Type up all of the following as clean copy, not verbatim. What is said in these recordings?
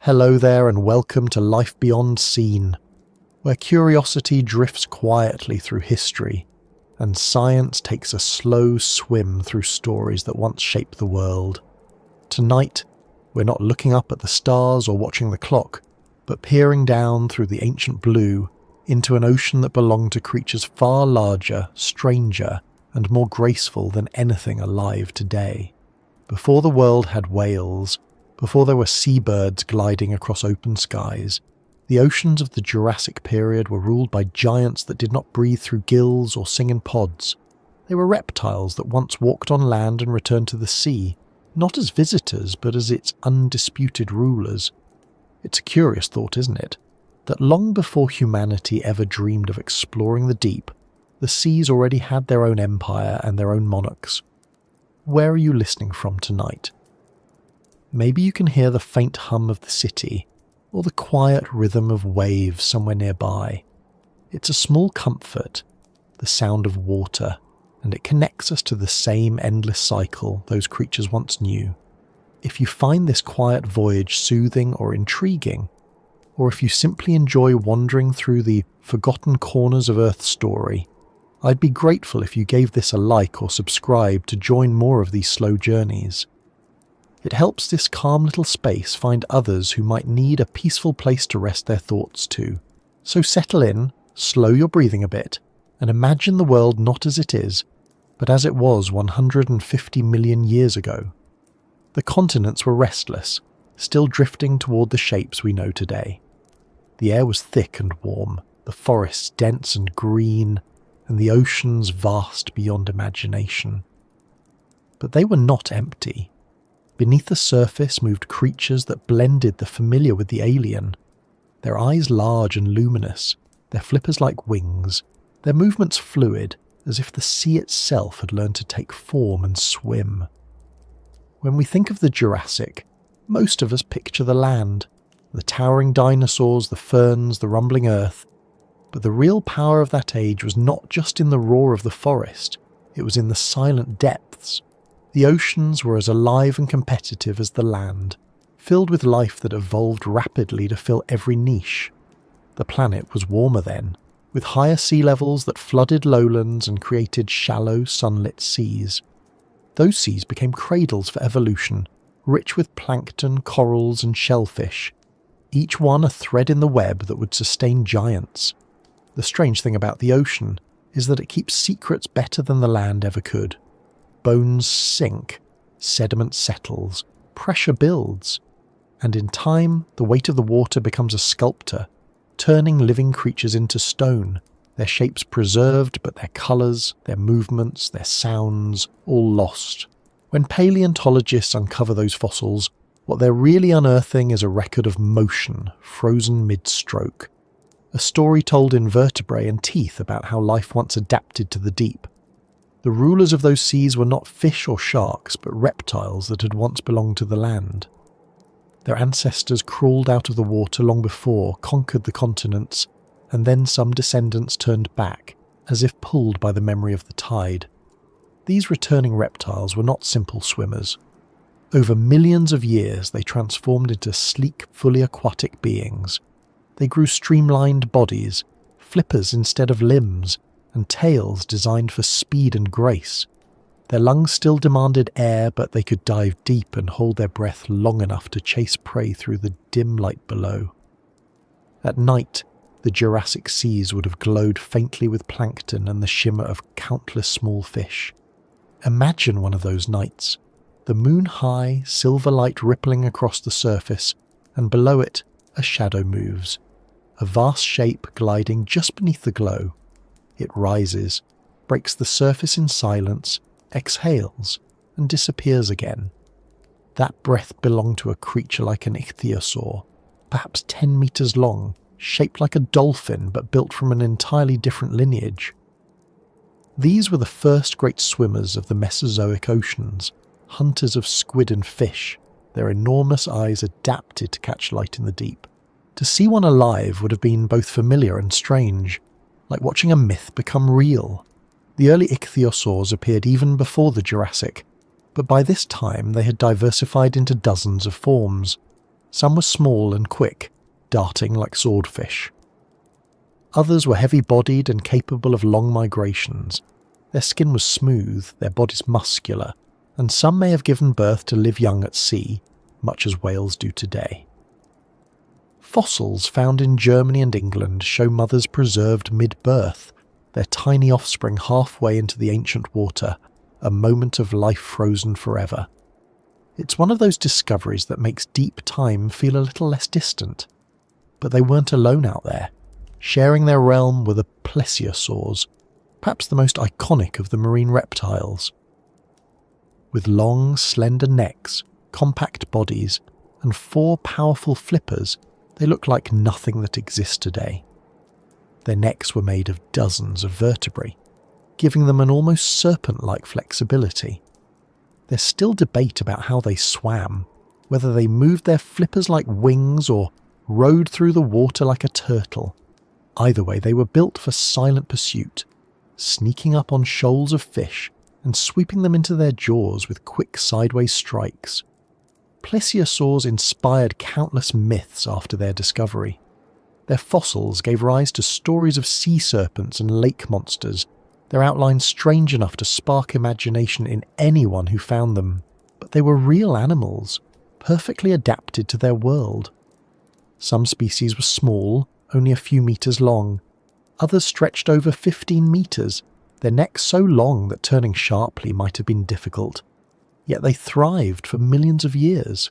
Hello there and welcome to Life Beyond Seen, where curiosity drifts quietly through history and science takes a slow swim through stories that once shaped the world. Tonight, we're not looking up at the stars or watching the clock, but peering down through the ancient blue into an ocean that belonged to creatures far larger, stranger, and more graceful than anything alive today. Before the world had whales, before there were seabirds gliding across open skies, the oceans of the Jurassic period were ruled by giants that did not breathe through gills or sing in pods. They were reptiles that once walked on land and returned to the sea, not as visitors but as its undisputed rulers. It's a curious thought, isn't it? That long before humanity ever dreamed of exploring the deep, the seas already had their own empire and their own monarchs. Where are you listening from tonight? Maybe you can hear the faint hum of the city, or the quiet rhythm of waves somewhere nearby. It's a small comfort, the sound of water, and it connects us to the same endless cycle those creatures once knew. If you find this quiet voyage soothing or intriguing, or if you simply enjoy wandering through the forgotten corners of Earth's story, I'd be grateful if you gave this a like or subscribe to join more of these slow journeys. It helps this calm little space find others who might need a peaceful place to rest their thoughts too. So settle in, slow your breathing a bit, and imagine the world not as it is, but as it was 150 million years ago. The continents were restless, still drifting toward the shapes we know today. The air was thick and warm, the forests dense and green, and the oceans vast beyond imagination. But they were not empty. Beneath the surface moved creatures that blended the familiar with the alien, their eyes large and luminous, their flippers like wings, their movements fluid, as if the sea itself had learned to take form and swim. When we think of the Jurassic, most of us picture the land, the towering dinosaurs, the ferns, the rumbling earth, but the real power of that age was not just in the roar of the forest, it was in the silent depths. The oceans were as alive and competitive as the land, filled with life that evolved rapidly to fill every niche. The planet was warmer then, with higher sea levels that flooded lowlands and created shallow, sunlit seas. Those seas became cradles for evolution, rich with plankton, corals and shellfish, each one a thread in the web that would sustain giants. The strange thing about the ocean is that it keeps secrets better than the land ever could. Bones sink, sediment settles, pressure builds, and in time the weight of the water becomes a sculptor, turning living creatures into stone, their shapes preserved but their colours, their movements, their sounds, all lost. When paleontologists uncover those fossils, what they're really unearthing is a record of motion, frozen mid-stroke. A story told in vertebrae and teeth about how life once adapted to the deep. The rulers of those seas were not fish or sharks, but reptiles that had once belonged to the land. Their ancestors crawled out of the water long before, conquered the continents, and then some descendants turned back, as if pulled by the memory of the tide. These returning reptiles were not simple swimmers. Over millions of years they transformed into sleek, fully aquatic beings. They grew streamlined bodies, flippers instead of limbs, and tails designed for speed and grace. Their lungs still demanded air, but they could dive deep and hold their breath long enough to chase prey through the dim light below. At night, the Jurassic seas would have glowed faintly with plankton and the shimmer of countless small fish. Imagine one of those nights, the moon-high, silver light rippling across the surface, and below it, a shadow moves, a vast shape gliding just beneath the glow. It rises, breaks the surface in silence, exhales, and disappears again. That breath belonged to a creature like an ichthyosaur, perhaps 10 meters long, shaped like a dolphin but built from an entirely different lineage. These were the first great swimmers of the Mesozoic oceans, hunters of squid and fish, their enormous eyes adapted to catch light in the deep. To see one alive would have been both familiar and strange, like watching a myth become real. The early ichthyosaurs appeared even before the Jurassic, but by this time they had diversified into dozens of forms. Some were small and quick, darting like swordfish. Others were heavy-bodied and capable of long migrations. Their skin was smooth, their bodies muscular, and some may have given birth to live young at sea, much as whales do today. Fossils found in Germany and England show mothers preserved mid-birth, their tiny offspring halfway into the ancient water, a moment of life frozen forever. It's one of those discoveries that makes deep time feel a little less distant. But they weren't alone out there. Sharing their realm were the plesiosaurs, perhaps the most iconic of the marine reptiles. With long, slender necks, compact bodies, and 4 powerful flippers, they look like nothing that exists today. Their necks were made of dozens of vertebrae, giving them an almost serpent-like flexibility. There's still debate about how they swam, whether they moved their flippers like wings or rode through the water like a turtle. Either way, they were built for silent pursuit, sneaking up on shoals of fish and sweeping them into their jaws with quick sideways strikes. Plesiosaurs inspired countless myths after their discovery. Their fossils gave rise to stories of sea serpents and lake monsters, their outlines strange enough to spark imagination in anyone who found them. But they were real animals, perfectly adapted to their world. Some species were small, only a few meters long. Others stretched over 15 meters, their necks so long that turning sharply might have been difficult. Yet they thrived for millions of years.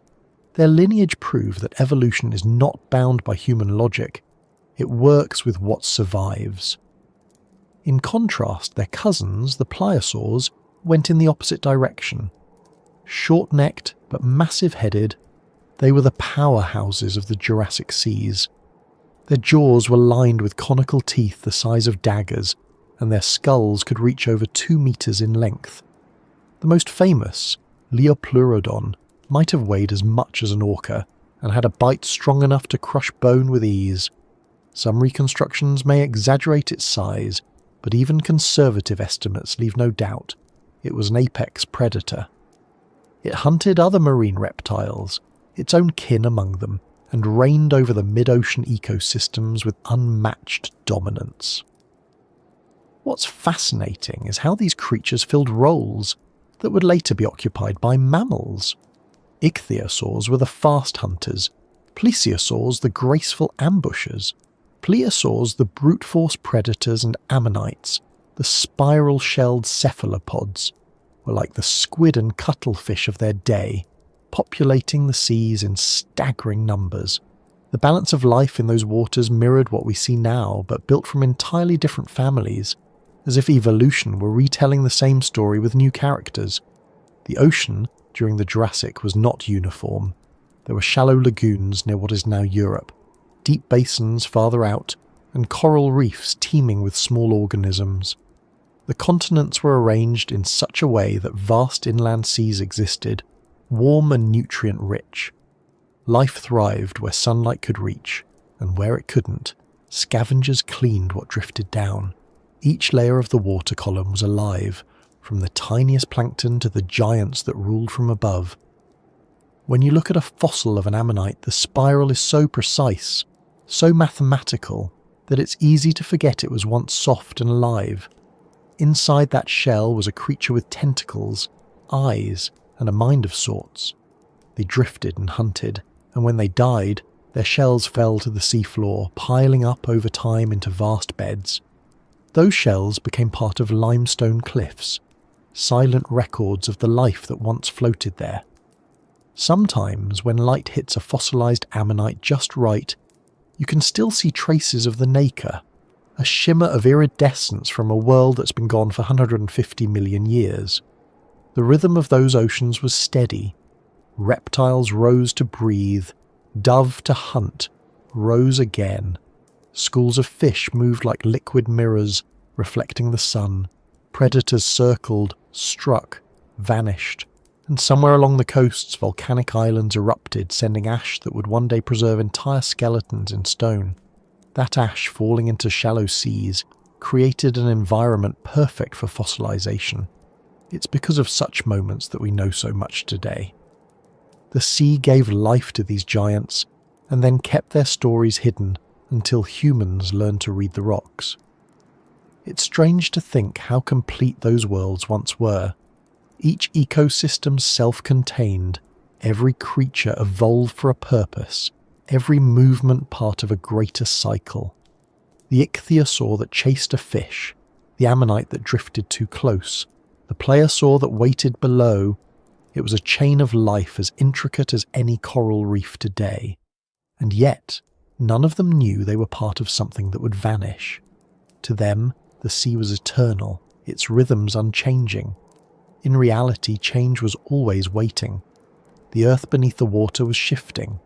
Their lineage proved that evolution is not bound by human logic. It works with what survives. In contrast, their cousins, the pliosaurs, went in the opposite direction. Short-necked but massive-headed, they were the powerhouses of the Jurassic seas. Their jaws were lined with conical teeth the size of daggers, and their skulls could reach over 2 meters in length. The most famous, Leopleurodon, might have weighed as much as an orca, and had a bite strong enough to crush bone with ease. Some reconstructions may exaggerate its size, but even conservative estimates leave no doubt it was an apex predator. It hunted other marine reptiles, its own kin among them, and reigned over the mid-ocean ecosystems with unmatched dominance. What's fascinating is how these creatures filled roles that would later be occupied by mammals. Ichthyosaurs were the fast hunters, plesiosaurs the graceful ambushers, plesiosaurs the brute force predators, and ammonites, the spiral-shelled cephalopods, were like the squid and cuttlefish of their day, populating the seas in staggering numbers. The balance of life in those waters mirrored what we see now, but built from entirely different families, as if evolution were retelling the same story with new characters. The ocean, during the Jurassic, was not uniform. There were shallow lagoons near what is now Europe, deep basins farther out, and coral reefs teeming with small organisms. The continents were arranged in such a way that vast inland seas existed, warm and nutrient-rich. Life thrived where sunlight could reach, and where it couldn't, scavengers cleaned what drifted down. Each layer of the water column was alive, from the tiniest plankton to the giants that ruled from above. When you look at a fossil of an ammonite, the spiral is so precise, so mathematical, that it's easy to forget it was once soft and alive. Inside that shell was a creature with tentacles, eyes, and a mind of sorts. They drifted and hunted, and when they died, their shells fell to the seafloor, piling up over time into vast beds. Those shells became part of limestone cliffs, silent records of the life that once floated there. Sometimes, when light hits a fossilized ammonite just right, you can still see traces of the nacre, a shimmer of iridescence from a world that's been gone for 150 million years. The rhythm of those oceans was steady. Reptiles rose to breathe, dove to hunt, rose again. Schools of fish moved like liquid mirrors, reflecting the sun. Predators circled, struck, vanished, and somewhere along the coasts volcanic islands erupted, sending ash that would one day preserve entire skeletons in stone. That ash falling into shallow seas created an environment perfect for fossilization. It's because of such moments that we know so much today. The sea gave life to these giants and then kept their stories hidden until humans learned to read the rocks. It's strange to think how complete those worlds once were. Each ecosystem self-contained, every creature evolved for a purpose, every movement part of a greater cycle. The ichthyosaur that chased a fish, the ammonite that drifted too close, the plesiosaur that waited below. It was a chain of life as intricate as any coral reef today. And yet, none of them knew they were part of something that would vanish. To them, the sea was eternal, its rhythms unchanging. In reality, change was always waiting. The earth beneath the water was shifting.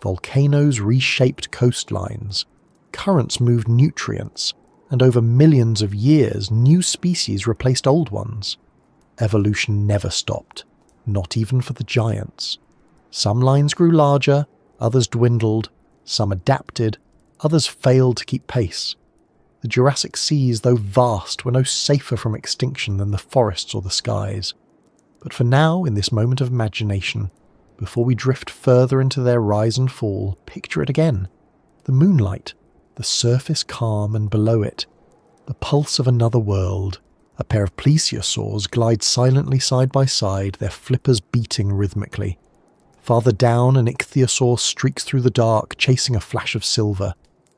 Volcanoes reshaped coastlines. Currents moved nutrients, and over millions of years, new species replaced old ones. Evolution never stopped, not even for the giants. Some lines grew larger, others dwindled, some adapted, others failed to keep pace. The Jurassic seas, though vast, were no safer from extinction than the forests or the skies. But for now, in this moment of imagination, before we drift further into their rise and fall, picture it again. The moonlight, the surface calm, and below it, the pulse of another world. A pair of plesiosaurs glide silently side by side, their flippers beating rhythmically. Farther down, an ichthyosaur streaks through the dark, chasing a flash of silver.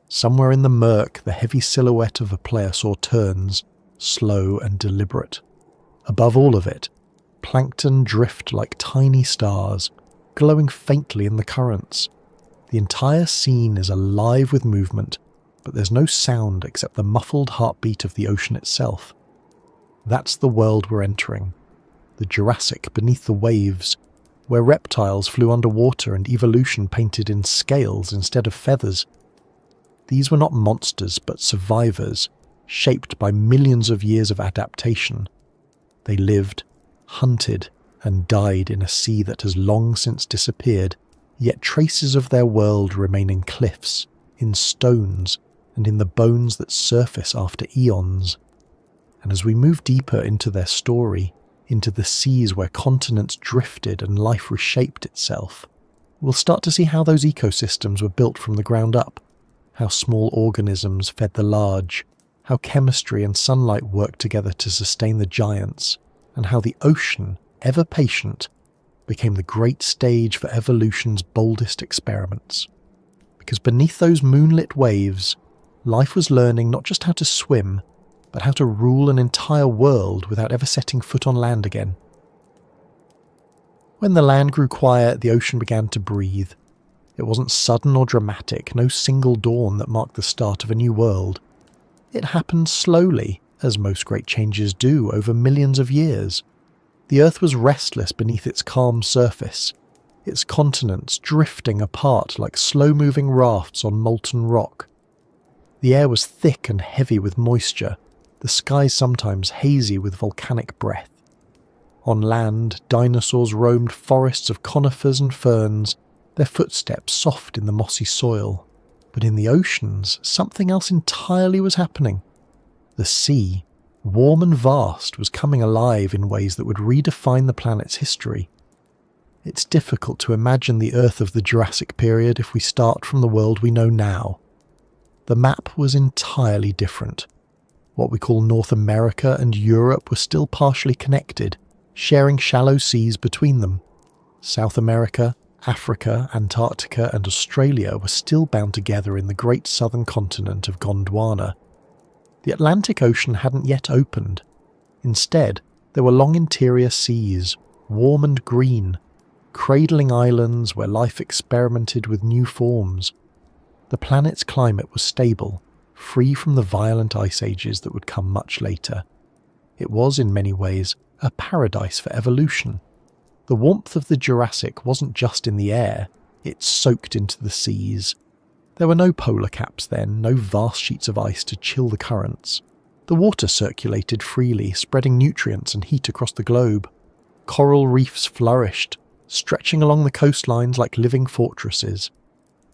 Somewhere in the murk, the heavy silhouette of a plesiosaur turns, slow and deliberate. Above all of it, plankton drift like tiny stars, glowing faintly in the currents. The entire scene is alive with movement, but there's no sound except the muffled heartbeat of the ocean itself. That's the world we're entering. The Jurassic beneath the waves, where reptiles flew underwater and evolution painted in scales instead of feathers. These were not monsters, but survivors, shaped by millions of years of adaptation. They lived, hunted, and died in a sea that has long since disappeared, yet traces of their world remain in cliffs, in stones, and in the bones that surface after eons. And as we move deeper into their story, into the seas where continents drifted and life reshaped itself, we'll start to see how those ecosystems were built from the ground up, how small organisms fed the large, how chemistry and sunlight worked together to sustain the giants, and how the ocean, ever patient, became the great stage for evolution's boldest experiments. Because beneath those moonlit waves, life was learning not just how to swim, but how to rule an entire world without ever setting foot on land again. When the land grew quiet, the ocean began to breathe. It wasn't sudden or dramatic, no single dawn that marked the start of a new world. It happened slowly, as most great changes do over millions of years. The earth was restless beneath its calm surface, its continents drifting apart like slow-moving rafts on molten rock. The air was thick and heavy with moisture, the sky sometimes hazy with volcanic breath. On land, dinosaurs roamed forests of conifers and ferns, their footsteps soft in the mossy soil. But in the oceans, something else entirely was happening. The sea, warm and vast, was coming alive in ways that would redefine the planet's history. It's difficult to imagine the Earth of the Jurassic period if we start from the world we know now. The map was entirely different. What we call North America and Europe were still partially connected, sharing shallow seas between them. South America, Africa, Antarctica and Australia were still bound together in the great southern continent of Gondwana. The Atlantic Ocean hadn't yet opened. Instead, there were long interior seas, warm and green, cradling islands where life experimented with new forms. The planet's climate was stable, free from the violent ice ages that would come much later. It was, in many ways, a paradise for evolution. The warmth of the Jurassic wasn't just in the air, it soaked into the seas. There were no polar caps then, no vast sheets of ice to chill the currents. The water circulated freely, spreading nutrients and heat across the globe. Coral reefs flourished, stretching along the coastlines like living fortresses.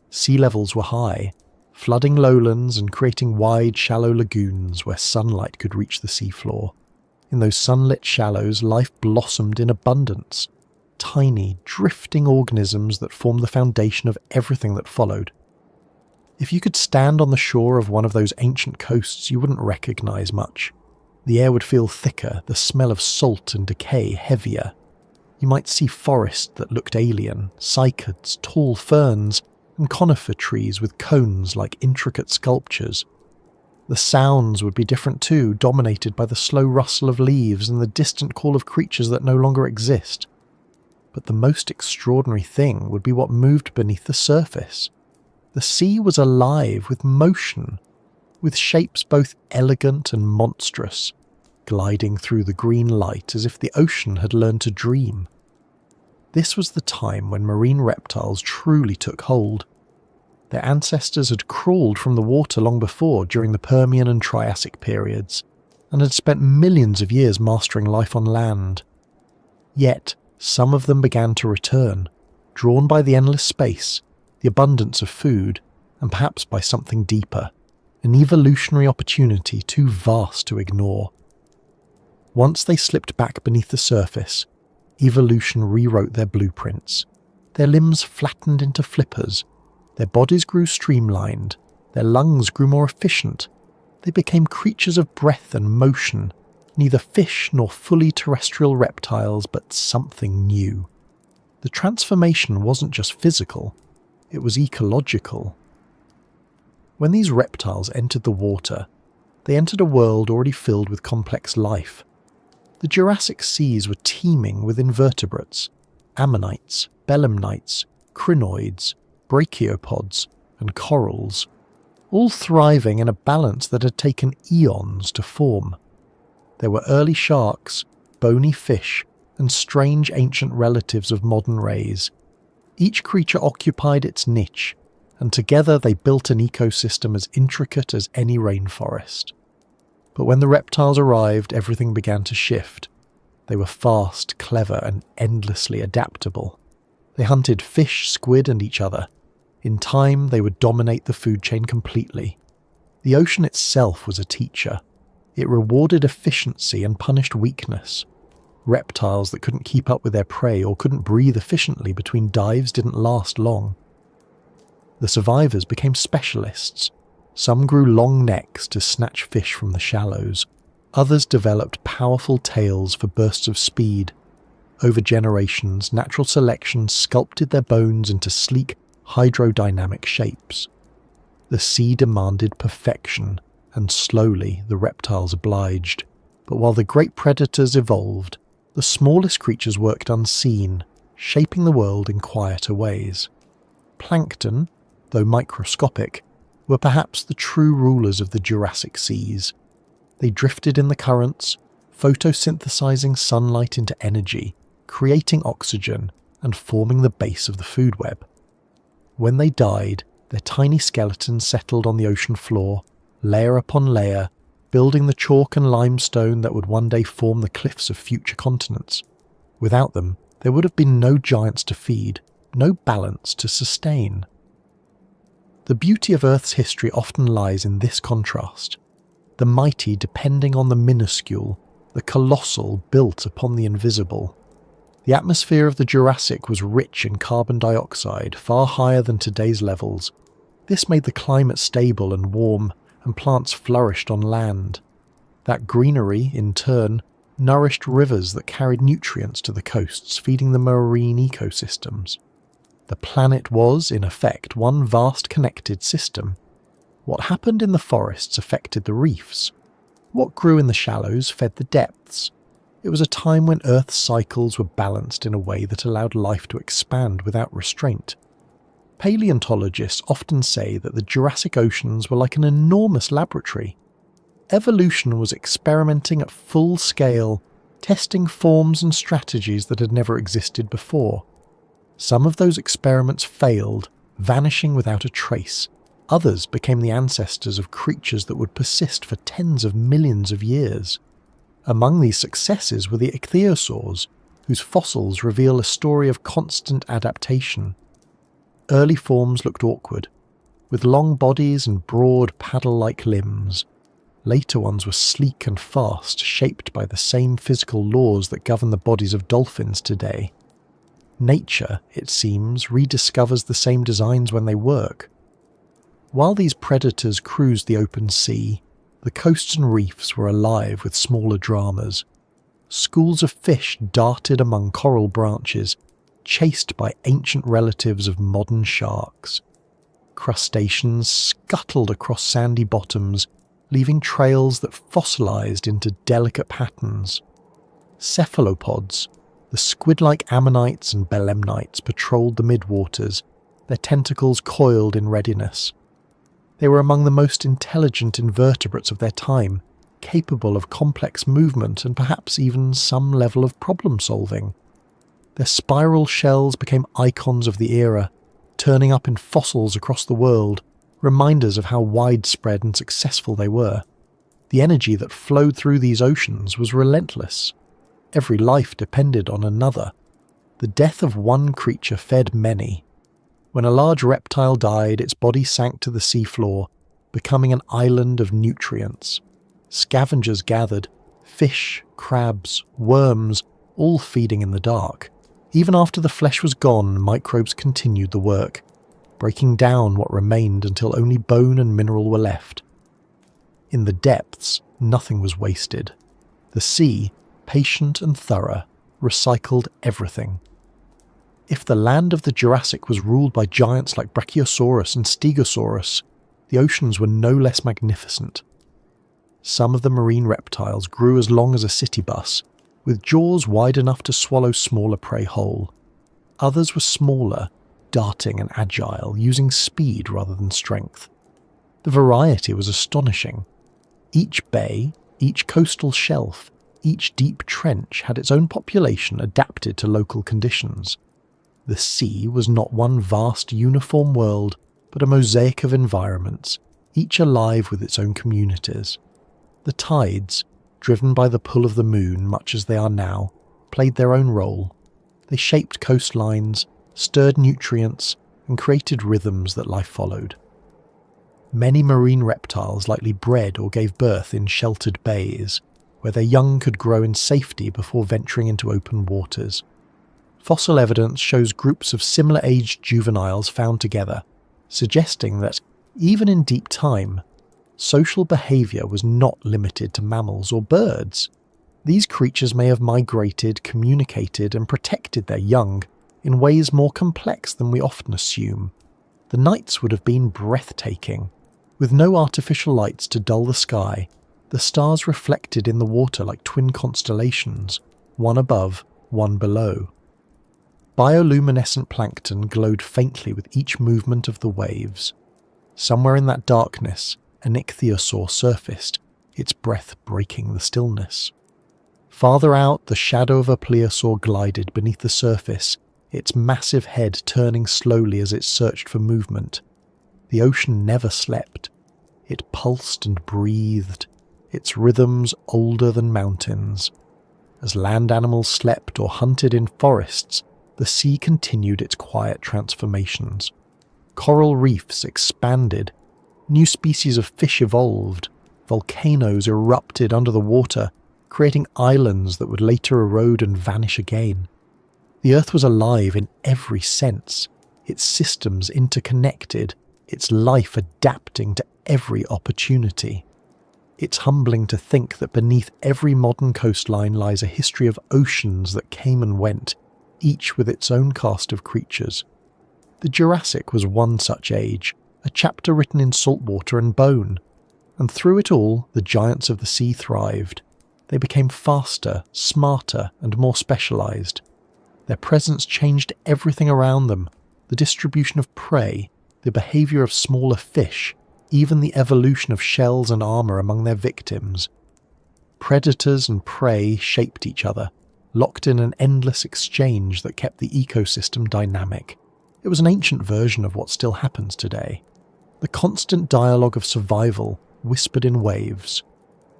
Sea levels were high, flooding lowlands and creating wide, shallow lagoons where sunlight could reach the seafloor. In those sunlit shallows, life blossomed in abundance. tiny, drifting organisms that formed the foundation of everything that followed. If you could stand on the shore of one of those ancient coasts, you wouldn't recognize much. The air would feel thicker, the smell of salt and decay heavier. You might see forests that looked alien, cycads, tall ferns, and conifer trees with cones like intricate sculptures. The sounds would be different too, dominated by the slow rustle of leaves and the distant call of creatures that no longer exist. But the most extraordinary thing would be what moved beneath the surface. The sea was alive with motion, with shapes both elegant and monstrous, gliding through the green light as if the ocean had learned to dream. This was the time when marine reptiles truly took hold. Their ancestors had crawled from the water long before, during the Permian and Triassic periods, and had spent millions of years mastering life on land. Yet, some of them began to return, drawn by the endless space, the abundance of food, and perhaps by something deeper, an evolutionary opportunity too vast to ignore. Once they slipped back beneath the surface, evolution rewrote their blueprints. Their limbs flattened into flippers, their bodies grew streamlined, their lungs grew more efficient. They became creatures of breath and motion, neither fish nor fully terrestrial reptiles, but something new. The transformation wasn't just physical, it was ecological. When these reptiles entered the water, they entered a world already filled with complex life. The Jurassic seas were teeming with invertebrates, ammonites, belemnites, crinoids, brachiopods, and corals, all thriving in a balance that had taken eons to form. There were early sharks, bony fish, and strange ancient relatives of modern rays. Each creature occupied its niche, and together they built an ecosystem as intricate as any rainforest. But when the reptiles arrived, everything began to shift. They were fast, clever, and endlessly adaptable. They hunted fish, squid, and each other. In time, they would dominate the food chain completely. The ocean itself was a teacher. It rewarded efficiency and punished weakness. Reptiles that couldn't keep up with their prey or couldn't breathe efficiently between dives didn't last long. The survivors became specialists. Some grew long necks to snatch fish from the shallows. Others developed powerful tails for bursts of speed. Over generations, natural selection sculpted their bones into sleek, hydrodynamic shapes. The sea demanded perfection, and slowly the reptiles obliged. But while the great predators evolved, the smallest creatures worked unseen, shaping the world in quieter ways. Plankton, though microscopic, were perhaps the true rulers of the Jurassic seas. They drifted in the currents, photosynthesizing sunlight into energy, creating oxygen, and forming the base of the food web. When they died, their tiny skeletons settled on the ocean floor, layer upon layer, building the chalk and limestone that would one day form the cliffs of future continents. Without them, there would have been no giants to feed, no balance to sustain. The beauty of Earth's history often lies in this contrast. The mighty depending on the minuscule, the colossal built upon the invisible. The atmosphere of the Jurassic was rich in carbon dioxide, far higher than today's levels. This made the climate stable and warm, and plants flourished on land. That greenery, in turn, nourished rivers that carried nutrients to the coasts, feeding the marine ecosystems. The planet was, in effect, one vast connected system. What happened in the forests affected the reefs. What grew in the shallows fed the depths. It was a time when Earth's cycles were balanced in a way that allowed life to expand without restraint. Paleontologists often say that the Jurassic oceans were like an enormous laboratory. Evolution was experimenting at full scale, testing forms and strategies that had never existed before. Some of those experiments failed, vanishing without a trace. Others became the ancestors of creatures that would persist for tens of millions of years. Among these successes were the ichthyosaurs, whose fossils reveal a story of constant adaptation. Early forms looked awkward, with long bodies and broad paddle-like limbs. Later ones were sleek and fast, shaped by the same physical laws that govern the bodies of dolphins today. Nature, it seems, rediscovers the same designs when they work. While these predators cruised the open sea, the coasts and reefs were alive with smaller dramas. Schools of fish darted among coral branches, chased by ancient relatives of modern sharks. Crustaceans scuttled across sandy bottoms, leaving trails that fossilized into delicate patterns. Cephalopods, the squid-like ammonites and belemnites, patrolled the midwaters, their tentacles coiled in readiness. They were among the most intelligent invertebrates of their time, capable of complex movement and perhaps even some level of problem-solving. Their spiral shells became icons of the era, turning up in fossils across the world, reminders of how widespread and successful they were. The energy that flowed through these oceans was relentless. Every life depended on another. The death of one creature fed many. When a large reptile died, its body sank to the seafloor, becoming an island of nutrients. Scavengers gathered, fish, crabs, worms, all feeding in the dark. Even after the flesh was gone, microbes continued the work, breaking down what remained until only bone and mineral were left. In the depths, nothing was wasted. The sea, patient and thorough, recycled everything. If the land of the Jurassic was ruled by giants like Brachiosaurus and Stegosaurus, the oceans were no less magnificent. Some of the marine reptiles grew as long as a city bus, with jaws wide enough to swallow smaller prey whole. Others were smaller, darting and agile, using speed rather than strength. The variety was astonishing. Each bay, each coastal shelf, each deep trench had its own population adapted to local conditions. The sea was not one vast uniform world, but a mosaic of environments, each alive with its own communities. The tides, driven by the pull of the moon much as they are now, played their own role. They shaped coastlines, stirred nutrients, and created rhythms that life followed. Many marine reptiles likely bred or gave birth in sheltered bays, where their young could grow in safety before venturing into open waters. Fossil evidence shows groups of similar-aged juveniles found together, suggesting that, even in deep time, social behaviour was not limited to mammals or birds. These creatures may have migrated, communicated, and protected their young in ways more complex than we often assume. The nights would have been breathtaking. With no artificial lights to dull the sky, the stars reflected in the water like twin constellations, one above, one below. Bioluminescent plankton glowed faintly with each movement of the waves. Somewhere in that darkness, an ichthyosaur surfaced, its breath breaking the stillness. Farther out, the shadow of a plesiosaur glided beneath the surface, its massive head turning slowly as it searched for movement. The ocean never slept. It pulsed and breathed, its rhythms older than mountains. As land animals slept or hunted in forests, the sea continued its quiet transformations. Coral reefs expanded, new species of fish evolved, volcanoes erupted under the water, creating islands that would later erode and vanish again. The Earth was alive in every sense, its systems interconnected, its life adapting to every opportunity. It's humbling to think that beneath every modern coastline lies a history of oceans that came and went, each with its own cast of creatures. The Jurassic was one such age, a chapter written in saltwater and bone, and through it all the giants of the sea thrived. They became faster, smarter, and more specialized. Their presence changed everything around them, the distribution of prey, the behavior of smaller fish, even the evolution of shells and armor among their victims. Predators and prey shaped each other, locked in an endless exchange that kept the ecosystem dynamic. It was an ancient version of what still happens today. The constant dialogue of survival, whispered in waves.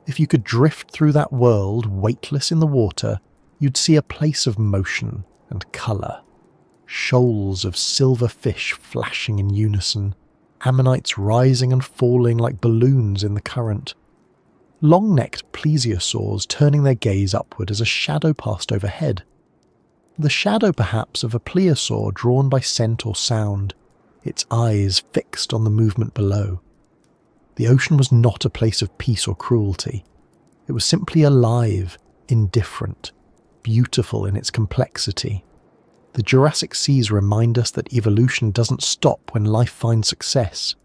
If you could drift through that world, weightless in the water, you'd see a place of motion and colour. Shoals of silver fish flashing in unison, ammonites rising and falling like balloons in the current. Long-necked plesiosaurs turning their gaze upward as a shadow passed overhead. The shadow perhaps of a plesiosaur drawn by scent or sound, its eyes fixed on the movement below. The ocean was not a place of peace or cruelty. It was simply alive, indifferent, beautiful in its complexity. The Jurassic seas remind us that evolution doesn't stop when life finds success.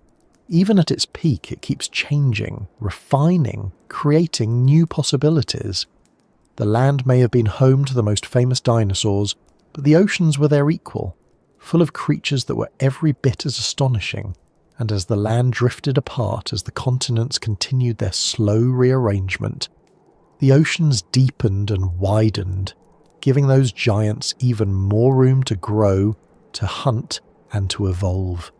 Even at its peak, it keeps changing, refining, creating new possibilities. The land may have been home to the most famous dinosaurs, but the oceans were their equal, full of creatures that were every bit as astonishing. And as the land drifted apart, as the continents continued their slow rearrangement, the oceans deepened and widened, giving those giants even more room to grow, to hunt, and to evolve.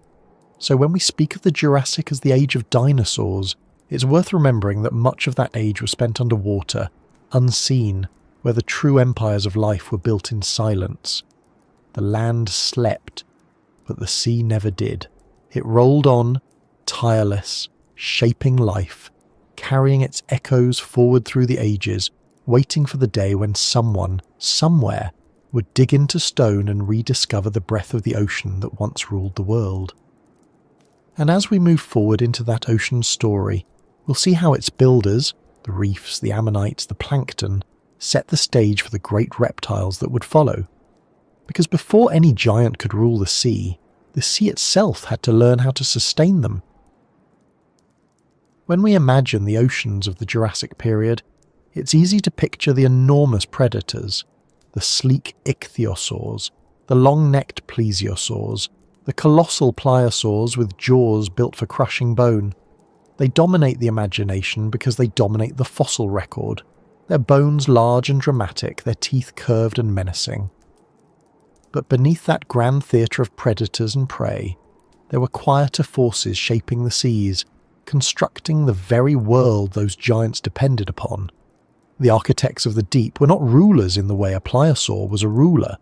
So when we speak of the Jurassic as the age of dinosaurs, it's worth remembering that much of that age was spent underwater, unseen, where the true empires of life were built in silence. The land slept, but the sea never did. It rolled on, tireless, shaping life, carrying its echoes forward through the ages, waiting for the day when someone, somewhere, would dig into stone and rediscover the breath of the ocean that once ruled the world. And as we move forward into that ocean story, we'll see how its builders, the reefs, the ammonites, the plankton, set the stage for the great reptiles that would follow. Because before any giant could rule the sea itself had to learn how to sustain them. When we imagine the oceans of the Jurassic period, it's easy to picture the enormous predators, the sleek ichthyosaurs, the long-necked plesiosaurs, the colossal pliosaurs with jaws built for crushing bone. They dominate the imagination because they dominate the fossil record, their bones large and dramatic, their teeth curved and menacing. But beneath that grand theatre of predators and prey, there were quieter forces shaping the seas, constructing the very world those giants depended upon. The architects of the deep were not rulers in the way a pliosaur was a ruler.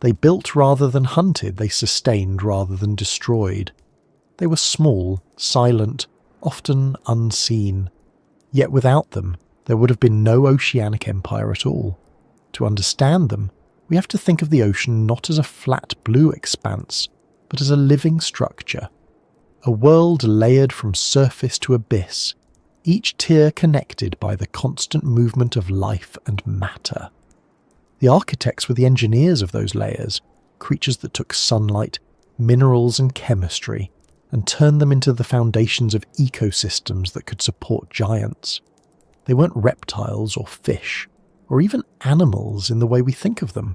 They built rather than hunted, they sustained rather than destroyed. They were small, silent, often unseen. Yet without them, there would have been no oceanic empire at all. To understand them, we have to think of the ocean not as a flat blue expanse, but as a living structure. A world layered from surface to abyss, each tier connected by the constant movement of life and matter. The architects were the engineers of those layers, creatures that took sunlight, minerals and chemistry, and turned them into the foundations of ecosystems that could support giants. They weren't reptiles or fish, or even animals in the way we think of them.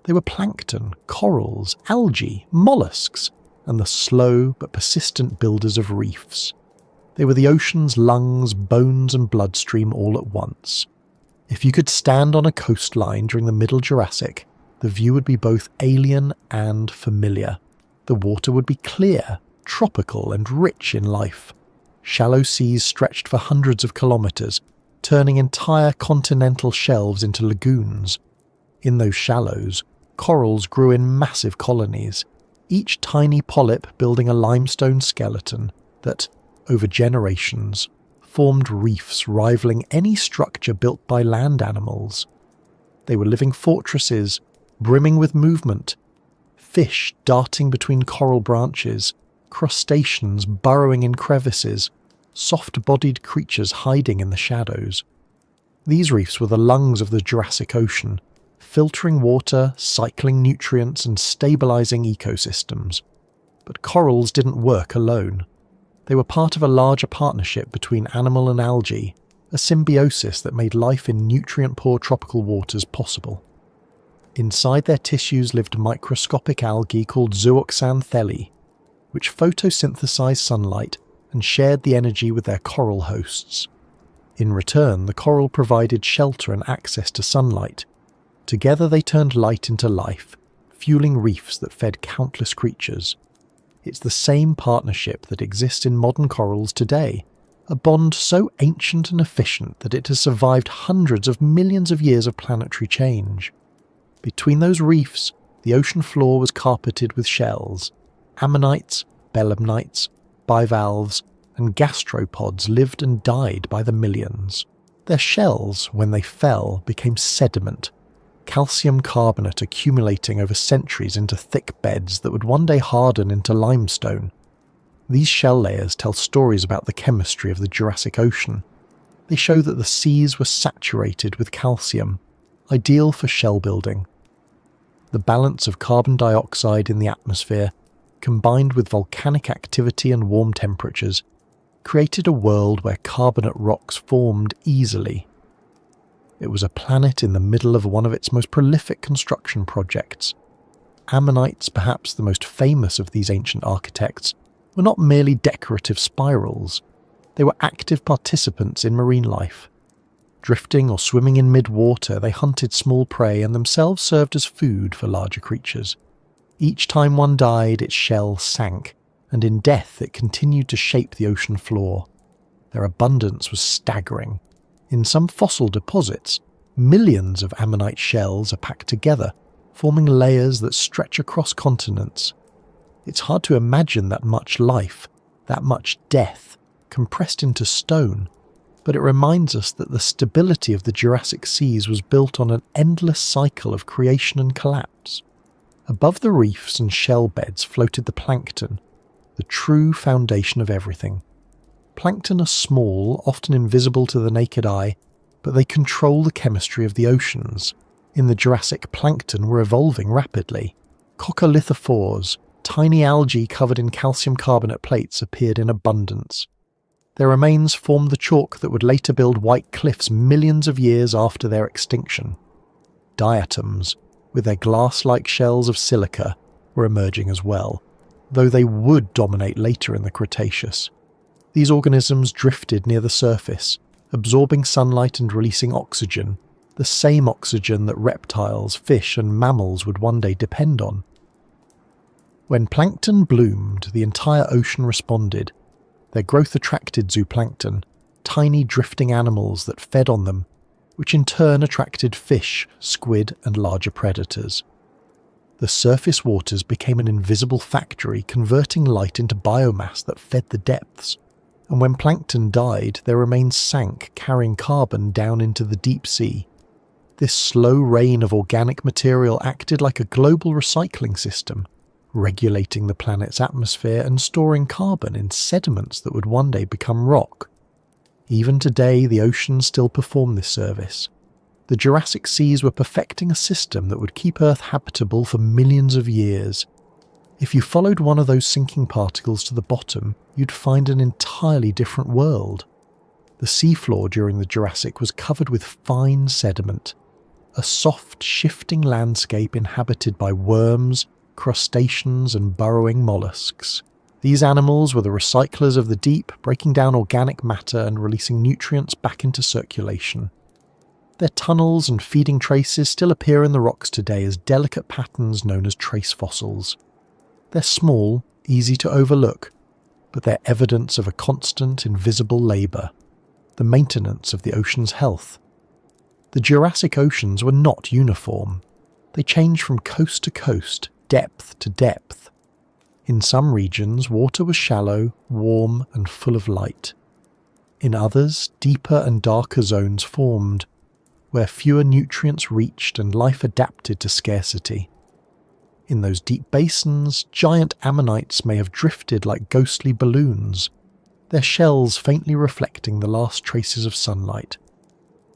They were plankton, corals, algae, mollusks, and the slow but persistent builders of reefs. They were the ocean's lungs, bones and bloodstream all at once. If you could stand on a coastline during the Middle Jurassic, the view would be both alien and familiar. The water would be clear, tropical and rich in life. Shallow seas stretched for hundreds of kilometres, turning entire continental shelves into lagoons. In those shallows, corals grew in massive colonies, each tiny polyp building a limestone skeleton that, over generations, formed reefs rivaling any structure built by land animals. They were living fortresses, brimming with movement, fish darting between coral branches, crustaceans burrowing in crevices, soft-bodied creatures hiding in the shadows. These reefs were the lungs of the Jurassic Ocean, filtering water, cycling nutrients and stabilizing ecosystems. But corals didn't work alone. They were part of a larger partnership between animal and algae, a symbiosis that made life in nutrient-poor tropical waters possible. Inside their tissues lived microscopic algae called zooxanthellae, which photosynthesized sunlight and shared the energy with their coral hosts. In return, the coral provided shelter and access to sunlight. Together they turned light into life, fueling reefs that fed countless creatures. It's the same partnership that exists in modern corals today, a bond so ancient and efficient that it has survived hundreds of millions of years of planetary change. Between those reefs, the ocean floor was carpeted with shells. Ammonites, belemnites, bivalves, and gastropods lived and died by the millions. Their shells, when they fell, became sediment, calcium carbonate accumulating over centuries into thick beds that would one day harden into limestone. These shell layers tell stories about the chemistry of the Jurassic Ocean. They show that the seas were saturated with calcium, ideal for shell building. The balance of carbon dioxide in the atmosphere, combined with volcanic activity and warm temperatures, created a world where carbonate rocks formed easily. It was a planet in the middle of one of its most prolific construction projects. Ammonites, perhaps the most famous of these ancient architects, were not merely decorative spirals. They were active participants in marine life. Drifting or swimming in mid-water, they hunted small prey and themselves served as food for larger creatures. Each time one died, its shell sank, and in death it continued to shape the ocean floor. Their abundance was staggering. In some fossil deposits, millions of ammonite shells are packed together, forming layers that stretch across continents. It's hard to imagine that much life, that much death, compressed into stone, but it reminds us that the stability of the Jurassic seas was built on an endless cycle of creation and collapse. Above the reefs and shell beds floated the plankton, the true foundation of everything. Plankton are small, often invisible to the naked eye, but they control the chemistry of the oceans. In the Jurassic, plankton were evolving rapidly. Coccolithophores, tiny algae covered in calcium carbonate plates, appeared in abundance. Their remains formed the chalk that would later build white cliffs millions of years after their extinction. Diatoms, with their glass-like shells of silica, were emerging as well, though they would dominate later in the Cretaceous. These organisms drifted near the surface, absorbing sunlight and releasing oxygen, the same oxygen that reptiles, fish and mammals would one day depend on. When plankton bloomed, the entire ocean responded. Their growth attracted zooplankton, tiny drifting animals that fed on them, which in turn attracted fish, squid and larger predators. The surface waters became an invisible factory, converting light into biomass that fed the depths. And when plankton died, their remains sank, carrying carbon down into the deep sea. This slow rain of organic material acted like a global recycling system, regulating the planet's atmosphere and storing carbon in sediments that would one day become rock. Even today, the oceans still perform this service. The Jurassic seas were perfecting a system that would keep Earth habitable for millions of years. If you followed one of those sinking particles to the bottom, you'd find an entirely different world. The seafloor during the Jurassic was covered with fine sediment, a soft, shifting landscape inhabited by worms, crustaceans and burrowing mollusks. These animals were the recyclers of the deep, breaking down organic matter and releasing nutrients back into circulation. Their tunnels and feeding traces still appear in the rocks today as delicate patterns known as trace fossils. They're small, easy to overlook, but they're evidence of a constant, invisible labour, the maintenance of the ocean's health. The Jurassic oceans were not uniform. They changed from coast to coast, depth to depth. In some regions, water was shallow, warm, and full of light. In others, deeper and darker zones formed, where fewer nutrients reached and life adapted to scarcity. In those deep basins, giant ammonites may have drifted like ghostly balloons, their shells faintly reflecting the last traces of sunlight.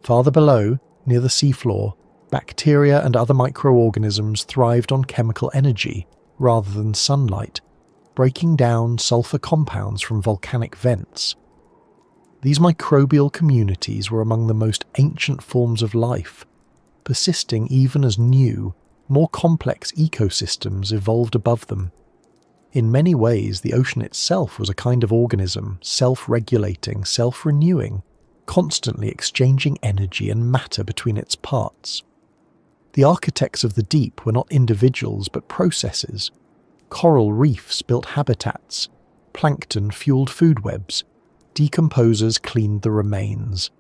Farther below, near the seafloor, bacteria and other microorganisms thrived on chemical energy rather than sunlight, breaking down sulfur compounds from volcanic vents. These microbial communities were among the most ancient forms of life, persisting even as new, more complex ecosystems evolved above them. In many ways, the ocean itself was a kind of organism, self-regulating, self-renewing, constantly exchanging energy and matter between its parts. The architects of the deep were not individuals but processes. Coral reefs built habitats, plankton fueled food webs, decomposers cleaned the remains.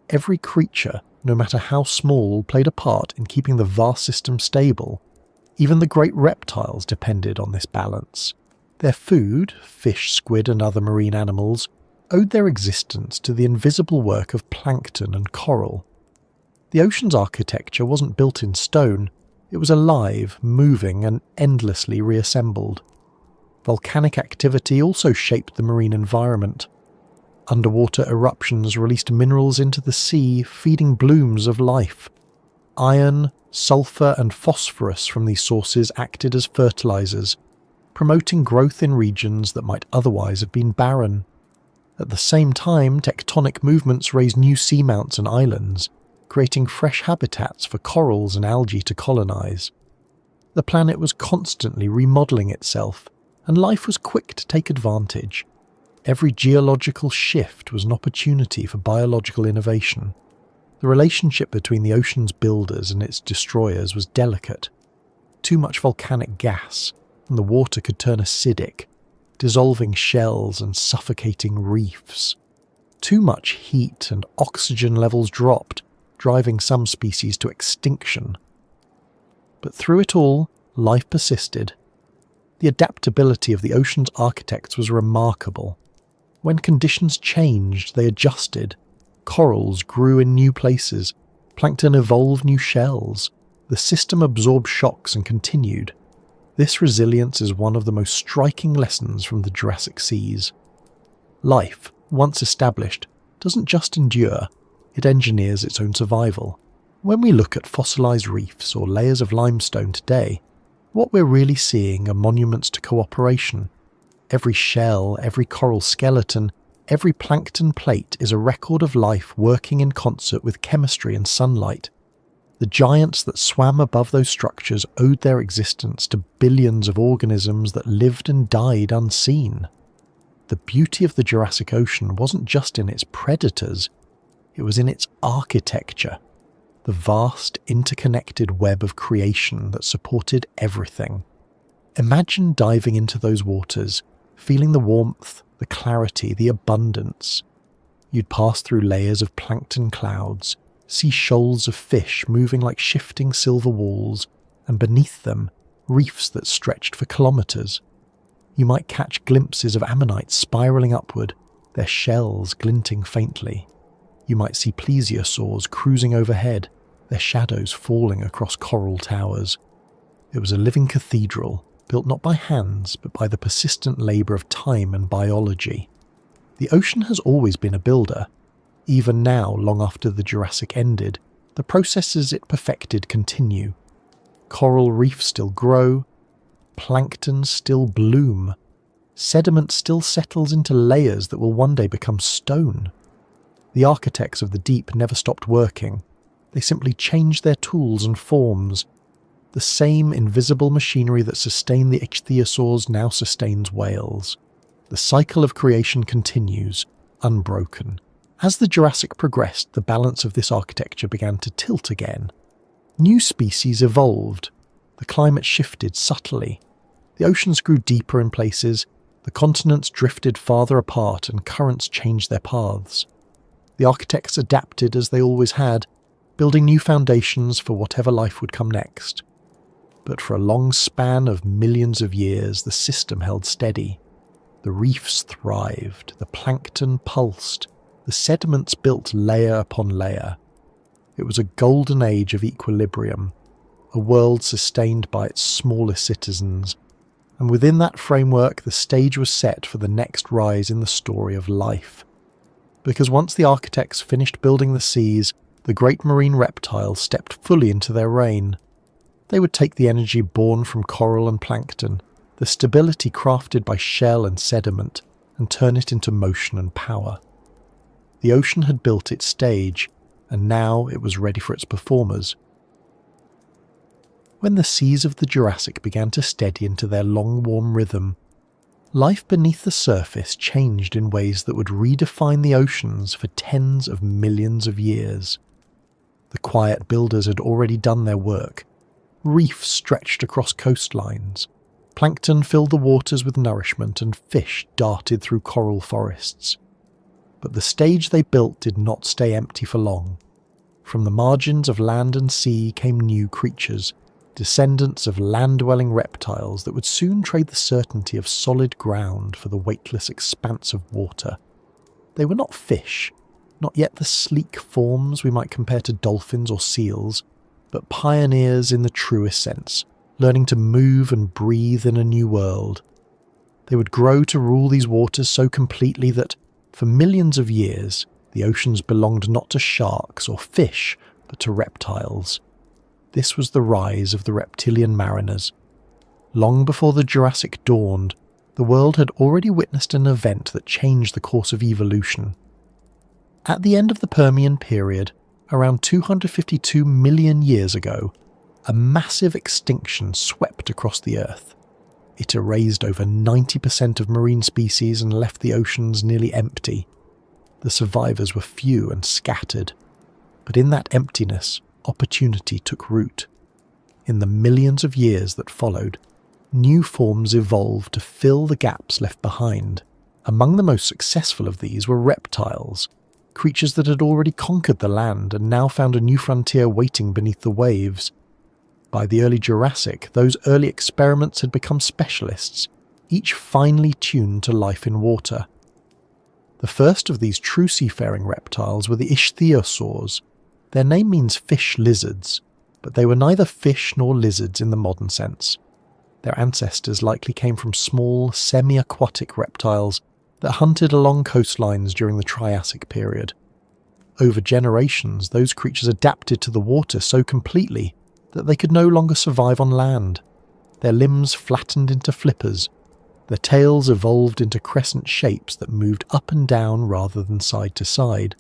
Every creature, no matter how small, played a part in keeping the vast system stable. Even the great reptiles depended on this balance. Their food, fish, squid and other marine animals, owed their existence to the invisible work of plankton and coral. The ocean's architecture wasn't built in stone, it was alive, moving, and endlessly reassembled. Volcanic activity also shaped the marine environment. Underwater eruptions released minerals into the sea, feeding blooms of life. Iron, sulfur, and phosphorus from these sources acted as fertilizers, promoting growth in regions that might otherwise have been barren. At the same time, tectonic movements raised new seamounts and islands, creating fresh habitats for corals and algae to colonize. The planet was constantly remodeling itself, and life was quick to take advantage. Every geological shift was an opportunity for biological innovation. The relationship between the ocean's builders and its destroyers was delicate. Too much volcanic gas, and the water could turn acidic, dissolving shells and suffocating reefs. Too much heat and oxygen levels dropped, driving some species to extinction. But through it all, life persisted. The adaptability of the ocean's architects was remarkable. When conditions changed, they adjusted. Corals grew in new places, plankton evolved new shells, the system absorbed shocks and continued. This resilience is one of the most striking lessons from the Jurassic seas. Life, once established, doesn't just endure, it engineers its own survival. When we look at fossilized reefs or layers of limestone today, what we're really seeing are monuments to cooperation. Every shell, every coral skeleton, every plankton plate is a record of life working in concert with chemistry and sunlight. The giants that swam above those structures owed their existence to billions of organisms that lived and died unseen. The beauty of the Jurassic Ocean wasn't just in its predators, it was in its architecture, the vast interconnected web of creation that supported everything. Imagine diving into those waters, feeling the warmth, the clarity, the abundance. You'd pass through layers of plankton clouds, see shoals of fish moving like shifting silver walls, and beneath them, reefs that stretched for kilometers. You might catch glimpses of ammonites spiraling upward, their shells glinting faintly. You might see plesiosaurs cruising overhead, their shadows falling across coral towers. It was a living cathedral, built not by hands, but by the persistent labour of time and biology. The ocean has always been a builder. Even now, long after the Jurassic ended, the processes it perfected continue. Coral reefs still grow, plankton still bloom, sediment still settles into layers that will one day become stone. The architects of the deep never stopped working. They simply changed their tools and forms. The same invisible machinery that sustained the ichthyosaurs now sustains whales. The cycle of creation continues, unbroken. As the Jurassic progressed, the balance of this architecture began to tilt again. New species evolved. The climate shifted subtly. The oceans grew deeper in places, the continents drifted farther apart, and currents changed their paths. The architects adapted as they always had, building new foundations for whatever life would come next. But for a long span of millions of years, the system held steady. The reefs thrived, the plankton pulsed, the sediments built layer upon layer. It was a golden age of equilibrium, a world sustained by its smallest citizens, and within that framework the stage was set for the next rise in the story of life. Because once the architects finished building the seas, the great marine reptiles stepped fully into their reign. They would take the energy born from coral and plankton, the stability crafted by shell and sediment, and turn it into motion and power. The ocean had built its stage, and now it was ready for its performers. When the seas of the Jurassic began to steady into their long warm rhythm, life beneath the surface changed in ways that would redefine the oceans for tens of millions of years. The quiet builders had already done their work. Reefs stretched across coastlines. Plankton filled the waters with nourishment, and fish darted through coral forests. But the stage they built did not stay empty for long. From the margins of land and sea came new creatures, descendants of land-dwelling reptiles that would soon trade the certainty of solid ground for the weightless expanse of water. They were not fish. Not yet the sleek forms we might compare to dolphins or seals, but pioneers in the truest sense, learning to move and breathe in a new world. They would grow to rule these waters so completely that, for millions of years, the oceans belonged not to sharks or fish, but to reptiles. This was the rise of the reptilian mariners. Long before the Jurassic dawned, the world had already witnessed an event that changed the course of evolution. At the end of the Permian period, around 252 million years ago, a massive extinction swept across the Earth. It erased over 90% of marine species and left the oceans nearly empty. The survivors were few and scattered. But in that emptiness, opportunity took root. In the millions of years that followed, new forms evolved to fill the gaps left behind. Among the most successful of these were reptiles, creatures that had already conquered the land and now found a new frontier waiting beneath the waves. By the early Jurassic, those early experiments had become specialists, each finely tuned to life in water. The first of these true seafaring reptiles were the ichthyosaurs. Their name means fish lizards, but they were neither fish nor lizards in the modern sense. Their ancestors likely came from small, semi-aquatic reptiles that hunted along coastlines during the Triassic period. Over generations, those creatures adapted to the water so completely that they could no longer survive on land. Their limbs flattened into flippers. Their tails evolved into crescent shapes that moved up and down rather than side to side.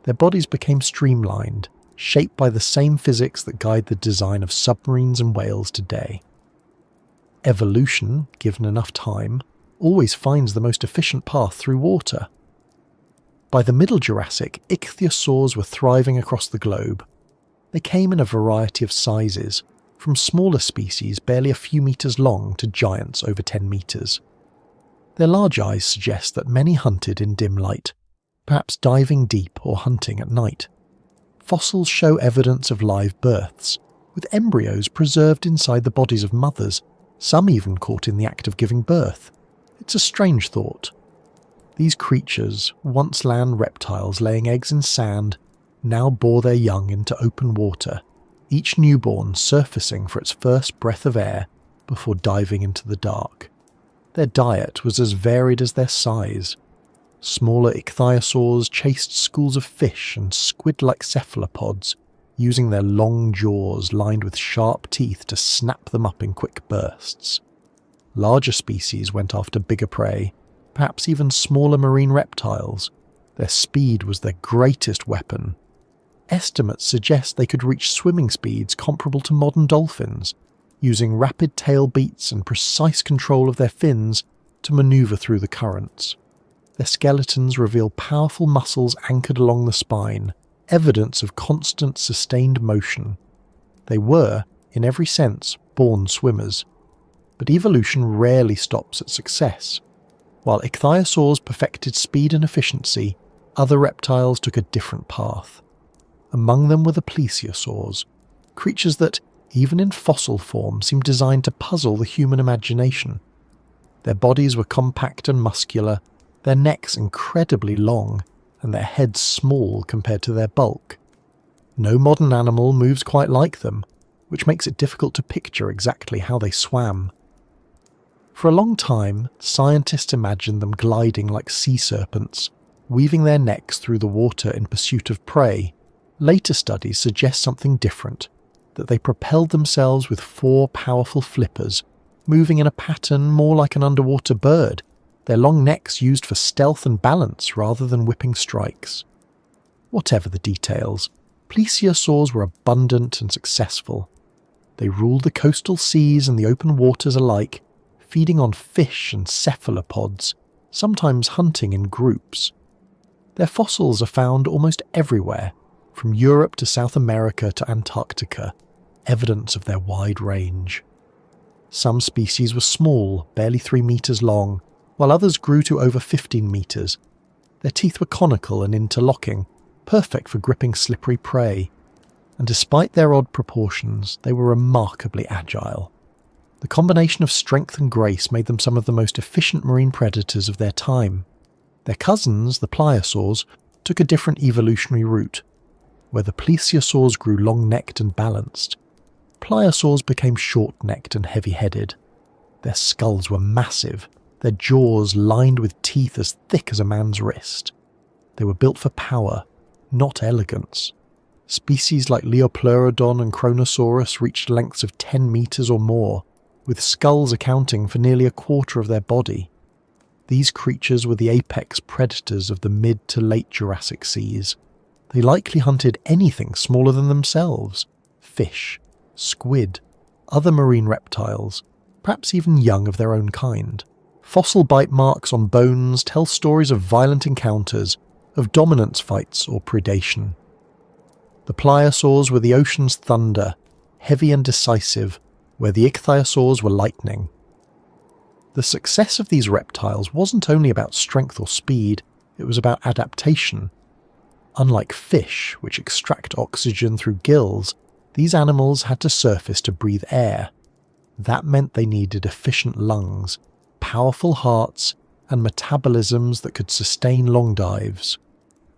Their bodies became streamlined, shaped by the same physics that guide the design of submarines and whales today. Evolution, given enough time, always finds the most efficient path through water. By the Middle Jurassic, ichthyosaurs were thriving across the globe. They came in a variety of sizes, from smaller species barely a few meters long to giants over 10 meters. Their large eyes suggest that many hunted in dim light, perhaps diving deep or hunting at night. Fossils show evidence of live births, with embryos preserved inside the bodies of mothers, some even caught in the act of giving birth. It's a strange thought. These creatures, once land reptiles laying eggs in sand, now bore their young into open water, each newborn surfacing for its first breath of air before diving into the dark. Their diet was as varied as their size. Smaller ichthyosaurs chased schools of fish and squid-like cephalopods, using their long jaws lined with sharp teeth to snap them up in quick bursts. Larger species went after bigger prey, perhaps even smaller marine reptiles. Their speed was their greatest weapon. Estimates suggest they could reach swimming speeds comparable to modern dolphins, using rapid tail beats and precise control of their fins to maneuver through the currents. Their skeletons reveal powerful muscles anchored along the spine, evidence of constant sustained motion. They were, in every sense, born swimmers. But evolution rarely stops at success. While ichthyosaurs perfected speed and efficiency, other reptiles took a different path. Among them were the plesiosaurs, creatures that, even in fossil form, seemed designed to puzzle the human imagination. Their bodies were compact and muscular, their necks incredibly long, and their heads small compared to their bulk. No modern animal moves quite like them, which makes it difficult to picture exactly how they swam. For a long time, scientists imagined them gliding like sea serpents, weaving their necks through the water in pursuit of prey. Later studies suggest something different, that they propelled themselves with 4 powerful flippers, moving in a pattern more like an underwater bird, their long necks used for stealth and balance rather than whipping strikes. Whatever the details, plesiosaurs were abundant and successful. They ruled the coastal seas and the open waters alike, feeding on fish and cephalopods, sometimes hunting in groups. Their fossils are found almost everywhere, from Europe to South America to Antarctica, evidence of their wide range. Some species were small, barely 3 meters long, while others grew to over 15 meters. Their teeth were conical and interlocking, perfect for gripping slippery prey. And despite their odd proportions, they were remarkably agile. The combination of strength and grace made them some of the most efficient marine predators of their time. Their cousins, the pliosaurs, took a different evolutionary route. Where the plesiosaurs grew long-necked and balanced, pliosaurs became short-necked and heavy-headed. Their skulls were massive, their jaws lined with teeth as thick as a man's wrist. They were built for power, not elegance. Species like Leopleurodon and Kronosaurus reached lengths of 10 meters or more, with skulls accounting for nearly a quarter of their body. These creatures were the apex predators of the mid to late Jurassic seas. They likely hunted anything smaller than themselves: fish, squid, other marine reptiles, perhaps even young of their own kind. Fossil bite marks on bones tell stories of violent encounters, of dominance fights or predation. The pliosaurs were the ocean's thunder, heavy and decisive, where the ichthyosaurs were lightning. The success of these reptiles wasn't only about strength or speed, it was about adaptation. Unlike fish, which extract oxygen through gills, these animals had to surface to breathe air. That meant they needed efficient lungs, powerful hearts, and metabolisms that could sustain long dives.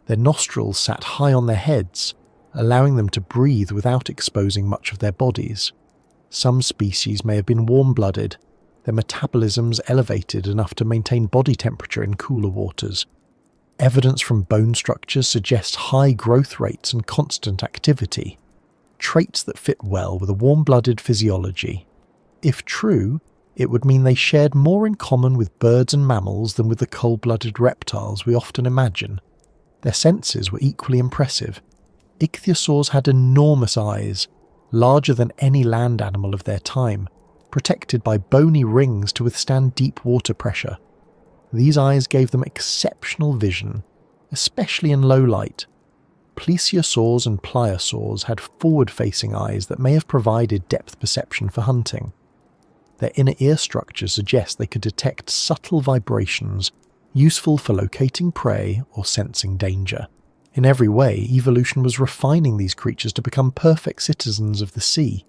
Their nostrils sat high on their heads, allowing them to breathe without exposing much of their bodies. Some species may have been warm-blooded, their metabolisms elevated enough to maintain body temperature in cooler waters. Evidence from bone structures suggests high growth rates and constant activity, traits that fit well with a warm-blooded physiology. If true, it would mean they shared more in common with birds and mammals than with the cold-blooded reptiles we often imagine. Their senses were equally impressive. Ichthyosaurs had enormous eyes, larger than any land animal of their time, protected by bony rings to withstand deep water pressure. These eyes gave them exceptional vision, especially in low light. Plesiosaurs and pliosaurs had forward-facing eyes that may have provided depth perception for hunting. Their inner ear structure suggests they could detect subtle vibrations, useful for locating prey or sensing danger. In every way, evolution was refining these creatures to become perfect citizens of the sea.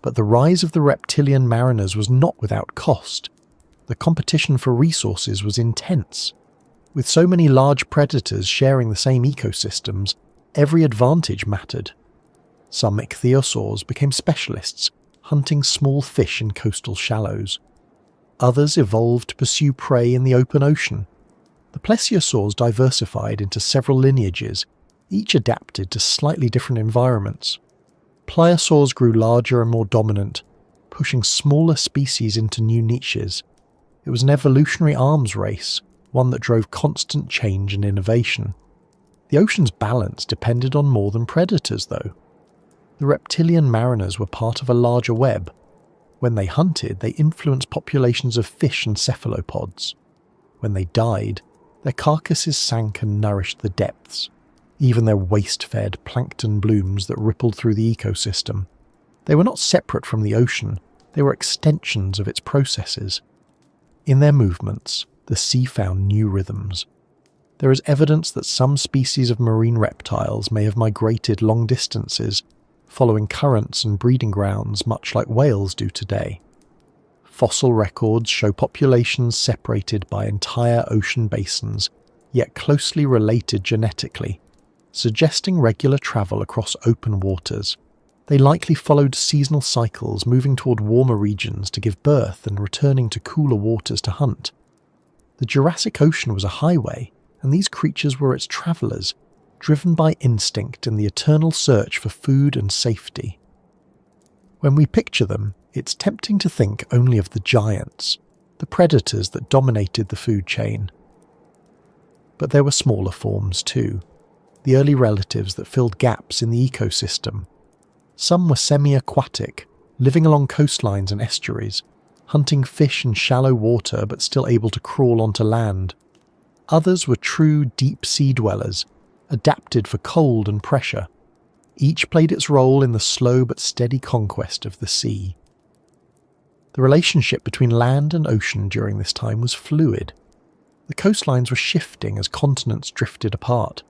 But the rise of the reptilian mariners was not without cost. The competition for resources was intense. With so many large predators sharing the same ecosystems, every advantage mattered. Some ichthyosaurs became specialists, hunting small fish in coastal shallows. Others evolved to pursue prey in the open ocean. The plesiosaurs diversified into several lineages, each adapted to slightly different environments. Pliosaurs grew larger and more dominant, pushing smaller species into new niches. It was an evolutionary arms race, one that drove constant change and innovation. The ocean's balance depended on more than predators, though. The reptilian mariners were part of a larger web. When they hunted, they influenced populations of fish and cephalopods. When they died, their carcasses sank and nourished the depths, even their waste-fed plankton blooms that rippled through the ecosystem. They were not separate from the ocean, they were extensions of its processes. In their movements, the sea found new rhythms. There is evidence that some species of marine reptiles may have migrated long distances, following currents and breeding grounds much like whales do today. Fossil records show populations separated by entire ocean basins, yet closely related genetically, suggesting regular travel across open waters. They likely followed seasonal cycles, moving toward warmer regions to give birth and returning to cooler waters to hunt. The Jurassic Ocean was a highway, and these creatures were its travellers, driven by instinct and the eternal search for food and safety. When we picture them, it's tempting to think only of the giants, the predators that dominated the food chain. But there were smaller forms too, the early relatives that filled gaps in the ecosystem. Some were semi-aquatic, living along coastlines and estuaries, hunting fish in shallow water but still able to crawl onto land. Others were true deep-sea dwellers, adapted for cold and pressure. Each played its role in the slow but steady conquest of the sea. The relationship between land and ocean during this time was fluid. The coastlines were shifting as continents drifted apart.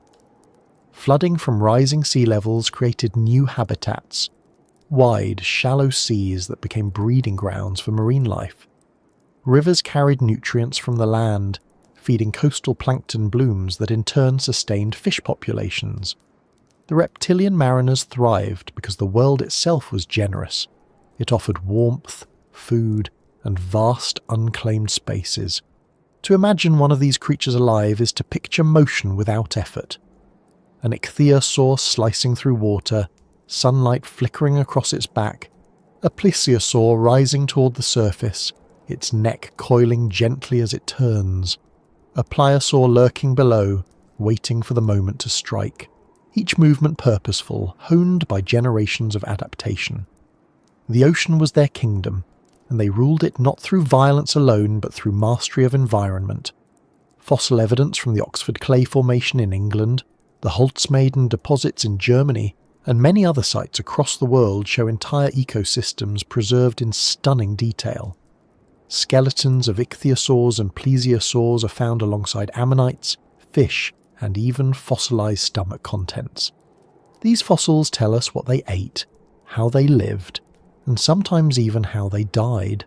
Flooding from rising sea levels created new habitats, wide, shallow seas that became breeding grounds for marine life. Rivers carried nutrients from the land, feeding coastal plankton blooms that in turn sustained fish populations. The reptilian mariners thrived because the world itself was generous. It offered warmth, food, and vast unclaimed spaces. To imagine one of these creatures alive is to picture motion without effort. An ichthyosaur slicing through water, sunlight flickering across its back, a plesiosaur rising toward the surface, its neck coiling gently as it turns, a pliosaur lurking below, waiting for the moment to strike, each movement purposeful, honed by generations of adaptation. The ocean was their kingdom, and they ruled it not through violence alone but through mastery of environment. Fossil evidence from the Oxford Clay Formation in England, the Holzmaden deposits in Germany, and many other sites across the world show entire ecosystems preserved in stunning detail. Skeletons of ichthyosaurs and plesiosaurs are found alongside ammonites, fish, and even fossilized stomach contents. These fossils tell us what they ate, how they lived, and sometimes even how they died.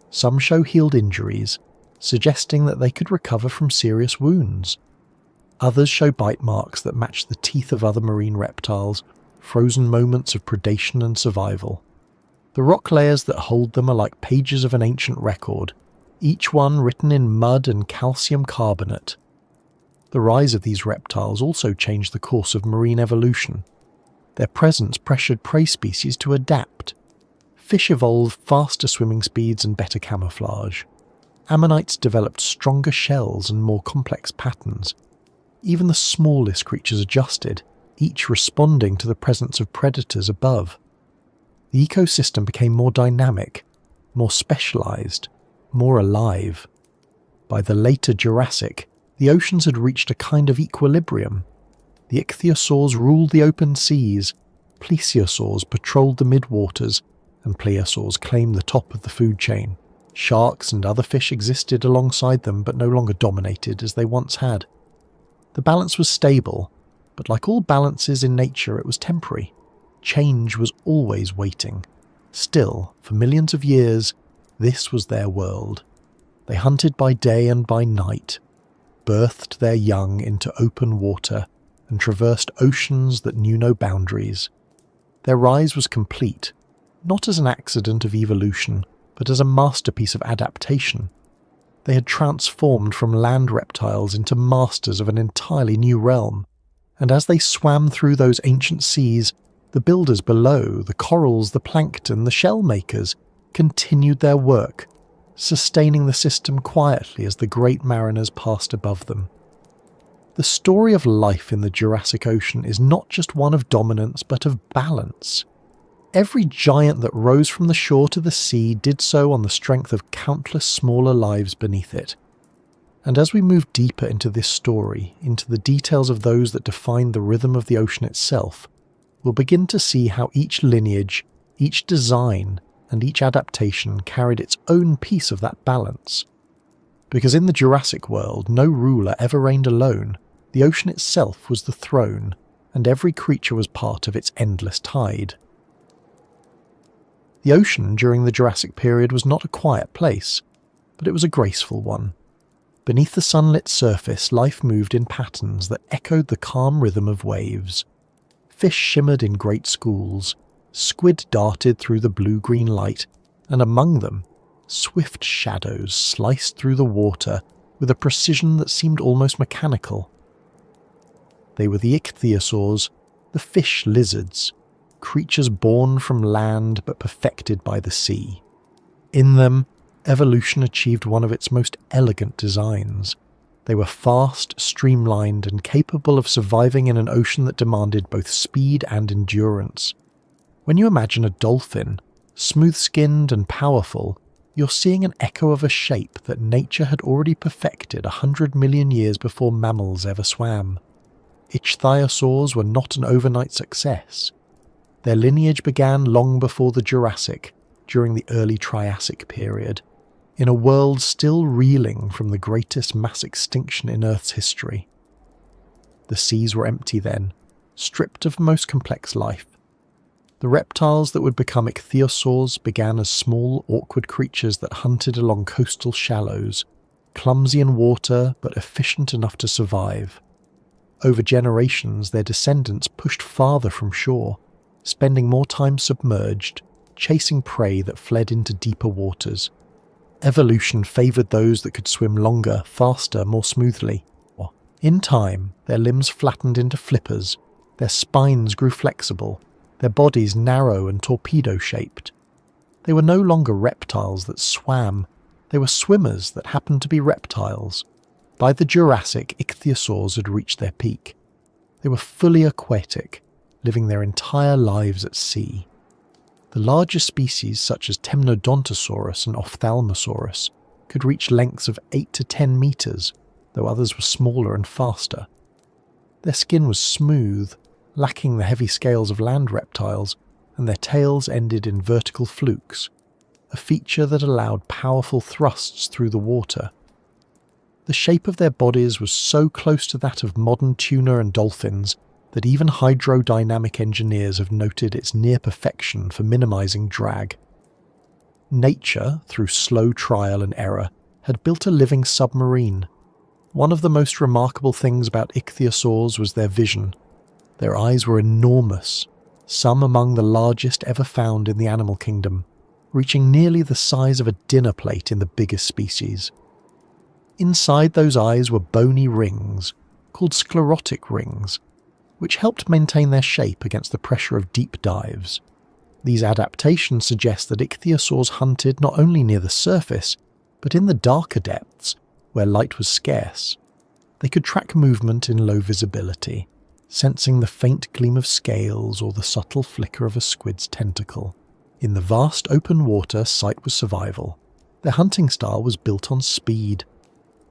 Some show healed injuries, suggesting that they could recover from serious wounds. Others show bite marks that match the teeth of other marine reptiles, frozen moments of predation and survival. The rock layers that hold them are like pages of an ancient record, each one written in mud and calcium carbonate. The rise of these reptiles also changed the course of marine evolution. Their presence pressured prey species to adapt. Fish evolved faster swimming speeds and better camouflage. Ammonites developed stronger shells and more complex patterns. Even the smallest creatures adjusted, each responding to the presence of predators above. The ecosystem became more dynamic, more specialized, more alive. By the later Jurassic, the oceans had reached a kind of equilibrium. The ichthyosaurs ruled the open seas, plesiosaurs patrolled the midwaters, and plesiosaurs claimed the top of the food chain. Sharks and other fish existed alongside them but no longer dominated as they once had. The balance was stable, but like all balances in nature, it was temporary. Change was always waiting. Still, for millions of years, this was their world. They hunted by day and by night, birthed their young into open water, and traversed oceans that knew no boundaries. Their rise was complete, not as an accident of evolution, but as a masterpiece of adaptation. They had transformed from land reptiles into masters of an entirely new realm, and as they swam through those ancient seas, the builders below, the corals, the plankton, the shell makers, continued their work, sustaining the system quietly as the great mariners passed above them. The story of life in the Jurassic Ocean is not just one of dominance but of balance. Every giant that rose from the shore to the sea did so on the strength of countless smaller lives beneath it. And as we move deeper into this story, into the details of those that define the rhythm of the ocean itself, we'll begin to see how each lineage, each design, and each adaptation carried its own piece of that balance. Because in the Jurassic world, no ruler ever reigned alone. The ocean itself was the throne, and every creature was part of its endless tide. The ocean during the Jurassic period was not a quiet place, but it was a graceful one. Beneath the sunlit surface, life moved in patterns that echoed the calm rhythm of waves. Fish shimmered in great schools, squid darted through the blue-green light, and among them, swift shadows sliced through the water with a precision that seemed almost mechanical. They were the ichthyosaurs, the fish lizards, creatures born from land but perfected by the sea. In them, evolution achieved one of its most elegant designs. They were fast, streamlined, and capable of surviving in an ocean that demanded both speed and endurance. When you imagine a dolphin, smooth-skinned and powerful, you're seeing an echo of a shape that nature had already perfected 100 million years before mammals ever swam. Ichthyosaurs were not an overnight success. Their lineage began long before the Jurassic, during the early Triassic period, in a world still reeling from the greatest mass extinction in Earth's history. The seas were empty then, stripped of most complex life. The reptiles that would become ichthyosaurs began as small, awkward creatures that hunted along coastal shallows, clumsy in water but efficient enough to survive. Over generations, their descendants pushed farther from shore, spending more time submerged, chasing prey that fled into deeper waters. Evolution favoured those that could swim longer, faster, more smoothly. In time, their limbs flattened into flippers, their spines grew flexible, their bodies narrow and torpedo-shaped. They were no longer reptiles that swam, they were swimmers that happened to be reptiles. By the Jurassic, ichthyosaurs had reached their peak. They were fully aquatic, living their entire lives at sea. The larger species, such as Temnodontosaurus and Ophthalmosaurus, could reach lengths of 8 to 10 metres, though others were smaller and faster. Their skin was smooth, lacking the heavy scales of land reptiles, and their tails ended in vertical flukes, a feature that allowed powerful thrusts through the water. The shape of their bodies was so close to that of modern tuna and dolphins that even hydrodynamic engineers have noted its near perfection for minimizing drag. Nature, through slow trial and error, had built a living submarine. One of the most remarkable things about ichthyosaurs was their vision. Their eyes were enormous, some among the largest ever found in the animal kingdom, reaching nearly the size of a dinner plate in the biggest species. Inside those eyes were bony rings, called sclerotic rings, which helped maintain their shape against the pressure of deep dives. These adaptations suggest that ichthyosaurs hunted not only near the surface, but in the darker depths, where light was scarce. They could track movement in low visibility, sensing the faint gleam of scales or the subtle flicker of a squid's tentacle. In the vast open water, sight was survival. Their hunting style was built on speed.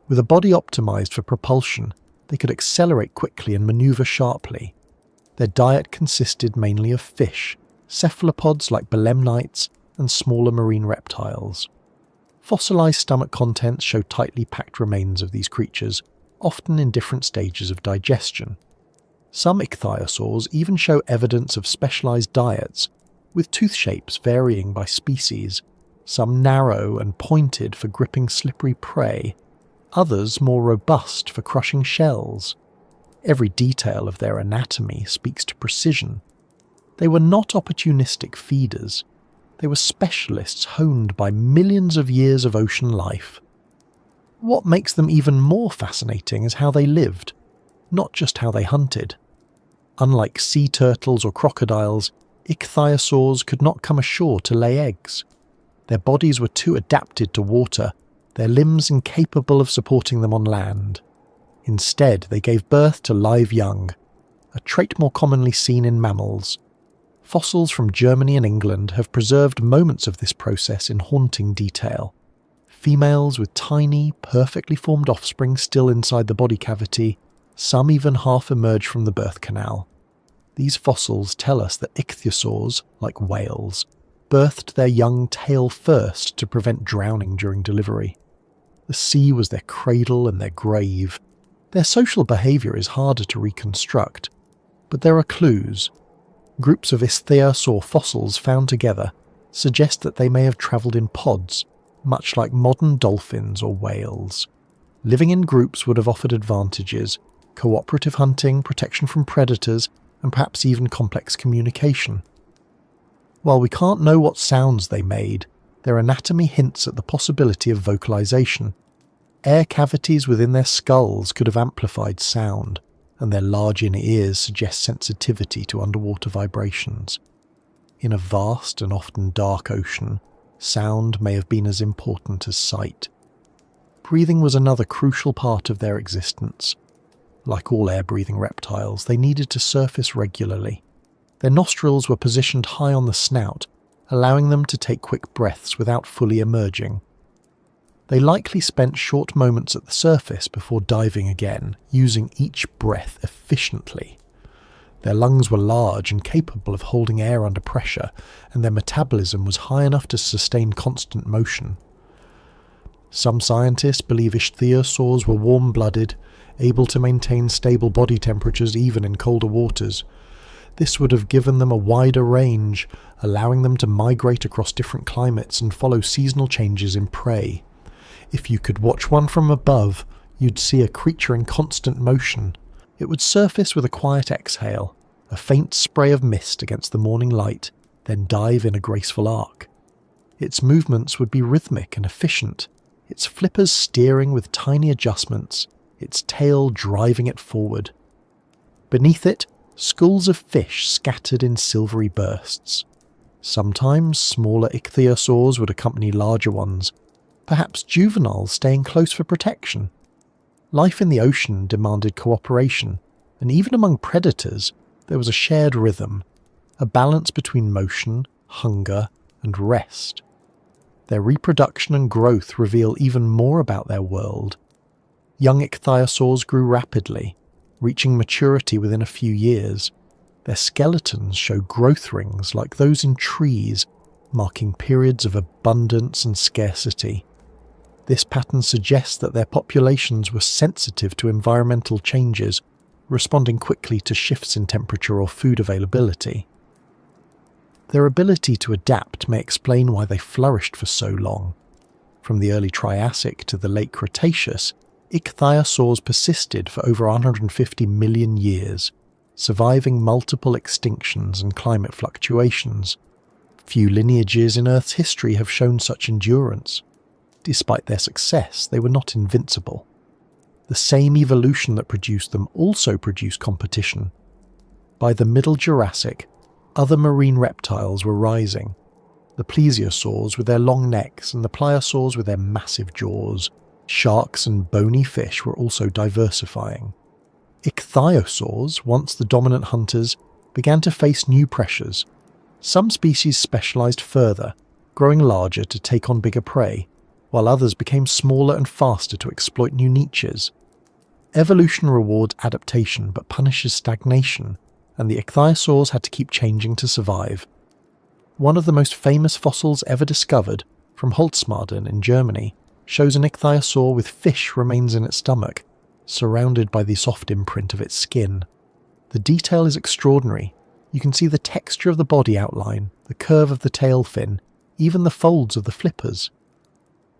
With a body optimized for propulsion, they could accelerate quickly and maneuver sharply. Their diet consisted mainly of fish, cephalopods like belemnites, and smaller marine reptiles. Fossilized stomach contents show tightly packed remains of these creatures, often in different stages of digestion. Some ichthyosaurs even show evidence of specialized diets, with tooth shapes varying by species, some narrow and pointed for gripping slippery prey, others more robust for crushing shells. Every detail of their anatomy speaks to precision. They were not opportunistic feeders. They were specialists honed by millions of years of ocean life. What makes them even more fascinating is how they lived, not just how they hunted. Unlike sea turtles or crocodiles, ichthyosaurs could not come ashore to lay eggs. Their bodies were too adapted to water, their limbs incapable of supporting them on land. Instead, they gave birth to live young, a trait more commonly seen in mammals. Fossils from Germany and England have preserved moments of this process in haunting detail. Females with tiny, perfectly formed offspring still inside the body cavity, some even half emerge from the birth canal. These fossils tell us that ichthyosaurs, like whales, birthed their young tail first to prevent drowning during delivery. The sea was their cradle and their grave. Their social behaviour is harder to reconstruct, but there are clues. Groups of ichthyosaur fossils found together suggest that they may have travelled in pods, much like modern dolphins or whales. Living in groups would have offered advantages: cooperative hunting, protection from predators, and perhaps even complex communication. While we can't know what sounds they made, their anatomy hints at the possibility of vocalization. Air cavities within their skulls could have amplified sound, and their large inner ears suggest sensitivity to underwater vibrations. In a vast and often dark ocean, sound may have been as important as sight. Breathing was another crucial part of their existence. Like all air-breathing reptiles, they needed to surface regularly. Their nostrils were positioned high on the snout, allowing them to take quick breaths without fully emerging. They likely spent short moments at the surface before diving again, using each breath efficiently. Their lungs were large and capable of holding air under pressure, and their metabolism was high enough to sustain constant motion. Some scientists believe ichthyosaurs were warm-blooded, able to maintain stable body temperatures even in colder waters. This would have given them a wider range, allowing them to migrate across different climates and follow seasonal changes in prey. If you could watch one from above, you'd see a creature in constant motion. It would surface with a quiet exhale, a faint spray of mist against the morning light, then dive in a graceful arc. Its movements would be rhythmic and efficient, its flippers steering with tiny adjustments, its tail driving it forward. Beneath it, schools of fish scattered in silvery bursts. Sometimes smaller ichthyosaurs would accompany larger ones, perhaps juveniles staying close for protection. Life in the ocean demanded cooperation, and even among predators, there was a shared rhythm, a balance between motion, hunger, and rest. Their reproduction and growth reveal even more about their world. Young ichthyosaurs grew rapidly, reaching maturity within a few years. Their skeletons show growth rings like those in trees, marking periods of abundance and scarcity. This pattern suggests that their populations were sensitive to environmental changes, responding quickly to shifts in temperature or food availability. Their ability to adapt may explain why they flourished for so long. From the early Triassic to the late Cretaceous, ichthyosaurs persisted for over 150 million years, surviving multiple extinctions and climate fluctuations. Few lineages in Earth's history have shown such endurance. Despite their success, they were not invincible. The same evolution that produced them also produced competition. By the Middle Jurassic, other marine reptiles were rising. The plesiosaurs with their long necks and the pliosaurs with their massive jaws. Sharks and bony fish were also diversifying. Ichthyosaurs, once the dominant hunters, began to face new pressures. Some species specialized further, growing larger to take on bigger prey, while others became smaller and faster to exploit new niches. Evolution rewards adaptation but punishes stagnation, and the ichthyosaurs had to keep changing to survive. One of the most famous fossils ever discovered, from Holzmaden in Germany, shows an ichthyosaur with fish remains in its stomach, surrounded by the soft imprint of its skin. The detail is extraordinary. You can see the texture of the body outline, the curve of the tail fin, even the folds of the flippers.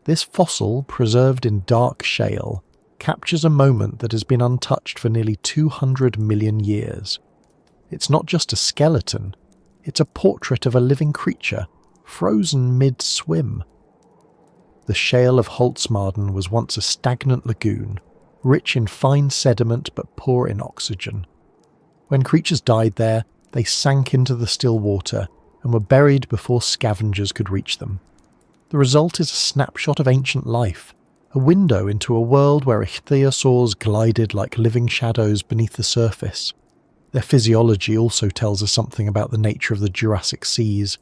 This fossil, preserved in dark shale, captures a moment that has been untouched for nearly 200 million years. It's not just a skeleton, it's a portrait of a living creature, frozen mid-swim. The shale of Holzmaden was once a stagnant lagoon, rich in fine sediment but poor in oxygen. When creatures died there, they sank into the still water and were buried before scavengers could reach them. The result is a snapshot of ancient life, a window into a world where ichthyosaurs glided like living shadows beneath the surface. Their physiology also tells us something about the nature of the Jurassic seas.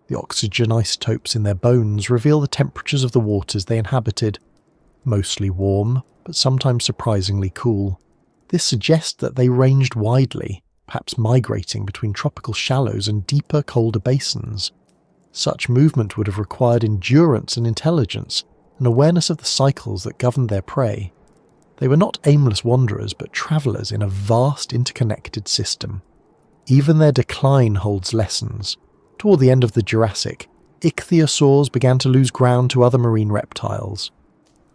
The oxygen isotopes in their bones reveal the temperatures of the waters they inhabited, mostly warm, but sometimes surprisingly cool. This suggests that they ranged widely, perhaps migrating between tropical shallows and deeper, colder basins. Such movement would have required endurance and intelligence, an awareness of the cycles that governed their prey. They were not aimless wanderers, but travellers in a vast interconnected system. Even their decline holds lessons. Toward the end of the Jurassic, ichthyosaurs began to lose ground to other marine reptiles.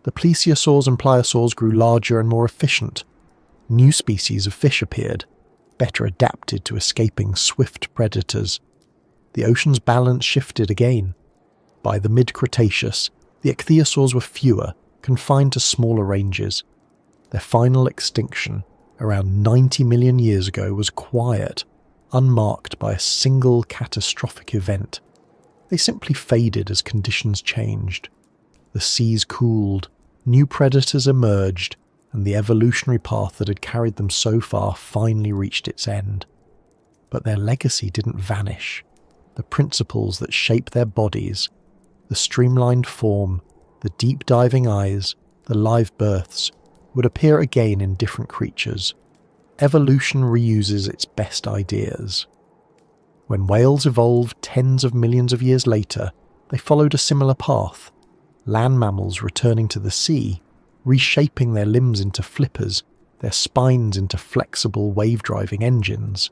The plesiosaurs and pliosaurs grew larger and more efficient. New species of fish appeared, better adapted to escaping swift predators. The ocean's balance shifted again. By the mid-Cretaceous, the ichthyosaurs were fewer, confined to smaller ranges. Their final extinction, around 90 million years ago, was quiet, unmarked by a single catastrophic event. They simply faded as conditions changed. The seas cooled, new predators emerged, and the evolutionary path that had carried them so far finally reached its end. But their legacy didn't vanish. The principles that shape their bodies, the streamlined form, the deep-diving eyes, the live births, would appear again in different creatures. Evolution reuses its best ideas. When whales evolved tens of millions of years later, they followed a similar path. Land mammals returning to the sea, reshaping their limbs into flippers, their spines into flexible wave-driving engines.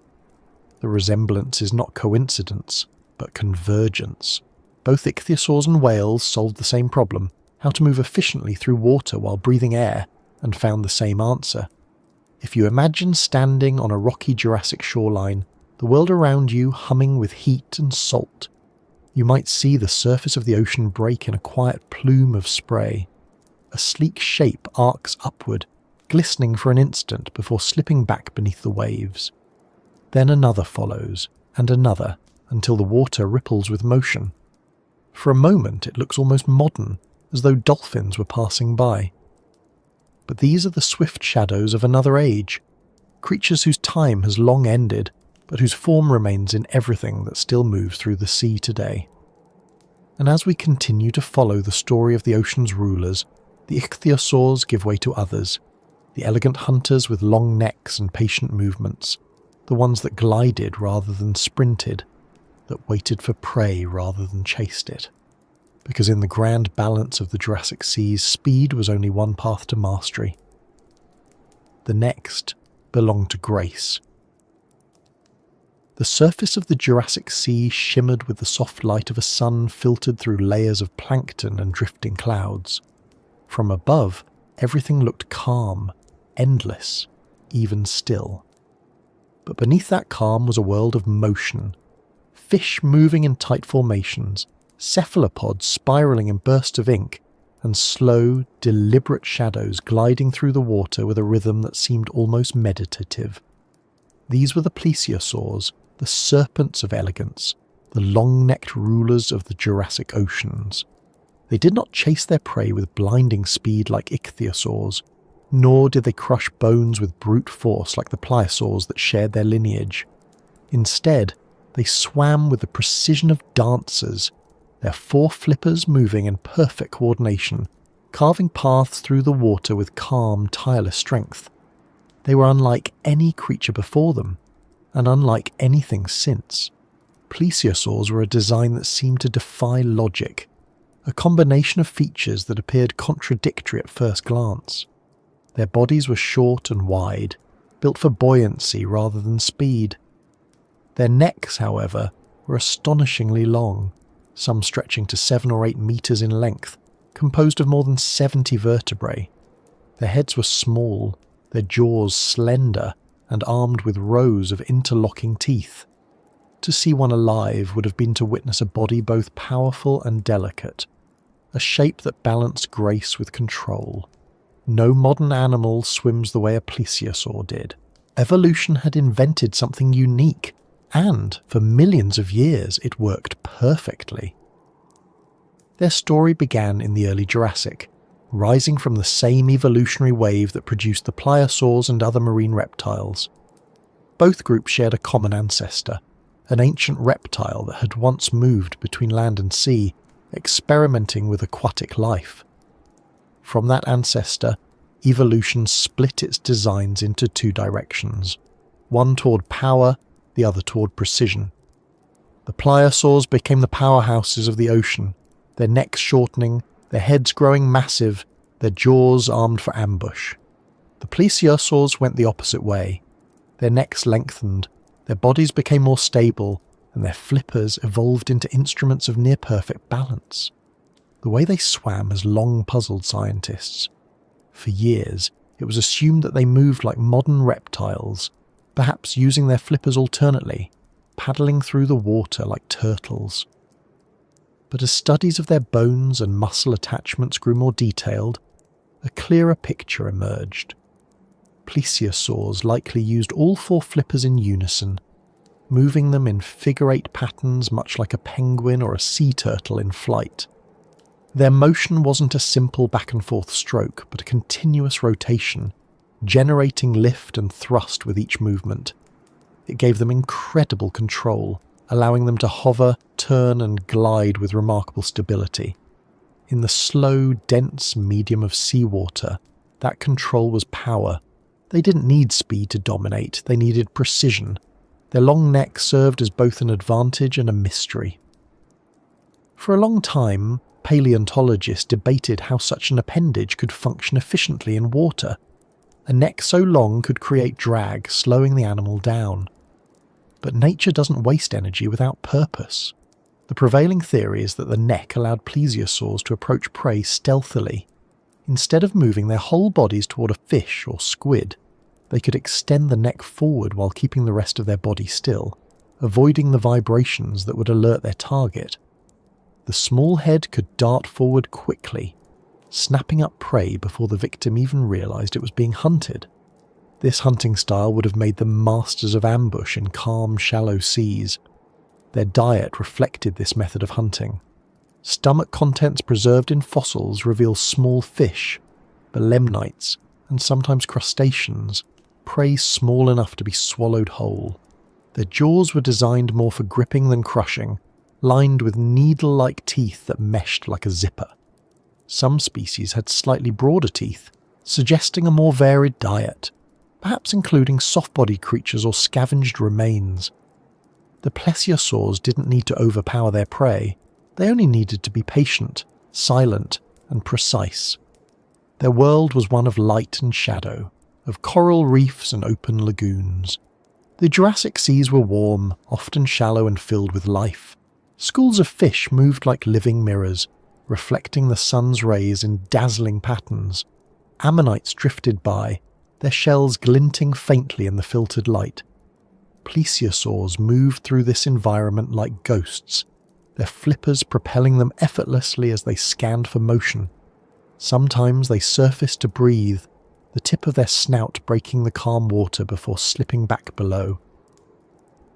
The resemblance is not coincidence, but convergence. Both ichthyosaurs and whales solved the same problem: how to move efficiently through water while breathing air, and found the same answer. If you imagine standing on a rocky Jurassic shoreline, the world around you humming with heat and salt, you might see the surface of the ocean break in a quiet plume of spray. A sleek shape arcs upward, glistening for an instant before slipping back beneath the waves. Then another follows, and another, until the water ripples with motion. For a moment it looks almost modern, as though dolphins were passing by. But these are the swift shadows of another age, creatures whose time has long ended, but whose form remains in everything that still moves through the sea today. And as we continue to follow the story of the ocean's rulers, the ichthyosaurs give way to others, the elegant hunters with long necks and patient movements, the ones that glided rather than sprinted, that waited for prey rather than chased it. Because in the grand balance of the Jurassic seas, speed was only one path to mastery. The next belonged to grace. The surface of the Jurassic Sea shimmered with the soft light of a sun filtered through layers of plankton and drifting clouds. From above, everything looked calm, endless, even still. But beneath that calm was a world of motion. Fish moving in tight formations, cephalopods spiralling in bursts of ink, and slow, deliberate shadows gliding through the water with a rhythm that seemed almost meditative. These were the plesiosaurs, the serpents of elegance, the long-necked rulers of the Jurassic oceans. They did not chase their prey with blinding speed like ichthyosaurs, nor did they crush bones with brute force like the pliosaurs that shared their lineage. Instead, they swam with the precision of dancers, their four flippers moving in perfect coordination, carving paths through the water with calm, tireless strength. They were unlike any creature before them, and unlike anything since. Plesiosaurs were a design that seemed to defy logic, a combination of features that appeared contradictory at first glance. Their bodies were short and wide, built for buoyancy rather than speed. Their necks, however, were astonishingly long, some stretching to 7 or 8 meters in length, composed of more than 70 vertebrae. Their heads were small, their jaws slender, and armed with rows of interlocking teeth. To see one alive would have been to witness a body both powerful and delicate, a shape that balanced grace with control. No modern animal swims the way a plesiosaur did. Evolution had invented something unique, and for millions of years it worked perfectly. Their story began in the early Jurassic, rising from the same evolutionary wave that produced the pliosaurs and other marine reptiles. Both groups shared a common ancestor, an ancient reptile that had once moved between land and sea, experimenting with aquatic life. From that ancestor, evolution split its designs into 2 directions, one toward power, the other toward precision. The pliosaurs became the powerhouses of the ocean, their necks shortening, their heads growing massive, their jaws armed for ambush. The plesiosaurs went the opposite way. Their necks lengthened, their bodies became more stable, and their flippers evolved into instruments of near-perfect balance. The way they swam has long puzzled scientists. For years, it was assumed that they moved like modern reptiles, perhaps using their flippers alternately, paddling through the water like turtles. But as studies of their bones and muscle attachments grew more detailed, a clearer picture emerged. Plesiosaurs likely used all 4 flippers in unison, moving them in figure-8 patterns much like a penguin or a sea turtle in flight. Their motion wasn't a simple back-and-forth stroke, but a continuous rotation, generating lift and thrust with each movement. It gave them incredible control, allowing them to hover, turn and glide with remarkable stability. In the slow, dense medium of seawater, that control was power. They didn't need speed to dominate, they needed precision. Their long neck served as both an advantage and a mystery. For a long time, paleontologists debated how such an appendage could function efficiently in water. A neck so long could create drag, slowing the animal down. But nature doesn't waste energy without purpose. The prevailing theory is that the neck allowed plesiosaurs to approach prey stealthily. Instead of moving their whole bodies toward a fish or squid, they could extend the neck forward while keeping the rest of their body still, avoiding the vibrations that would alert their target. The small head could dart forward quickly, snapping up prey before the victim even realized it was being hunted. This hunting style would have made them masters of ambush in calm, shallow seas. Their diet reflected this method of hunting. Stomach contents preserved in fossils reveal small fish, belemnites, and sometimes crustaceans, prey small enough to be swallowed whole. Their jaws were designed more for gripping than crushing, lined with needle-like teeth that meshed like a zipper. Some species had slightly broader teeth, suggesting a more varied diet, perhaps including soft-bodied creatures or scavenged remains. The plesiosaurs didn't need to overpower their prey. They only needed to be patient, silent, and precise. Their world was one of light and shadow, of coral reefs and open lagoons. The Jurassic seas were warm, often shallow and filled with life. Schools of fish moved like living mirrors, reflecting the sun's rays in dazzling patterns. Ammonites drifted by, their shells glinting faintly in the filtered light. Plesiosaurs moved through this environment like ghosts, their flippers propelling them effortlessly as they scanned for motion. Sometimes they surfaced to breathe, the tip of their snout breaking the calm water before slipping back below.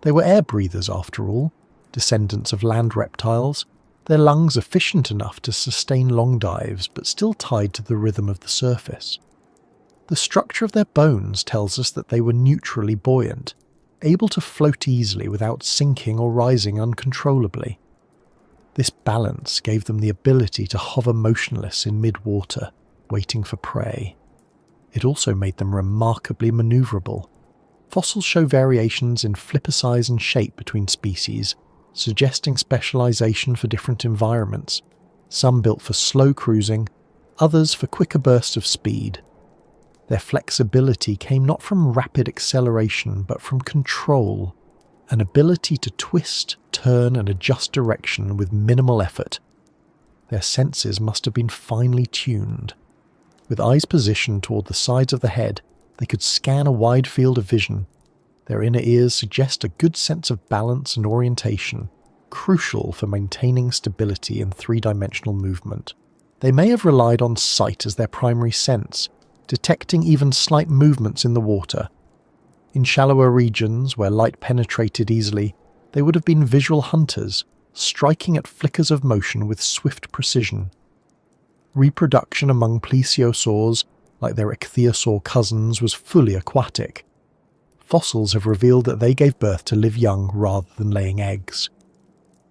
They were air breathers after all, descendants of land reptiles, their lungs efficient enough to sustain long dives but still tied to the rhythm of the surface. The structure of their bones tells us that they were neutrally buoyant, able to float easily without sinking or rising uncontrollably. This balance gave them the ability to hover motionless in mid-water, waiting for prey. It also made them remarkably maneuverable. Fossils show variations in flipper size and shape between species, suggesting specialization for different environments, some built for slow cruising, others for quicker bursts of speed. Their flexibility came not from rapid acceleration but from control, an ability to twist, turn and adjust direction with minimal effort. Their senses must have been finely tuned. With eyes positioned toward the sides of the head, they could scan a wide field of vision. Their inner ears suggest a good sense of balance and orientation, crucial for maintaining stability in three-dimensional movement. They may have relied on sight as their primary sense, detecting even slight movements in the water. In shallower regions where light penetrated easily, they would have been visual hunters, striking at flickers of motion with swift precision. Reproduction among plesiosaurs, like their ichthyosaur cousins, was fully aquatic. Fossils have revealed that they gave birth to live young rather than laying eggs.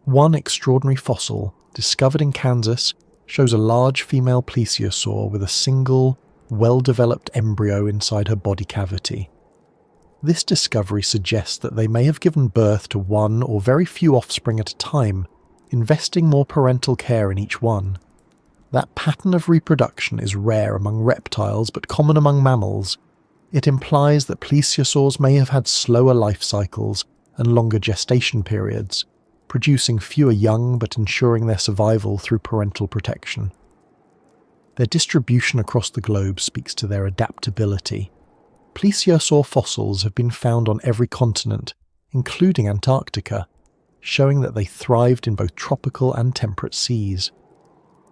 One extraordinary fossil, discovered in Kansas, shows a large female plesiosaur with a single, well-developed embryo inside her body cavity. This discovery suggests that they may have given birth to one or very few offspring at a time, investing more parental care in each one. That pattern of reproduction is rare among reptiles but common among mammals. It implies that plesiosaurs may have had slower life cycles and longer gestation periods, producing fewer young but ensuring their survival through parental protection. Their distribution across the globe speaks to their adaptability. Plesiosaur fossils have been found on every continent, including Antarctica, showing that they thrived in both tropical and temperate seas.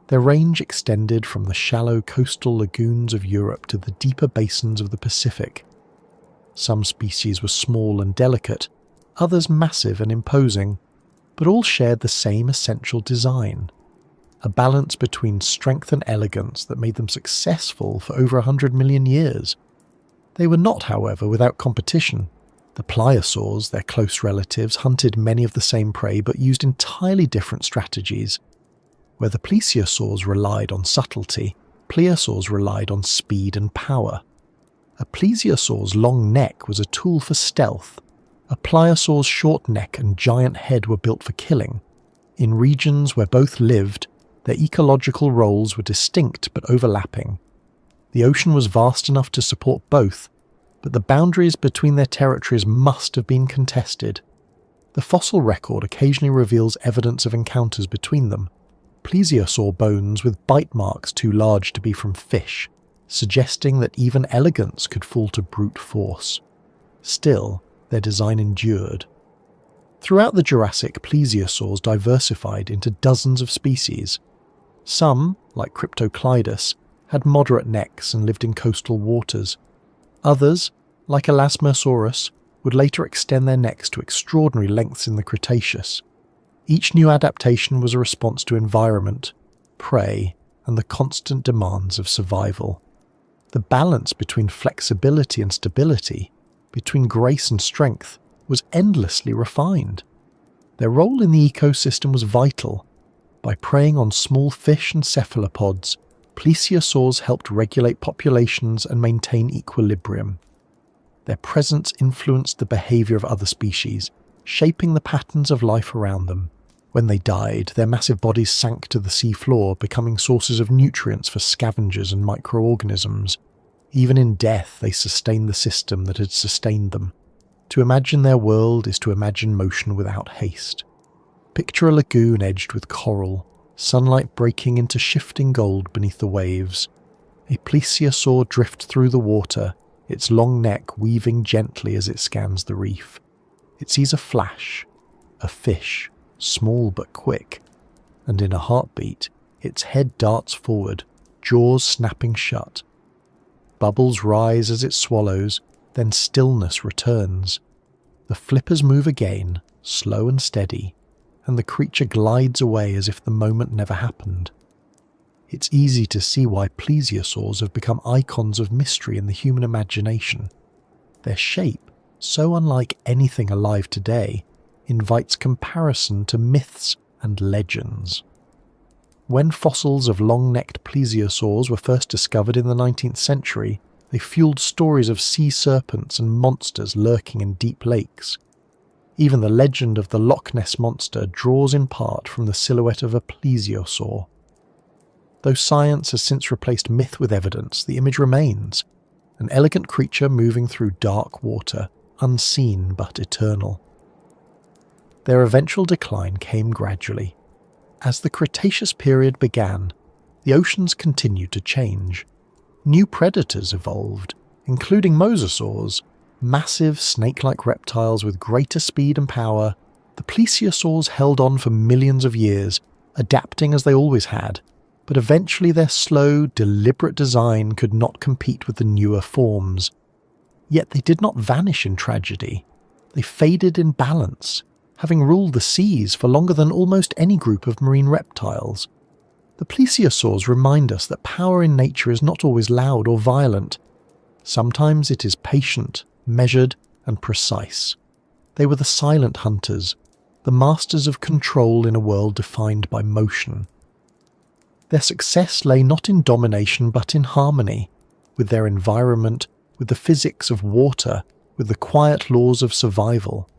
Their range extended from the shallow coastal lagoons of Europe to the deeper basins of the Pacific. Some species were small and delicate, others massive and imposing, but all shared the same essential design, a balance between strength and elegance that made them successful for over 100 million years. They were not, however, without competition. The pliosaurs, their close relatives, hunted many of the same prey but used entirely different strategies. Where the plesiosaurs relied on subtlety, pliosaurs relied on speed and power. A plesiosaur's long neck was a tool for stealth. A pliosaur's short neck and giant head were built for killing. In regions where both lived, their ecological roles were distinct but overlapping. The ocean was vast enough to support both, but the boundaries between their territories must have been contested. The fossil record occasionally reveals evidence of encounters between them. Plesiosaur bones with bite marks too large to be from fish, suggesting that even elegance could fall to brute force. Still, their design endured. Throughout the Jurassic, plesiosaurs diversified into dozens of species. Some, like Cryptoclydus, had moderate necks and lived in coastal waters. Others, like Elasmosaurus, would later extend their necks to extraordinary lengths in the Cretaceous. Each new adaptation was a response to environment, prey, and the constant demands of survival. The balance between flexibility and stability, between grace and strength, was endlessly refined. Their role in the ecosystem was vital. By preying on small fish and cephalopods, plesiosaurs helped regulate populations and maintain equilibrium. Their presence influenced the behavior of other species, shaping the patterns of life around them. When they died, their massive bodies sank to the seafloor, becoming sources of nutrients for scavengers and microorganisms. Even in death, they sustained the system that had sustained them. To imagine their world is to imagine motion without haste. Picture a lagoon edged with coral, sunlight breaking into shifting gold beneath the waves. A plesiosaur drifts through the water, its long neck weaving gently as it scans the reef. It sees a flash, a fish, small but quick, and in a heartbeat, its head darts forward, jaws snapping shut. Bubbles rise as it swallows, then stillness returns. The flippers move again, slow and steady, and the creature glides away as if the moment never happened. It's easy to see why plesiosaurs have become icons of mystery in the human imagination. Their shape, so unlike anything alive today, invites comparison to myths and legends. When fossils of long-necked plesiosaurs were first discovered in the 19th century, they fueled stories of sea serpents and monsters lurking in deep lakes. Even the legend of the Loch Ness Monster draws in part from the silhouette of a plesiosaur. Though science has since replaced myth with evidence, the image remains, an elegant creature moving through dark water, unseen but eternal. Their eventual decline came gradually. As the Cretaceous period began, the oceans continued to change. New predators evolved, including mosasaurs, massive snake-like reptiles with greater speed and power. The plesiosaurs held on for millions of years, adapting as they always had, but eventually their slow, deliberate design could not compete with the newer forms. Yet they did not vanish in tragedy. They faded in balance, having ruled the seas for longer than almost any group of marine reptiles. The plesiosaurs remind us that power in nature is not always loud or violent. Sometimes it is patient, measured, and precise. They were the silent hunters, the masters of control in a world defined by motion. Their success lay not in domination but in harmony, with their environment, with the physics of water, with the quiet laws of survival.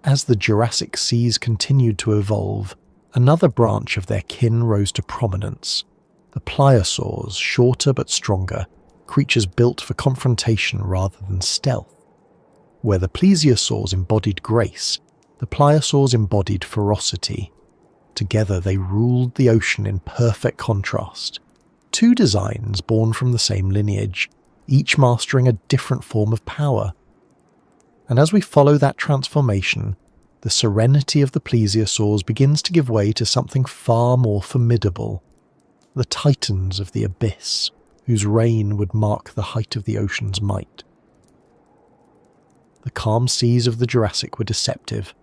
As the Jurassic seas continued to evolve, another branch of their kin rose to prominence. The pliosaurs, shorter but stronger, creatures built for confrontation rather than stealth. Where the plesiosaurs embodied grace, the pliosaurs embodied ferocity. Together they ruled the ocean in perfect contrast. Two designs born from the same lineage, each mastering a different form of power. And as we follow that transformation, the serenity of the plesiosaurs begins to give way to something far more formidable. The titans of the abyss, whose reign would mark the height of the ocean's might. The calm seas of the Jurassic were deceptive.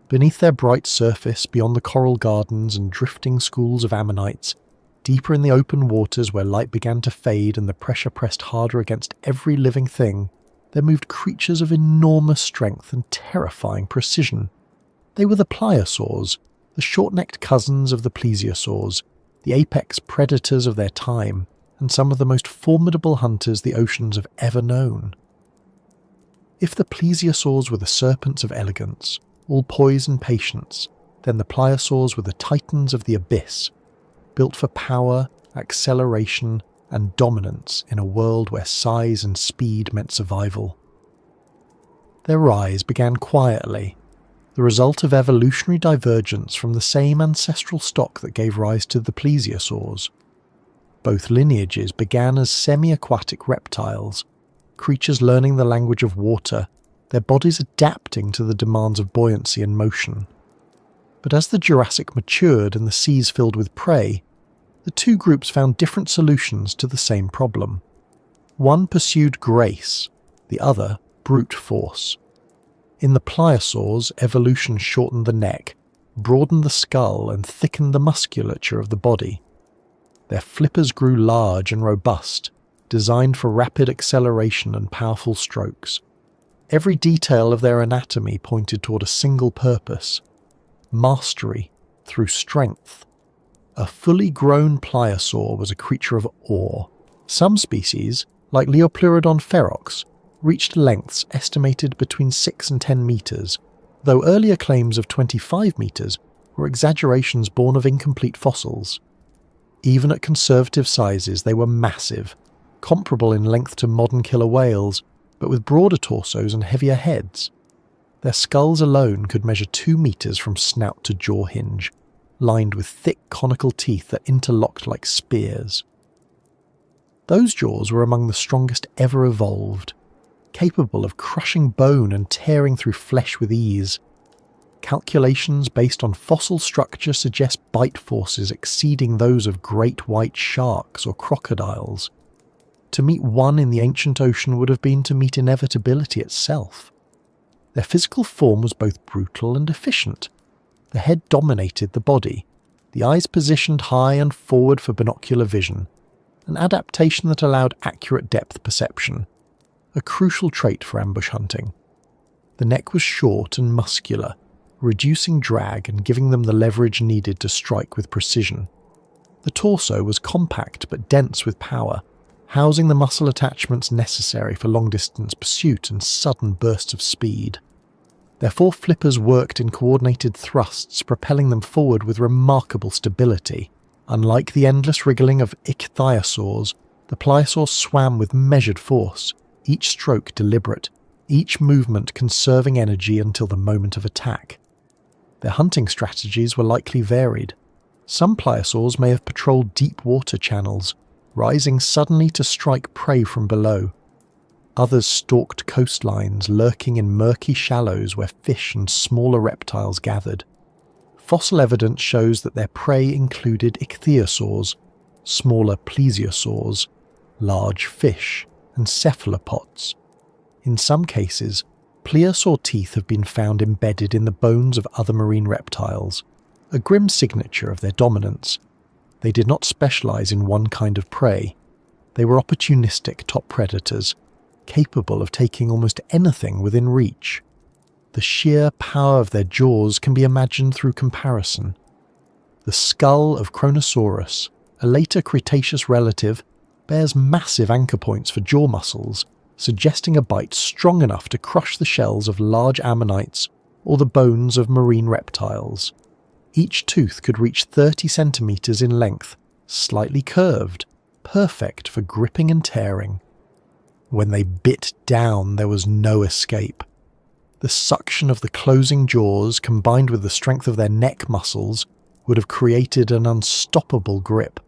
Beneath their bright surface, beyond the coral gardens and drifting schools of ammonites, deeper in the open waters where light began to fade and the pressure pressed harder against every living thing, there moved creatures of enormous strength and terrifying precision. They were the pliosaurs, the short-necked cousins of the plesiosaurs, the apex predators of their time, and some of the most formidable hunters the oceans have ever known. If the plesiosaurs were the serpents of elegance, all poise and patience, then the pliosaurs were the titans of the abyss, built for power, acceleration, and dominance in a world where size and speed meant survival. Their rise began quietly. the result of evolutionary divergence from the same ancestral stock that gave rise to the plesiosaurs. Both lineages began as semi-aquatic reptiles, creatures learning the language of water, their bodies adapting to the demands of buoyancy and motion. But as the Jurassic matured and the seas filled with prey, the two groups found different solutions to the same problem. One pursued grace, the other brute force. In the pliosaurs, evolution shortened the neck, broadened the skull, and thickened the musculature of the body. Their flippers grew large and robust, designed for rapid acceleration and powerful strokes. Every detail of their anatomy pointed toward a single purpose: mastery through strength. A fully grown pliosaur was a creature of awe. Some species, like Leopleurodon ferox, reached lengths estimated between 6 and 10 meters, though earlier claims of 25 meters were exaggerations born of incomplete fossils. Even at conservative sizes, they were massive, comparable in length to modern killer whales, but with broader torsos and heavier heads. Their skulls alone could measure 2 meters from snout to jaw hinge, lined with thick conical teeth that interlocked like spears. Those jaws were among the strongest ever evolved, capable of crushing bone and tearing through flesh with ease. Calculations based on fossil structure suggest bite forces exceeding those of great white sharks or crocodiles. To meet one in the ancient ocean would have been to meet inevitability itself. Their physical form was both brutal and efficient. The head dominated the body, the eyes positioned high and forward for binocular vision, an adaptation that allowed accurate depth perception, a crucial trait for ambush hunting. The neck was short and muscular, reducing drag and giving them the leverage needed to strike with precision. The torso was compact but dense with power, housing the muscle attachments necessary for long-distance pursuit and sudden bursts of speed. Their 4 flippers worked in coordinated thrusts, propelling them forward with remarkable stability. Unlike the endless wriggling of ichthyosaurs, the pliosaurs swam with measured force, each stroke deliberate, each movement conserving energy until the moment of attack. Their hunting strategies were likely varied. Some pliosaurs may have patrolled deep water channels, rising suddenly to strike prey from below. Others stalked coastlines, lurking in murky shallows where fish and smaller reptiles gathered. Fossil evidence shows that their prey included ichthyosaurs, smaller plesiosaurs, large fish, and cephalopods. In some cases, plesiosaur teeth have been found embedded in the bones of other marine reptiles, a grim signature of their dominance. They did not specialize in one kind of prey. They were opportunistic top predators, capable of taking almost anything within reach. The sheer power of their jaws can be imagined through comparison. The skull of Kronosaurus, a later Cretaceous relative, bears massive anchor points for jaw muscles, suggesting a bite strong enough to crush the shells of large ammonites or the bones of marine reptiles. Each tooth could reach 30 centimeters in length, slightly curved, perfect for gripping and tearing. When they bit down, there was no escape. The suction of the closing jaws, combined with the strength of their neck muscles, would have created an unstoppable grip.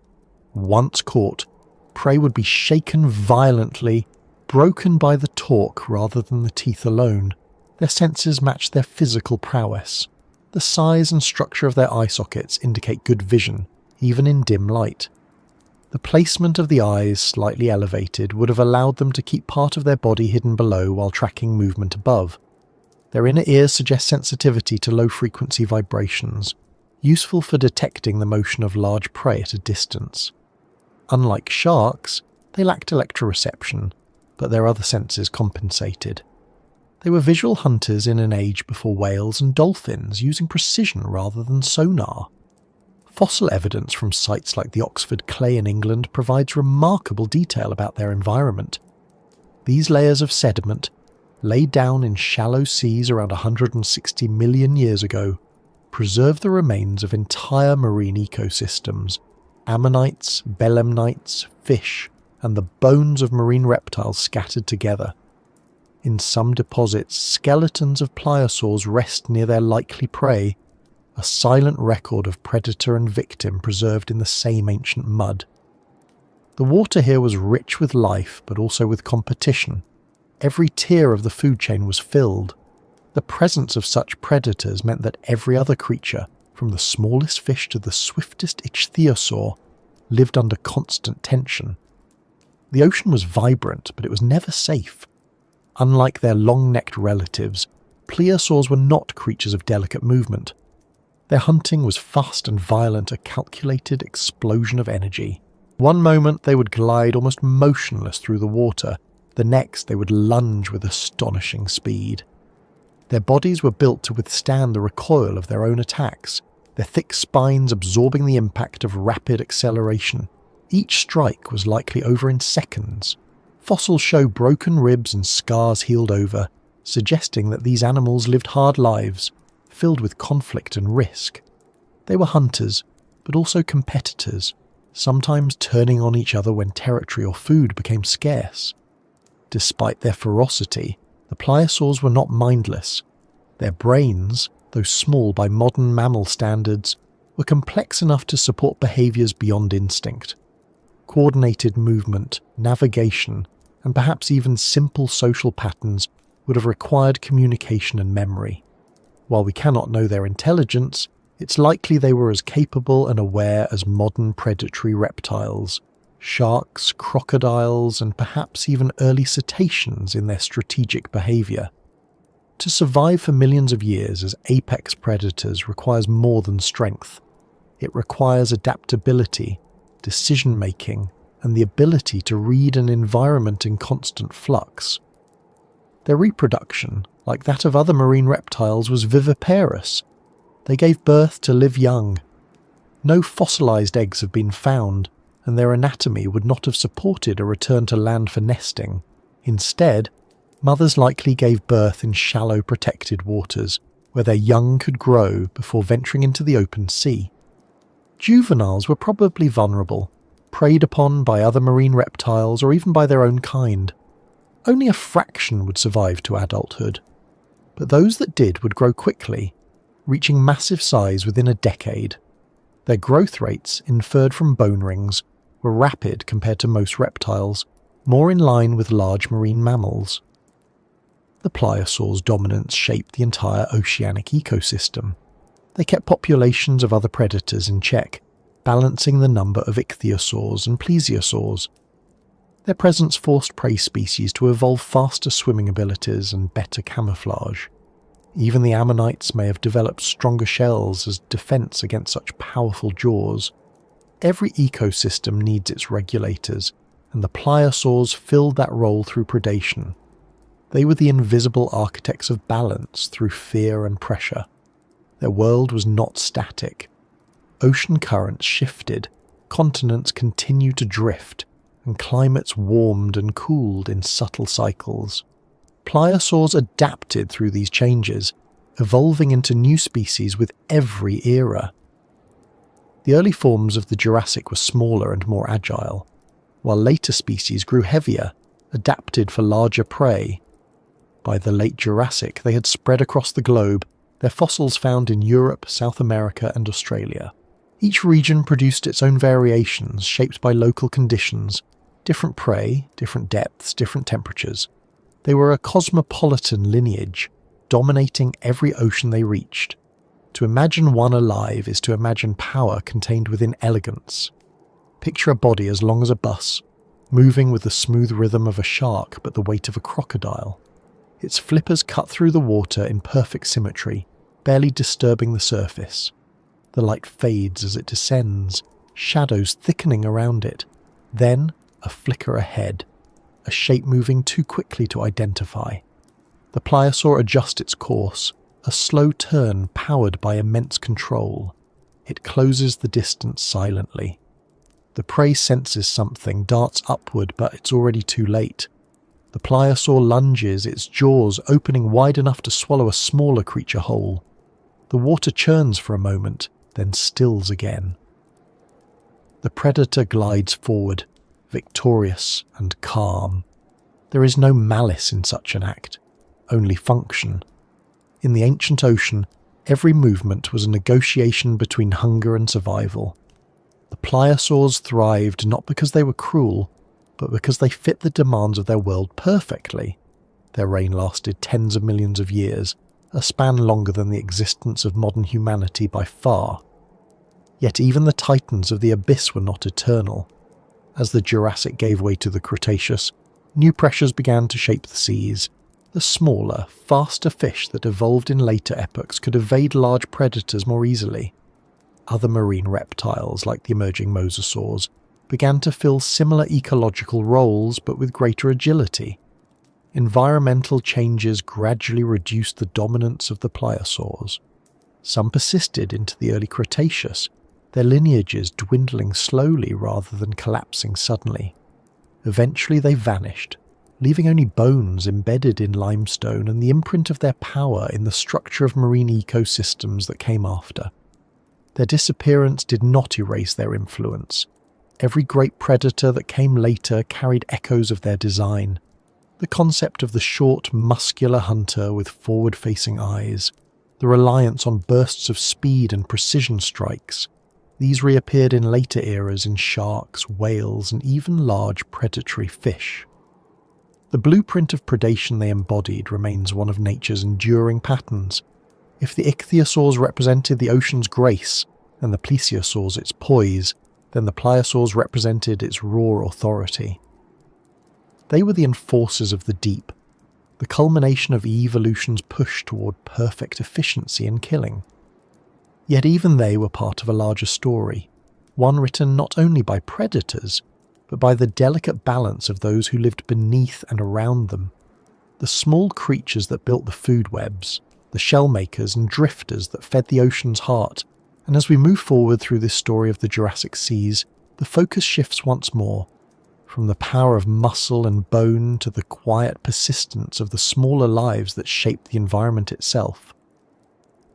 Once caught, prey would be shaken violently, broken by the torque rather than the teeth alone. Their senses matched their physical prowess. The size and structure of their eye sockets indicate good vision, even in dim light. The placement of the eyes slightly elevated would have allowed them to keep part of their body hidden below while tracking movement above. Their inner ears suggest sensitivity to low-frequency vibrations, useful for detecting the motion of large prey at a distance. Unlike sharks, they lacked electroreception, but their other senses compensated. They were visual hunters in an age before whales and dolphins, using precision rather than sonar. Fossil evidence from sites like the Oxford Clay in England provides remarkable detail about their environment. These layers of sediment, laid down in shallow seas around 160 million years ago, preserve the remains of entire marine ecosystems, ammonites, belemnites, fish, and the bones of marine reptiles scattered together. In some deposits, skeletons of pliosaurs rest near their likely prey, a silent record of predator and victim preserved in the same ancient mud. The water here was rich with life, but also with competition. Every tier of the food chain was filled. The presence of such predators meant that every other creature, from the smallest fish to the swiftest ichthyosaur, lived under constant tension. The ocean was vibrant, but it was never safe. Unlike their long-necked relatives, plesiosaurs were not creatures of delicate movement. Their hunting was fast and violent, a calculated explosion of energy. One moment they would glide almost motionless through the water, the next they would lunge with astonishing speed. Their bodies were built to withstand the recoil of their own attacks, their thick spines absorbing the impact of rapid acceleration. Each strike was likely over in seconds. Fossils show broken ribs and scars healed over, suggesting that these animals lived hard lives, filled with conflict and risk. They were hunters, but also competitors, sometimes turning on each other when territory or food became scarce. Despite their ferocity, the pliosaurs were not mindless. Their brains, though small by modern mammal standards, were complex enough to support behaviours beyond instinct. Coordinated movement, navigation, and perhaps even simple social patterns would have required communication and memory. While we cannot know their intelligence, it's likely they were as capable and aware as modern predatory reptiles, sharks, crocodiles, and perhaps even early cetaceans in their strategic behaviour. To survive for millions of years as apex predators requires more than strength. It requires adaptability, decision-making, and the ability to read an environment in constant flux. Their reproduction, like that of other marine reptiles, was viviparous. They gave birth to live young. No fossilized eggs have been found, and their anatomy would not have supported a return to land for nesting. Instead, mothers likely gave birth in shallow protected waters, where their young could grow before venturing into the open sea. Juveniles were probably vulnerable, preyed upon by other marine reptiles or even by their own kind. Only a fraction would survive to adulthood, but those that did would grow quickly, reaching massive size within a decade. Their growth rates, inferred from bone rings, were rapid compared to most reptiles, more in line with large marine mammals. The pliosaurs' dominance shaped the entire oceanic ecosystem. They kept populations of other predators in check, balancing the number of ichthyosaurs and plesiosaurs. Their presence forced prey species to evolve faster swimming abilities and better camouflage. Even the ammonites may have developed stronger shells as defense against such powerful jaws. Every ecosystem needs its regulators, and the pliosaurs filled that role through predation. They were the invisible architects of balance through fear and pressure. Their world was not static. Ocean currents shifted, continents continued to drift, and climates warmed and cooled in subtle cycles. Pliosaurs adapted through these changes, evolving into new species with every era. The early forms of the Jurassic were smaller and more agile, while later species grew heavier, adapted for larger prey. By the late Jurassic, they had spread across the globe, their fossils found in Europe, South America, and Australia. Each region produced its own variations, shaped by local conditions, different prey, different depths, different temperatures. They were a cosmopolitan lineage, dominating every ocean they reached. To imagine one alive is to imagine power contained within elegance. Picture a body as long as a bus, moving with the smooth rhythm of a shark but the weight of a crocodile. Its flippers cut through the water in perfect symmetry, barely disturbing the surface. The light fades as it descends, shadows thickening around it. Then, a flicker ahead, a shape moving too quickly to identify. The pliosaur adjusts its course, a slow turn powered by immense control. It closes the distance silently. The prey senses something, darts upward, but it's already too late. The pliosaur lunges, its jaws opening wide enough to swallow a smaller creature whole. The water churns for a moment, then stills again. The predator glides forward, victorious and calm. There is no malice in such an act, only function. In the ancient ocean, every movement was a negotiation between hunger and survival. The pliosaurs thrived not because they were cruel, but because they fit the demands of their world perfectly. Their reign lasted tens of millions of years, a span longer than the existence of modern humanity by far. Yet even the titans of the abyss were not eternal. As the Jurassic gave way to the Cretaceous, new pressures began to shape the seas. The smaller, faster fish that evolved in later epochs could evade large predators more easily. Other marine reptiles, like the emerging mosasaurs, began to fill similar ecological roles but with greater agility. Environmental changes gradually reduced the dominance of the pliosaurs. Some persisted into the early Cretaceous, their lineages dwindling slowly rather than collapsing suddenly. Eventually they vanished, leaving only bones embedded in limestone and the imprint of their power in the structure of marine ecosystems that came after. Their disappearance did not erase their influence. Every great predator that came later carried echoes of their design. The concept of the short, muscular hunter with forward-facing eyes, the reliance on bursts of speed and precision strikes, these reappeared in later eras in sharks, whales, and even large predatory fish. The blueprint of predation they embodied remains one of nature's enduring patterns. If the ichthyosaurs represented the ocean's grace and the plesiosaurs its poise, then the pliosaurs represented its raw authority. They were the enforcers of the deep, the culmination of evolution's push toward perfect efficiency in killing. Yet even they were part of a larger story, one written not only by predators, but by the delicate balance of those who lived beneath and around them. The small creatures that built the food webs, the shell makers and drifters that fed the ocean's heart. And as we move forward through this story of the Jurassic seas, the focus shifts once more, from the power of muscle and bone to the quiet persistence of the smaller lives that shaped the environment itself.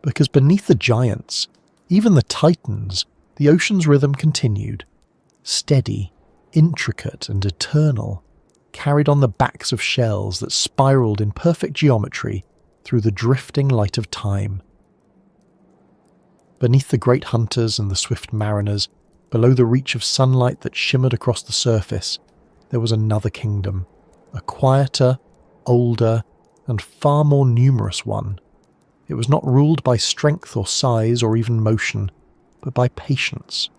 Because beneath the giants, even the titans, the ocean's rhythm continued, steady, intricate and eternal, carried on the backs of shells that spiraled in perfect geometry through the drifting light of time. Beneath the great hunters and the swift mariners, below the reach of sunlight that shimmered across the surface, there was another kingdom, a quieter, older, and far more numerous one. It was not ruled by strength or size or even motion, but by patience.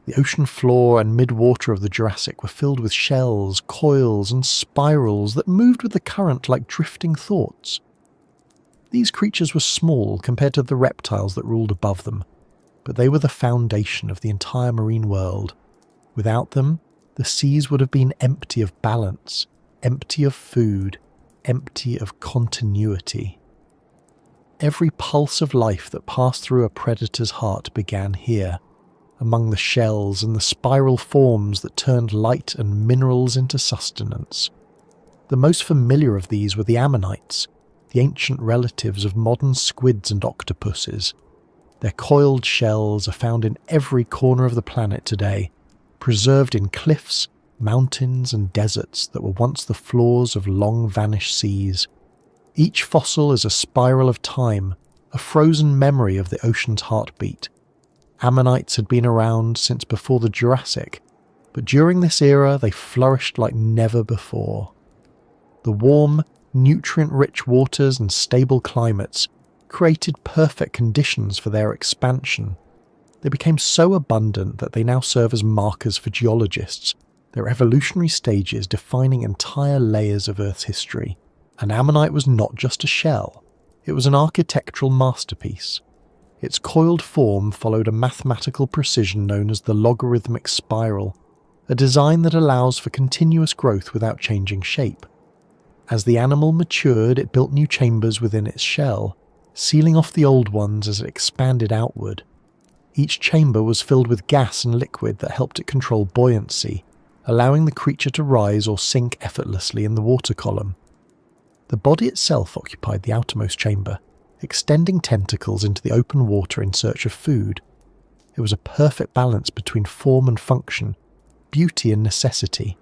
The ocean floor and mid-water of the Jurassic were filled with shells, coils, and spirals that moved with the current like drifting thoughts. These creatures were small compared to the reptiles that ruled above them, but they were the foundation of the entire marine world. Without them, the seas would have been empty of balance, empty of food, empty of continuity. Every pulse of life that passed through a predator's heart began here, among the shells and the spiral forms that turned light and minerals into sustenance. The most familiar of these were the ammonites, the ancient relatives of modern squids and octopuses. Their coiled shells are found in every corner of the planet today, preserved in cliffs, mountains and deserts that were once the floors of long-vanished seas. Each fossil is a spiral of time, a frozen memory of the ocean's heartbeat. Ammonites had been around since before the Jurassic, but during this era they flourished like never before. The warm, nutrient-rich waters and stable climates created perfect conditions for their expansion. They became so abundant that they now serve as markers for geologists, their evolutionary stages defining entire layers of Earth's history. An ammonite was not just a shell, it was an architectural masterpiece. Its coiled form followed a mathematical precision known as the logarithmic spiral, a design that allows for continuous growth without changing shape. As the animal matured, it built new chambers within its shell, sealing off the old ones as it expanded outward. Each chamber was filled with gas and liquid that helped it control buoyancy, allowing the creature to rise or sink effortlessly in the water column. The body itself occupied the outermost chamber, extending tentacles into the open water in search of food. It was a perfect balance between form and function, beauty and necessity.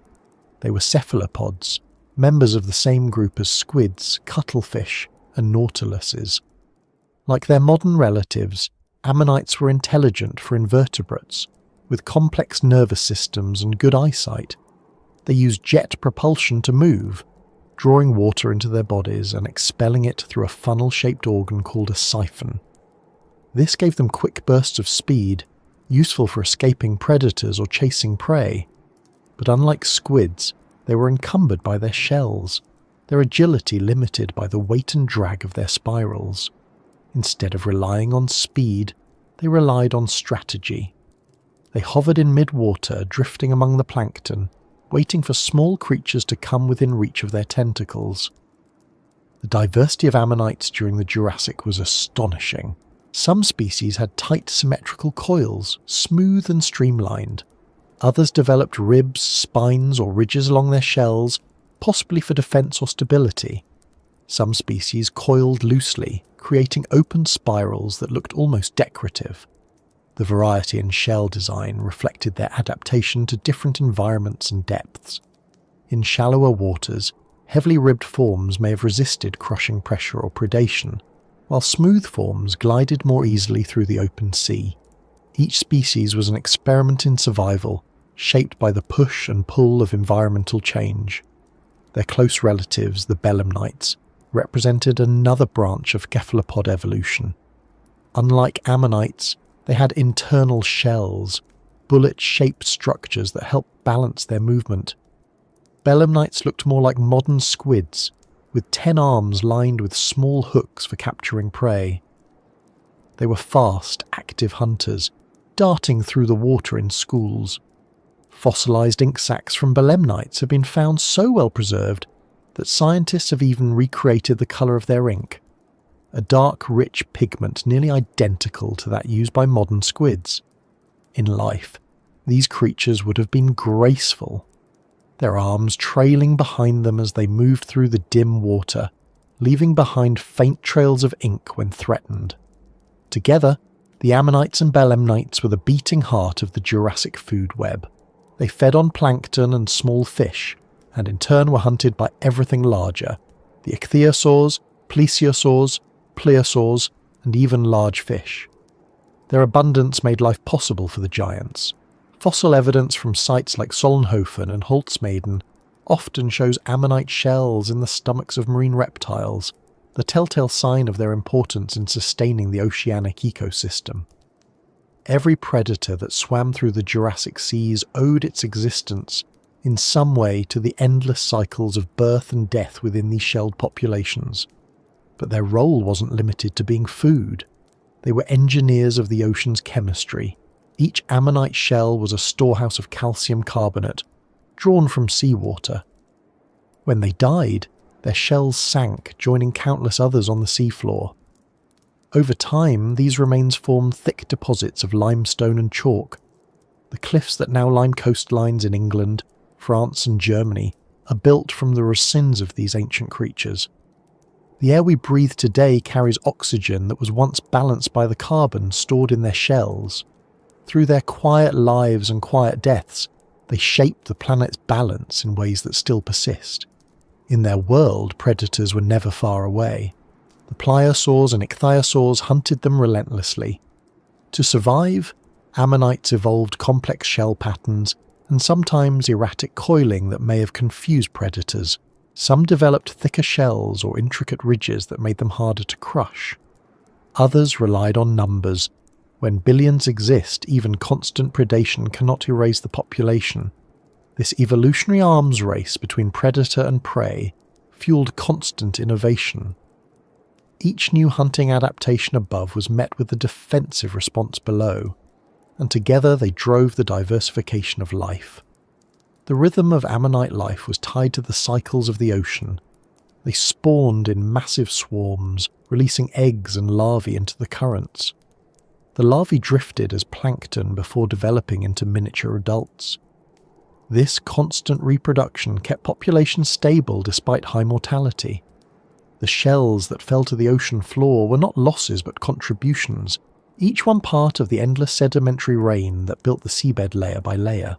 They were cephalopods, members of the same group as squids, cuttlefish, and nautiluses. Like their modern relatives, ammonites were intelligent for invertebrates, with complex nervous systems and good eyesight. They used jet propulsion to move, drawing water into their bodies and expelling it through a funnel-shaped organ called a siphon. This gave them quick bursts of speed, useful for escaping predators or chasing prey. But unlike squids, they were encumbered by their shells, their agility limited by the weight and drag of their spirals. Instead of relying on speed, they relied on strategy. They hovered in mid-water, drifting among the plankton, waiting for small creatures to come within reach of their tentacles. The diversity of ammonites during the Jurassic was astonishing. Some species had tight symmetrical coils, smooth and streamlined. Others developed ribs, spines, or ridges along their shells, possibly for defense or stability. Some species coiled loosely, creating open spirals that looked almost decorative. The variety in shell design reflected their adaptation to different environments and depths. In shallower waters, heavily ribbed forms may have resisted crushing pressure or predation, while smooth forms glided more easily through the open sea. Each species was an experiment in survival, shaped by the push and pull of environmental change. Their close relatives, the belemnites, represented another branch of cephalopod evolution. Unlike ammonites, they had internal shells, bullet-shaped structures that helped balance their movement. Belemnites looked more like modern squids, with 10 arms lined with small hooks for capturing prey. They were fast, active hunters, darting through the water in schools. Fossilized ink sacs from belemnites have been found so well preserved that scientists have even recreated the colour of their ink, a dark, rich pigment nearly identical to that used by modern squids. In life, these creatures would have been graceful, their arms trailing behind them as they moved through the dim water, leaving behind faint trails of ink when threatened. Together, the ammonites and belemnites were the beating heart of the Jurassic food web. They fed on plankton and small fish, and in turn were hunted by everything larger, the ichthyosaurs, plesiosaurs, pliosaurs, and even large fish. Their abundance made life possible for the giants. Fossil evidence from sites like Solnhofen and Holzmaden often shows ammonite shells in the stomachs of marine reptiles, the telltale sign of their importance in sustaining the oceanic ecosystem. Every predator that swam through the Jurassic seas owed its existence in some way to the endless cycles of birth and death within these shelled populations. But their role wasn't limited to being food. They were engineers of the ocean's chemistry. Each ammonite shell was a storehouse of calcium carbonate, drawn from seawater. When they died, their shells sank, joining countless others on the seafloor. Over time, these remains formed thick deposits of limestone and chalk. The cliffs that now line coastlines in England, France and Germany are built from the resins of these ancient creatures. The air we breathe today carries oxygen that was once balanced by the carbon stored in their shells. Through their quiet lives and quiet deaths, they shaped the planet's balance in ways that still persist. In their world, predators were never far away. The pliosaurs and ichthyosaurs hunted them relentlessly. To survive, ammonites evolved complex shell patterns and sometimes erratic coiling that may have confused predators. Some developed thicker shells or intricate ridges that made them harder to crush. Others relied on numbers. When billions exist, even constant predation cannot erase the population. This evolutionary arms race between predator and prey fueled constant innovation. Each new hunting adaptation above was met with a defensive response below, and together they drove the diversification of life. The rhythm of ammonite life was tied to the cycles of the ocean. They spawned in massive swarms, releasing eggs and larvae into the currents. The larvae drifted as plankton before developing into miniature adults. This constant reproduction kept populations stable despite high mortality. The shells that fell to the ocean floor were not losses but contributions, each one part of the endless sedimentary rain that built the seabed layer by layer.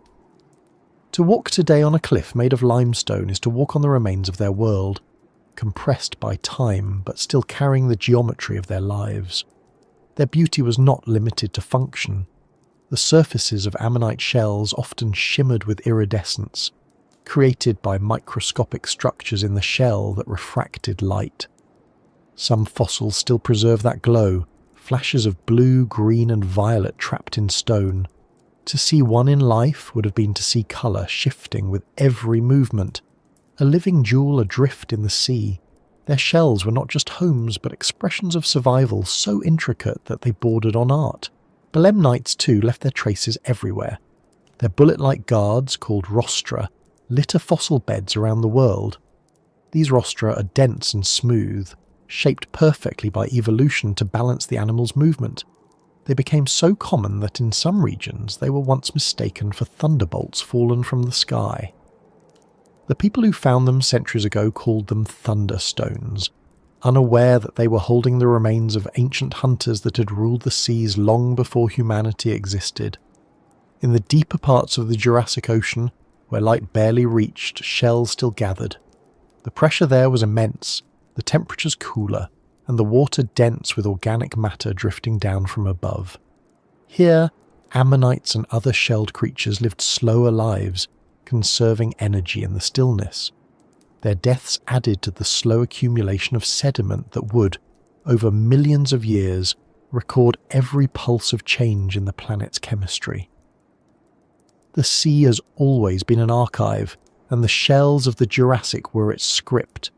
To walk today on a cliff made of limestone is to walk on the remains of their world, compressed by time but still carrying the geometry of their lives. Their beauty was not limited to function. The surfaces of ammonite shells often shimmered with iridescence, created by microscopic structures in the shell that refracted light. Some fossils still preserve that glow, flashes of blue, green and violet trapped in stone. To see one in life would have been to see colour shifting with every movement, a living jewel adrift in the sea. Their shells were not just homes but expressions of survival so intricate that they bordered on art. Belemnites too left their traces everywhere. Their bullet-like guards, called rostra, litter fossil beds around the world. These rostra are dense and smooth, shaped perfectly by evolution to balance the animal's movement. They became so common that in some regions they were once mistaken for thunderbolts fallen from the sky. The people who found them centuries ago called them thunderstones, unaware that they were holding the remains of ancient hunters that had ruled the seas long before humanity existed. In the deeper parts of the Jurassic Ocean, where light barely reached, shells still gathered. The pressure there was immense, the temperatures cooler, and the water dense with organic matter drifting down from above. Here, ammonites and other shelled creatures lived slower lives, conserving energy in the stillness. Their deaths added to the slow accumulation of sediment that would, over millions of years, record every pulse of change in the planet's chemistry. The sea has always been an archive, and the shells of the Jurassic were its script.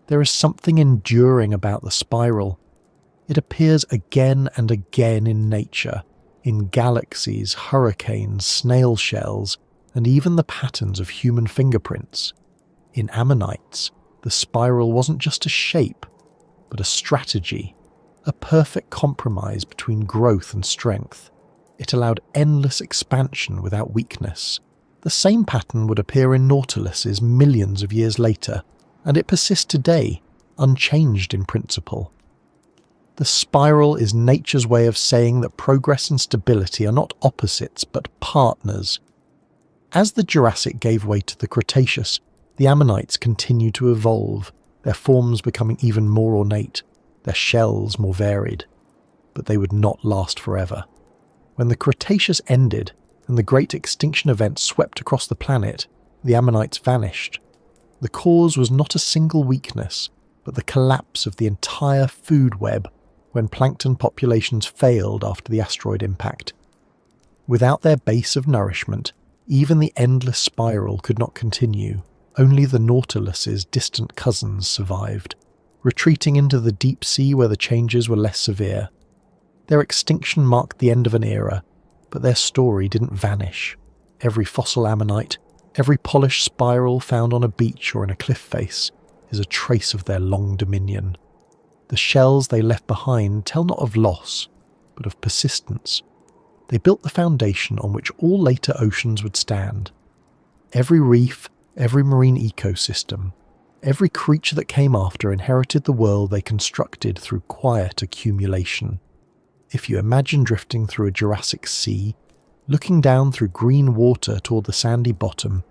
There is something enduring about the spiral. It appears again and again in nature, in galaxies, hurricanes, snail shells, and even the patterns of human fingerprints. In ammonites, the spiral wasn't just a shape, but a strategy, a perfect compromise between growth and strength. It allowed endless expansion without weakness. The same pattern would appear in nautiluses millions of years later, and it persists today, unchanged in principle. The spiral is nature's way of saying that progress and stability are not opposites but partners. As the Jurassic gave way to the Cretaceous, the ammonites continued to evolve, their forms becoming even more ornate, their shells more varied. But they would not last forever. When the Cretaceous ended and the great extinction event swept across the planet, the ammonites vanished. The cause was not a single weakness, but the collapse of the entire food web when plankton populations failed after the asteroid impact. Without their base of nourishment, even the endless spiral could not continue. Only the Nautilus's distant cousins survived, retreating into the deep sea where the changes were less severe. Their extinction marked the end of an era, but their story didn't vanish. Every fossil ammonite, every polished spiral found on a beach or in a cliff face, is a trace of their long dominion. The shells they left behind tell not of loss, but of persistence. They built the foundation on which all later oceans would stand. Every reef, every marine ecosystem, every creature that came after inherited the world they constructed through quiet accumulation. If you imagine drifting through a Jurassic sea, looking down through green water toward the sandy bottom,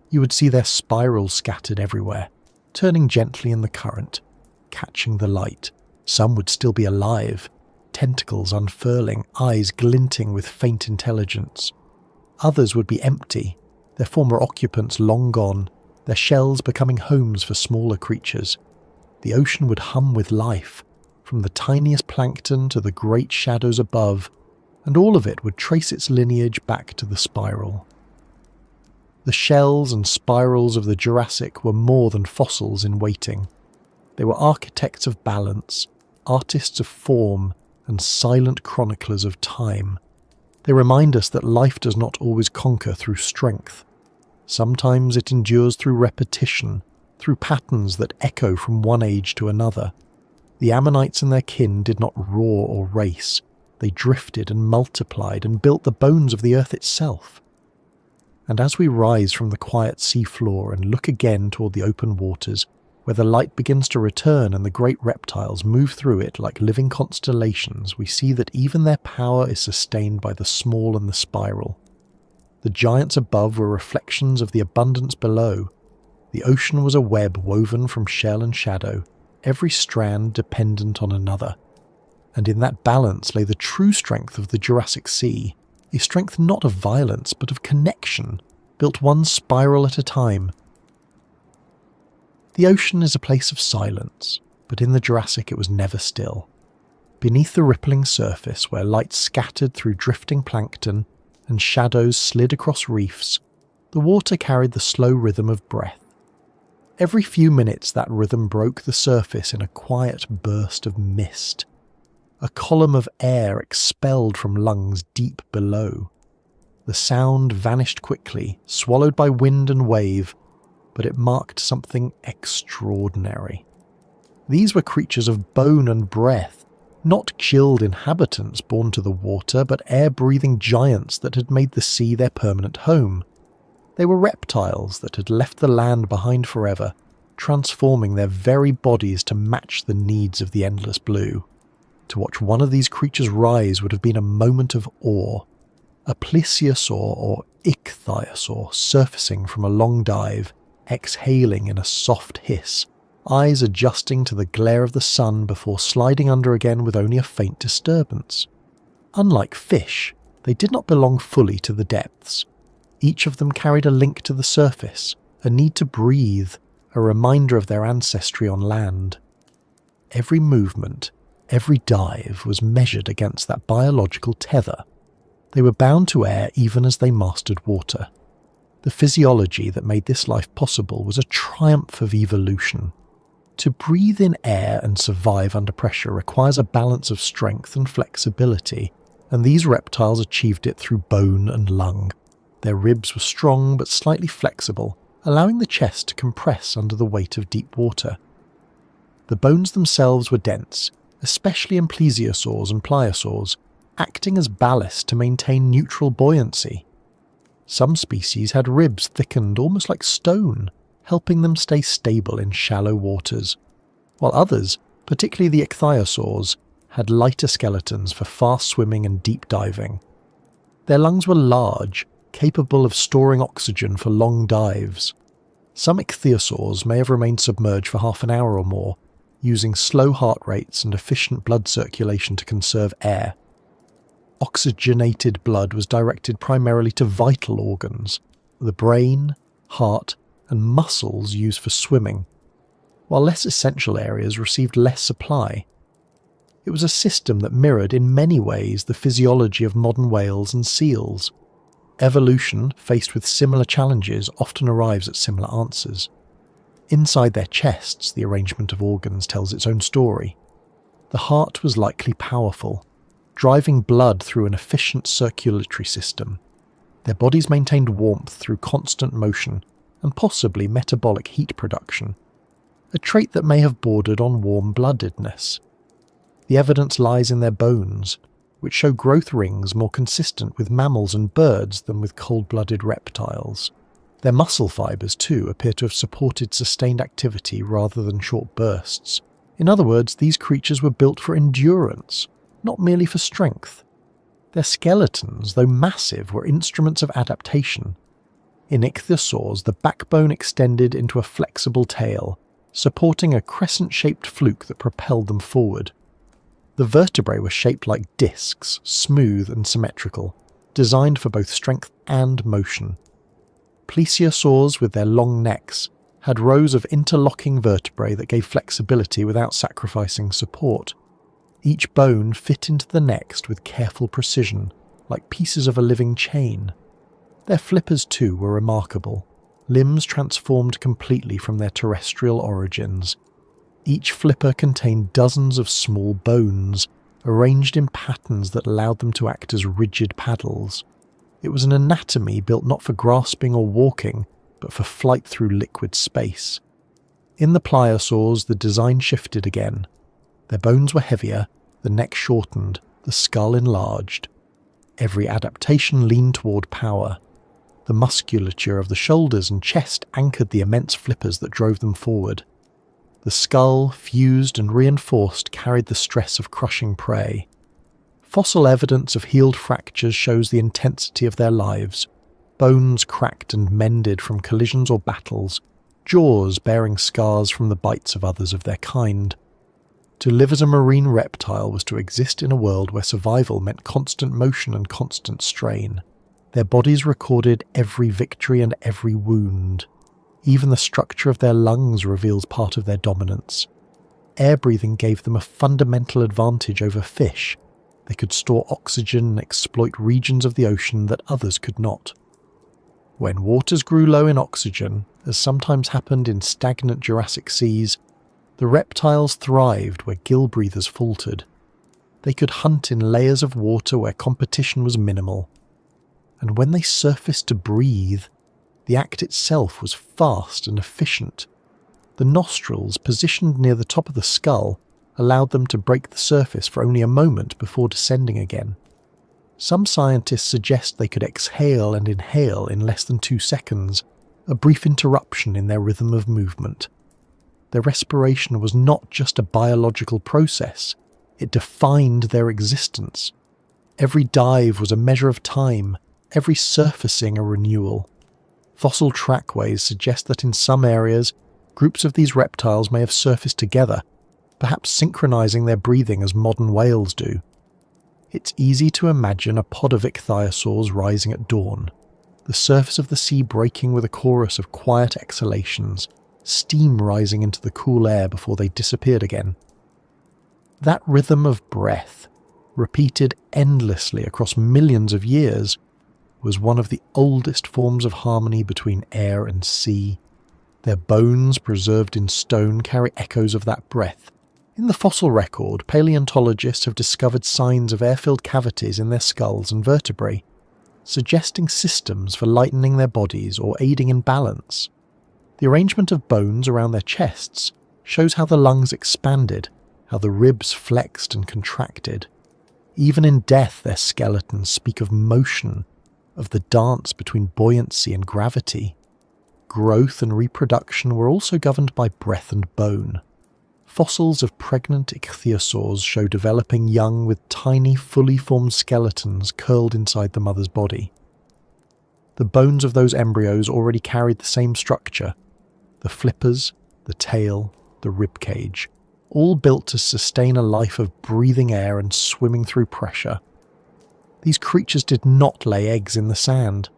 you would see their spirals scattered everywhere, turning gently in the current, catching the light. Some would still be alive, tentacles unfurling, eyes glinting with faint intelligence. Others would be empty, their former occupants long gone, their shells becoming homes for smaller creatures. The ocean would hum with life, from the tiniest plankton to the great shadows above, and all of it would trace its lineage back to the spiral. The shells and spirals of the Jurassic were more than fossils in waiting. They were architects of balance, artists of form, and silent chroniclers of time. They remind us that life does not always conquer through strength. Sometimes it endures through repetition, through patterns that echo from one age to another. The ammonites and their kin did not roar or race. They drifted and multiplied and built the bones of the earth itself. And as we rise from the quiet seafloor and look again toward the open waters, where the light begins to return and the great reptiles move through it like living constellations, we see that even their power is sustained by the small and the spiral. The The giants above were reflections of the abundance below. The ocean was a web woven from shell and shadow, every strand dependent on another. And in that balance lay the true strength of the Jurassic Sea, a strength not of violence but of connection, built one spiral at a time. The ocean is a place of silence, but in the Jurassic it was never still. Beneath the rippling surface, where light scattered through drifting plankton and shadows slid across reefs, the water carried the slow rhythm of breath. Every few minutes that rhythm broke the surface in a quiet burst of mist, a column of air expelled from lungs deep below. The sound vanished quickly, swallowed by wind and wave, but it marked something extraordinary. These were creatures of bone and breath, not chilled inhabitants born to the water, but air-breathing giants that had made the sea their permanent home. They were reptiles that had left the land behind forever, transforming their very bodies to match the needs of the endless blue. To watch one of these creatures rise would have been a moment of awe. A plesiosaur or ichthyosaur surfacing from a long dive, exhaling in a soft hiss, eyes adjusting to the glare of the sun before sliding under again with only a faint disturbance. Unlike fish, they did not belong fully to the depths. Each of them carried a link to the surface, a need to breathe, a reminder of their ancestry on land. Every movement, every dive was measured against that biological tether. They were bound to air even as they mastered water. The physiology that made this life possible was a triumph of evolution. To breathe in air and survive under pressure requires a balance of strength and flexibility, and these reptiles achieved it through bone and lung. Their ribs were strong but slightly flexible, allowing the chest to compress under the weight of deep water. The bones themselves were dense, especially in plesiosaurs and pliosaurs, acting as ballast to maintain neutral buoyancy. Some species had ribs thickened almost like stone, helping them stay stable in shallow waters, while others, particularly the ichthyosaurs, had lighter skeletons for fast swimming and deep diving. Their lungs were large, capable of storing oxygen for long dives. Some ichthyosaurs may have remained submerged for half an hour or more, using slow heart rates and efficient blood circulation to conserve air. Oxygenated blood was directed primarily to vital organs, the brain, heart, and muscles used for swimming, while less essential areas received less supply. It was a system that mirrored in many ways the physiology of modern whales and seals. Evolution, faced with similar challenges, often arrives at similar answers. Inside their chests, the arrangement of organs tells its own story. The heart was likely powerful, driving blood through an efficient circulatory system. Their bodies maintained warmth through constant motion, and possibly metabolic heat production, a trait that may have bordered on warm-bloodedness. The evidence lies in their bones, which show growth rings more consistent with mammals and birds than with cold-blooded reptiles. Their muscle fibres, too, appear to have supported sustained activity rather than short bursts. In other words, these creatures were built for endurance, not merely for strength. Their skeletons, though massive, were instruments of adaptation. In ichthyosaurs, the backbone extended into a flexible tail, supporting a crescent-shaped fluke that propelled them forward. The vertebrae were shaped like discs, smooth and symmetrical, designed for both strength and motion. Plesiosaurs, with their long necks, had rows of interlocking vertebrae that gave flexibility without sacrificing support. Each bone fit into the next with careful precision, like pieces of a living chain. Their flippers, too, were remarkable, limbs transformed completely from their terrestrial origins. Each flipper contained dozens of small bones, arranged in patterns that allowed them to act as rigid paddles. It was an anatomy built not for grasping or walking, but for flight through liquid space. In the pliosaurs, the design shifted again. Their bones were heavier, the neck shortened, the skull enlarged. Every adaptation leaned toward power. The musculature of the shoulders and chest anchored the immense flippers that drove them forward. The skull, fused and reinforced, carried the stress of crushing prey. Fossil evidence of healed fractures shows the intensity of their lives. bones cracked and mended from collisions or battles, jaws bearing scars from the bites of others of their kind. To live as a marine reptile was to exist in a world where survival meant constant motion and constant strain. Their bodies recorded every victory and every wound. Even the structure of their lungs reveals part of their dominance. Air breathing gave them a fundamental advantage over fish. They could store oxygen and exploit regions of the ocean that others could not. When waters grew low in oxygen, as sometimes happened in stagnant Jurassic seas, the reptiles thrived where gill breathers faltered. They could hunt in layers of water where competition was minimal. And when they surfaced to breathe, the act itself was fast and efficient. The nostrils, positioned near the top of the skull, allowed them to break the surface for only a moment before descending again. Some scientists suggest they could exhale and inhale in less than 2 seconds, a brief interruption in their rhythm of movement. Their respiration was not just a biological process, it defined their existence. Every dive was a measure of time, every surfacing a renewal. Fossil trackways suggest that in some areas, groups of these reptiles may have surfaced together, perhaps synchronizing their breathing as modern whales do. It's easy to imagine a pod of ichthyosaurs rising at dawn, the surface of the sea breaking with a chorus of quiet exhalations, steam rising into the cool air before they disappeared again. That rhythm of breath, repeated endlessly across millions of years, was one of the oldest forms of harmony between air and sea. Their bones, preserved in stone, carry echoes of that breath. In the fossil record, paleontologists have discovered signs of air-filled cavities in their skulls and vertebrae, suggesting systems for lightening their bodies or aiding in balance. The arrangement of bones around their chests shows how the lungs expanded, how the ribs flexed and contracted. Even in death, their skeletons speak of motion, of the dance between buoyancy and gravity. Growth and reproduction were also governed by breath and bone. Fossils of pregnant ichthyosaurs show developing young with tiny, fully formed skeletons curled inside the mother's body. The bones of those embryos already carried the same structure: the flippers, the tail, the rib cage, all built to sustain a life of breathing air and swimming through pressure. These creatures did not lay eggs in the sand.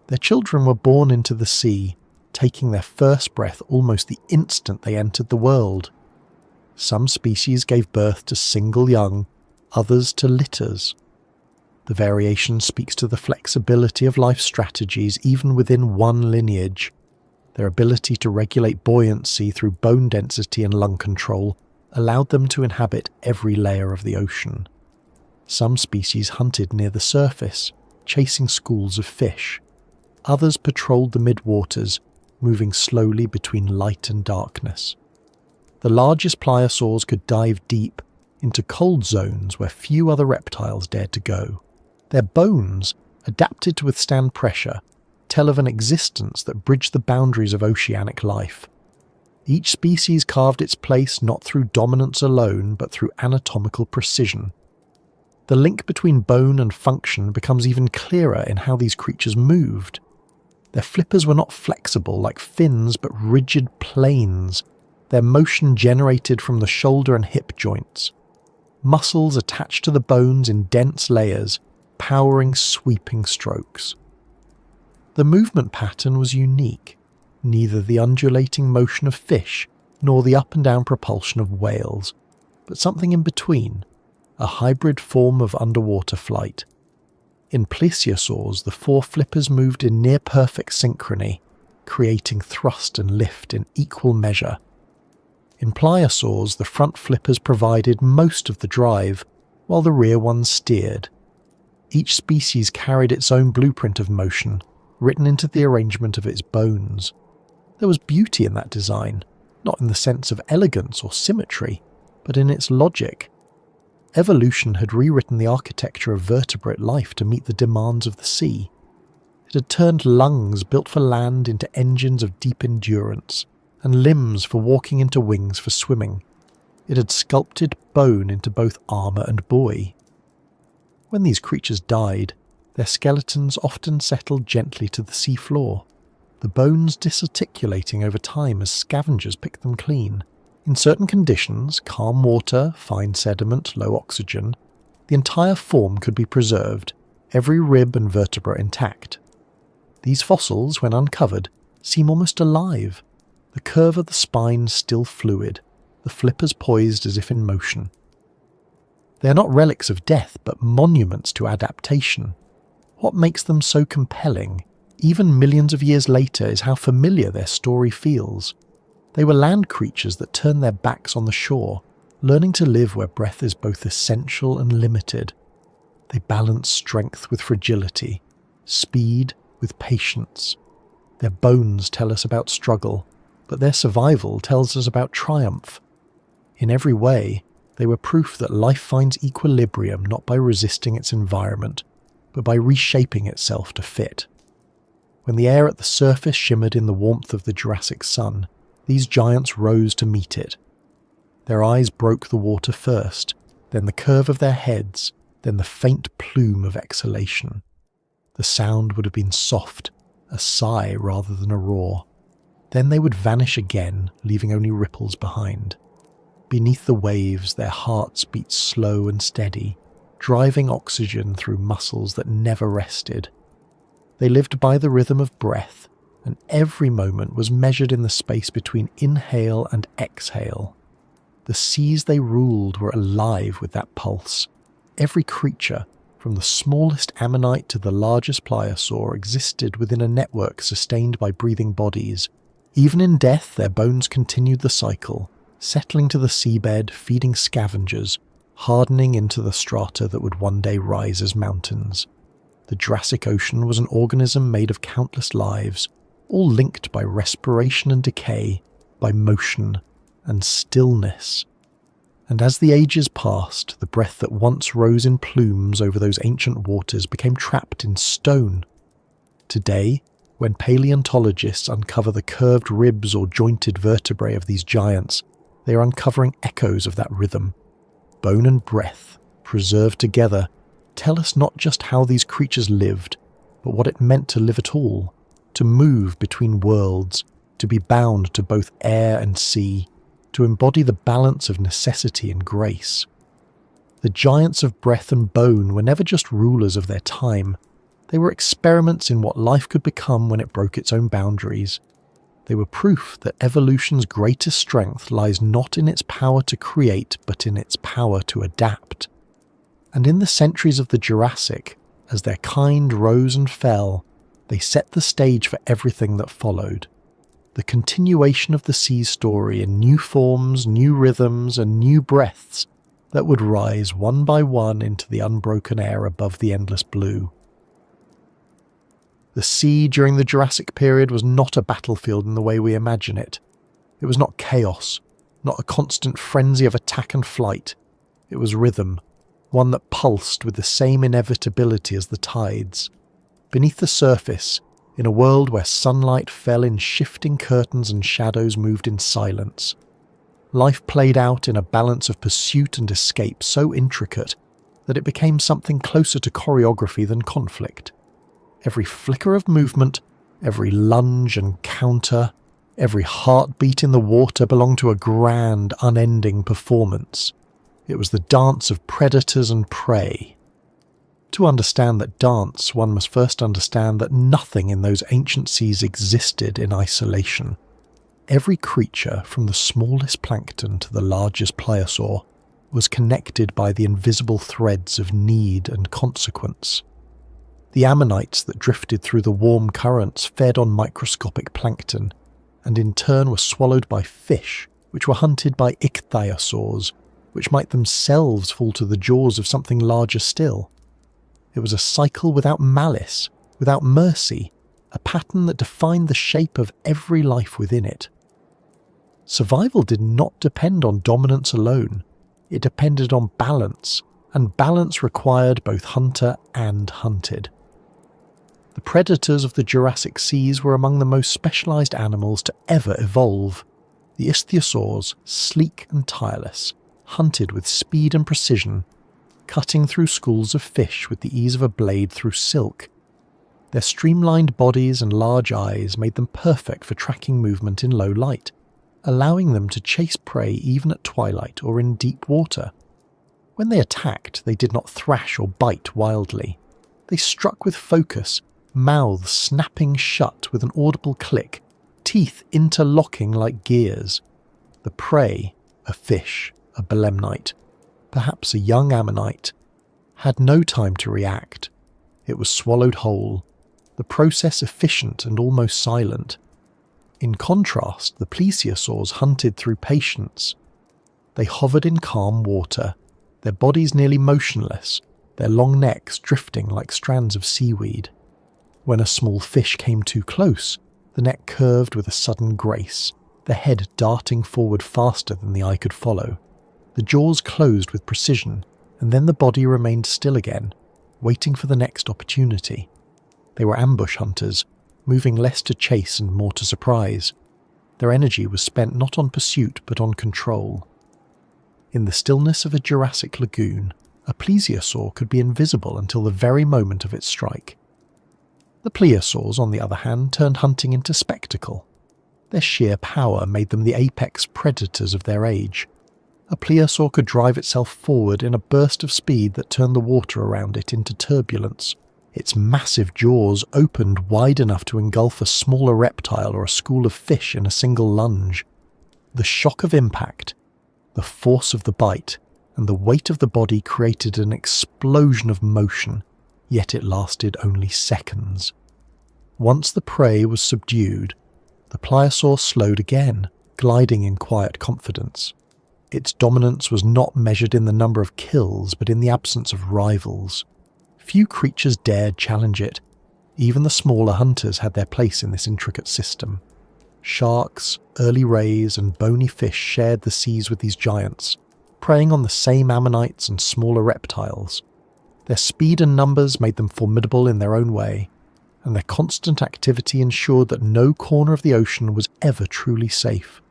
Their children were born into the sea, taking their first breath almost the instant they entered the world. Some species gave birth to single young, others to litters. The variation speaks to the flexibility of life strategies even within one lineage. Their ability to regulate buoyancy through bone density and lung control allowed them to inhabit every layer of the ocean. Some species hunted near the surface, chasing schools of fish. Others patrolled the midwaters, moving slowly between light and darkness. The largest pliosaurs could dive deep into cold zones where few other reptiles dared to go. Their bones, adapted to withstand pressure, tell of an existence that bridged the boundaries of oceanic life. Each species carved its place not through dominance alone, but through anatomical precision. The link between bone and function becomes even clearer in how these creatures moved. Their flippers were not flexible like fins, but rigid planes, their motion generated from the shoulder and hip joints. Muscles attached to the bones in dense layers, powering sweeping strokes. The movement pattern was unique, neither the undulating motion of fish nor the up and down propulsion of whales, but something in between, a hybrid form of underwater flight. In plesiosaurs, the four flippers moved in near-perfect synchrony, creating thrust and lift in equal measure. In pliosaurs, the front flippers provided most of the drive, while the rear ones steered. Each species carried its own blueprint of motion, written into the arrangement of its bones. There was beauty in that design, not in the sense of elegance or symmetry, but in its logic. Evolution had rewritten the architecture of vertebrate life to meet the demands of the sea. It had turned lungs built for land into engines of deep endurance, and limbs for walking into wings for swimming. It had sculpted bone into both armour and buoy. When these creatures died, Their skeletons often settled gently to the sea floor, the bones disarticulating over time as scavengers picked them clean. In certain conditions, calm water, fine sediment, low oxygen, the entire form could be preserved, every rib and vertebra intact. These fossils, when uncovered, seem almost alive, the curve of the spine still fluid, the flippers poised as if in motion. They are not relics of death, but monuments to adaptation. What makes them so compelling, even millions of years later, is how familiar their story feels. They were land creatures that turned their backs on the shore, learning to live where breath is both essential and limited. They balance strength with fragility, speed with patience. Their bones tell us about struggle, but their survival tells us about triumph. In every way, they were proof that life finds equilibrium not by resisting its environment, but by reshaping itself to fit. When the air at the surface shimmered in the warmth of the Jurassic sun, these giants rose to meet it. Their eyes broke the water first, then the curve of their heads, then the faint plume of exhalation. The sound would have been soft, a sigh rather than a roar. Then they would vanish again, leaving only ripples behind. Beneath the waves, their hearts beat slow and steady, driving oxygen through muscles that never rested. They lived by the rhythm of breath, and every moment was measured in the space between inhale and exhale. The seas they ruled were alive with that pulse. Every creature, from the smallest ammonite to the largest pliosaur, existed within a network sustained by breathing bodies. Even in death, their bones continued the cycle, settling to the seabed, feeding scavengers, hardening into the strata that would one day rise as mountains. The Jurassic Ocean was an organism made of countless lives, all linked by respiration and decay, by motion and stillness. And as the ages passed, the breath that once rose in plumes over those ancient waters became trapped in stone. Today, when paleontologists uncover the curved ribs or jointed vertebrae of these giants, they are uncovering echoes of that rhythm. Bone and breath, preserved together, tell us not just how these creatures lived, but what it meant to live at all, to move between worlds, to be bound to both air and sea, to embody the balance of necessity and grace. The giants of breath and bone were never just rulers of their time. They were experiments in what life could become when it broke its own boundaries. They were proof that evolution's greatest strength lies not in its power to create, but in its power to adapt. And in the centuries of the Jurassic, as their kind rose and fell, they set the stage for everything that followed. The continuation of the sea's story in new forms, new rhythms, and new breaths that would rise one by one into the unbroken air above the endless blue. The sea during the Jurassic period was not a battlefield in the way we imagine it. It was not chaos, not a constant frenzy of attack and flight. It was rhythm, one that pulsed with the same inevitability as the tides. Beneath the surface, in a world where sunlight fell in shifting curtains and shadows moved in silence, life played out in a balance of pursuit and escape so intricate that it became something closer to choreography than conflict. Every flicker of movement, every lunge and counter, every heartbeat in the water belonged to a grand, unending performance. It was the dance of predators and prey. To understand that dance, one must first understand that nothing in those ancient seas existed in isolation. Every creature, from the smallest plankton to the largest pliosaur, was connected by the invisible threads of need and consequence. The ammonites that drifted through the warm currents fed on microscopic plankton, and in turn were swallowed by fish, which were hunted by ichthyosaurs, which might themselves fall to the jaws of something larger still. It was a cycle without malice, without mercy, a pattern that defined the shape of every life within it. Survival did not depend on dominance alone. It depended on balance, and balance required both hunter and hunted. The predators of the Jurassic seas were among the most specialized animals to ever evolve. The ichthyosaurs, sleek and tireless, hunted with speed and precision, cutting through schools of fish with the ease of a blade through silk. Their streamlined bodies and large eyes made them perfect for tracking movement in low light, allowing them to chase prey even at twilight or in deep water. When they attacked, they did not thrash or bite wildly. They struck with focus, mouths snapping shut with an audible click, teeth interlocking like gears. The prey, a fish, a belemnite, perhaps a young ammonite, had no time to react. It was swallowed whole, the process efficient and almost silent. In contrast, the plesiosaurs hunted through patience. They hovered in calm water, their bodies nearly motionless, their long necks drifting like strands of seaweed. When a small fish came too close, the neck curved with a sudden grace, the head darting forward faster than the eye could follow. The jaws closed with precision, and then the body remained still again, waiting for the next opportunity. They were ambush hunters, moving less to chase and more to surprise. Their energy was spent not on pursuit but on control. In the stillness of a Jurassic lagoon, a plesiosaur could be invisible until the very moment of its strike. The plesiosaurs, on the other hand, turned hunting into spectacle. Their sheer power made them the apex predators of their age. A plesiosaur could drive itself forward in a burst of speed that turned the water around it into turbulence. Its massive jaws opened wide enough to engulf a smaller reptile or a school of fish in a single lunge. The shock of impact, the force of the bite, and the weight of the body created an explosion of motion, yet it lasted only seconds. Once the prey was subdued, the pliosaur slowed again, gliding in quiet confidence. Its dominance was not measured in the number of kills, but in the absence of rivals. Few creatures dared challenge it. Even the smaller hunters had their place in this intricate system. Sharks, early rays, and bony fish shared the seas with these giants, preying on the same ammonites and smaller reptiles. Their speed and numbers made them formidable in their own way, and their constant activity ensured that no corner of the ocean was ever truly safe.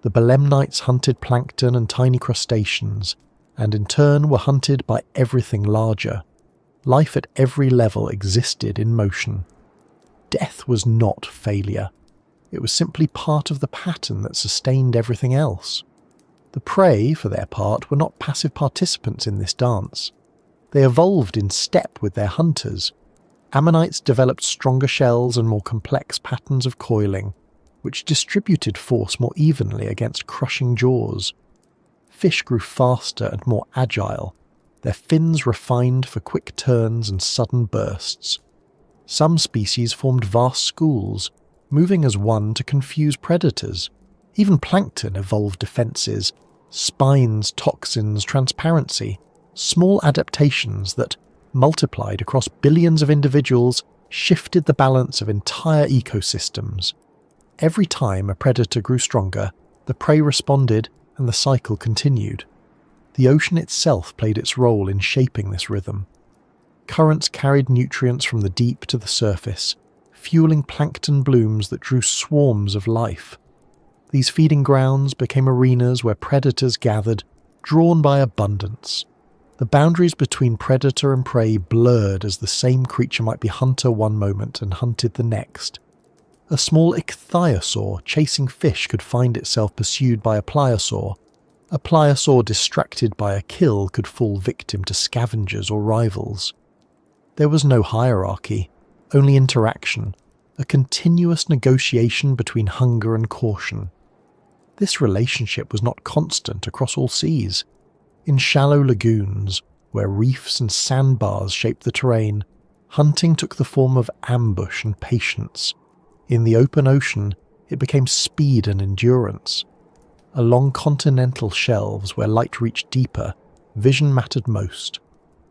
The belemnites hunted plankton and tiny crustaceans, and in turn were hunted by everything larger. Life at every level existed in motion. Death was not failure. It was simply part of the pattern that sustained everything else. The prey, for their part, were not passive participants in this dance. They evolved in step with their hunters. Ammonites developed stronger shells and more complex patterns of coiling, which distributed force more evenly against crushing jaws. Fish grew faster and more agile, their fins refined for quick turns and sudden bursts. Some species formed vast schools, moving as one to confuse predators. Even plankton evolved defenses, spines, toxins, transparency, small adaptations that, multiplied across billions of individuals, shifted the balance of entire ecosystems. Every time a predator grew stronger, the prey responded and the cycle continued. The ocean itself played its role in shaping this rhythm. Currents carried nutrients from the deep to the surface, fueling plankton blooms that drew swarms of life. These feeding grounds became arenas where predators gathered, drawn by abundance. The boundaries between predator and prey blurred as the same creature might be hunter one moment and hunted the next. A small ichthyosaur chasing fish could find itself pursued by a pliosaur. A pliosaur distracted by a kill could fall victim to scavengers or rivals. There was no hierarchy, only interaction, a continuous negotiation between hunger and caution. This relationship was not constant across all seas. In shallow lagoons, where reefs and sandbars shaped the terrain, hunting took the form of ambush and patience. In the open ocean, it became speed and endurance. Along continental shelves where light reached deeper, vision mattered most.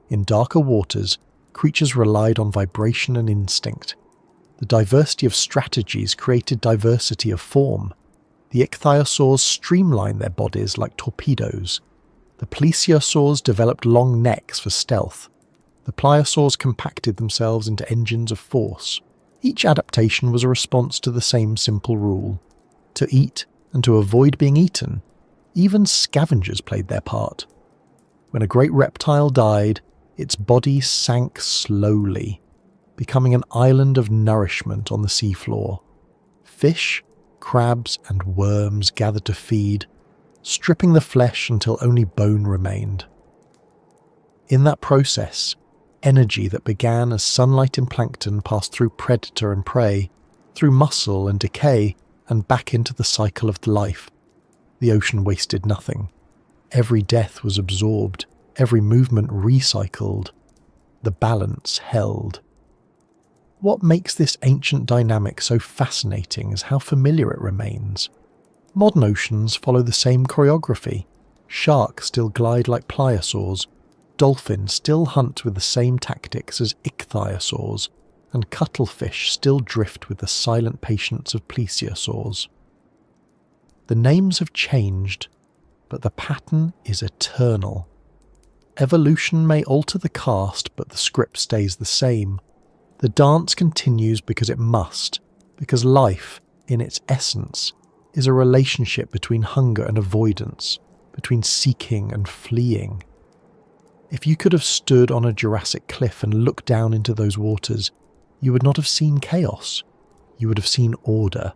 In darker waters, creatures relied on vibration and instinct. The diversity of strategies created diversity of form. The ichthyosaurs streamlined their bodies like torpedoes. The plesiosaurs developed long necks for stealth. The pliosaurs compacted themselves into engines of force. Each adaptation was a response to the same simple rule: to eat and to avoid being eaten. Even scavengers played their part. When a great reptile died, its body sank slowly, becoming an island of nourishment on the seafloor. Fish, crabs, and worms gathered to feed, stripping the flesh until only bone remained. In that process, energy that began as sunlight in plankton passed through predator and prey, through muscle and decay, and back into the cycle of life. The ocean wasted nothing. Every death was absorbed, every movement recycled. The balance held. What makes this ancient dynamic so fascinating is how familiar it remains. Modern oceans follow the same choreography. Sharks still glide like pliosaurs, dolphins still hunt with the same tactics as ichthyosaurs, and cuttlefish still drift with the silent patience of plesiosaurs. The names have changed, but the pattern is eternal. Evolution may alter the cast, but the script stays the same. The dance continues because it must, because life, in its essence, is a relationship between hunger and avoidance, between seeking and fleeing. If you could have stood on a Jurassic cliff and looked down into those waters, you would not have seen chaos. You would have seen order.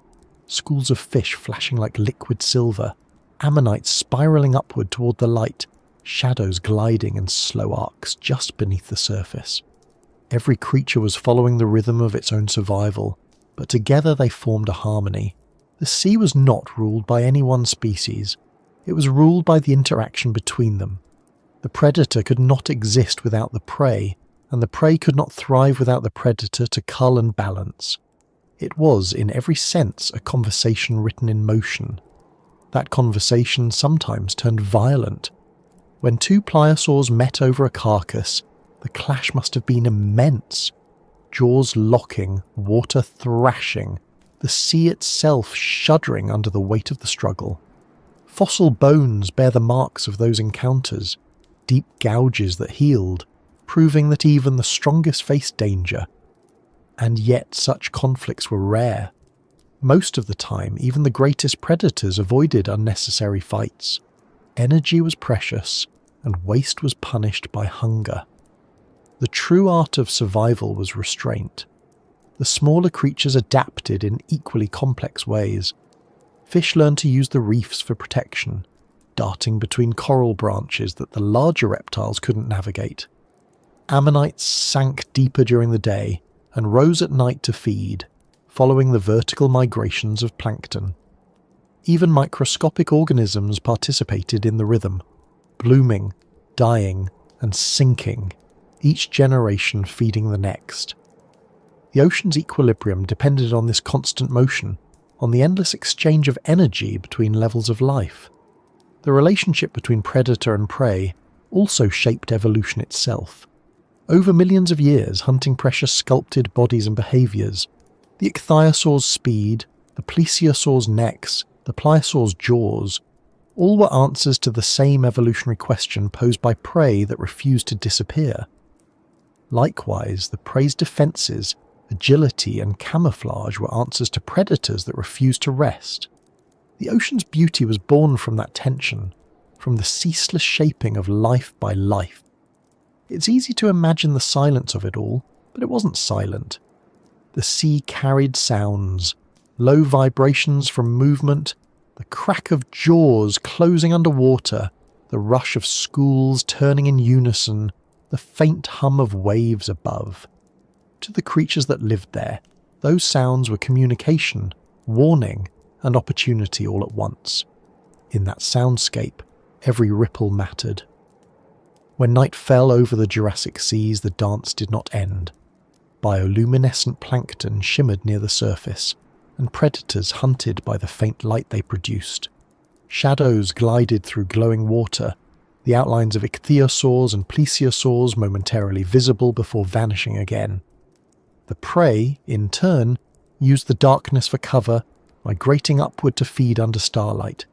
Schools of fish flashing like liquid silver, ammonites spiralling upward toward the light, shadows gliding in slow arcs just beneath the surface. Every creature was following the rhythm of its own survival, but together they formed a harmony. The sea was not ruled by any one species. It was ruled by the interaction between them. The predator could not exist without the prey, and the prey could not thrive without the predator to cull and balance. It was, in every sense, a conversation written in motion. That conversation sometimes turned violent. When two pliosaurs met over a carcass, the clash must have been immense. Jaws locking, water thrashing, the sea itself shuddering under the weight of the struggle. Fossil bones bear the marks of those encounters, deep gouges that healed, proving that even the strongest faced danger. And yet such conflicts were rare. Most of the time, even the greatest predators avoided unnecessary fights. Energy was precious, and waste was punished by hunger. The true art of survival was restraint. The smaller creatures adapted in equally complex ways. Fish learned to use the reefs for protection, darting between coral branches that the larger reptiles couldn't navigate. Ammonites sank deeper during the day and rose at night to feed, following the vertical migrations of plankton. Even microscopic organisms participated in the rhythm, blooming, dying, and sinking, each generation feeding the next. The ocean's equilibrium depended on this constant motion, on the endless exchange of energy between levels of life. The relationship between predator and prey also shaped evolution itself. Over millions of years, hunting pressure sculpted bodies and behaviours. The ichthyosaur's speed, the plesiosaur's necks, the pliosaur's jaws, all were answers to the same evolutionary question posed by prey that refused to disappear. Likewise, the prey's defences, agility and camouflage were answers to predators that refused to rest. The ocean's beauty was born from that tension, from the ceaseless shaping of life by life. It's easy to imagine the silence of it all, but it wasn't silent. The sea carried sounds, low vibrations from movement, the crack of jaws closing underwater, the rush of schools turning in unison, the faint hum of waves above. To the creatures that lived there, those sounds were communication, warning, and opportunity all at once. In that soundscape, every ripple mattered. When night fell over the Jurassic seas, the dance did not end. Bioluminescent plankton shimmered near the surface, and predators hunted by the faint light they produced. Shadows glided through glowing water, the outlines of ichthyosaurs and plesiosaurs momentarily visible before vanishing again. The prey, in turn, used the darkness for cover, migrating upward to feed under starlight.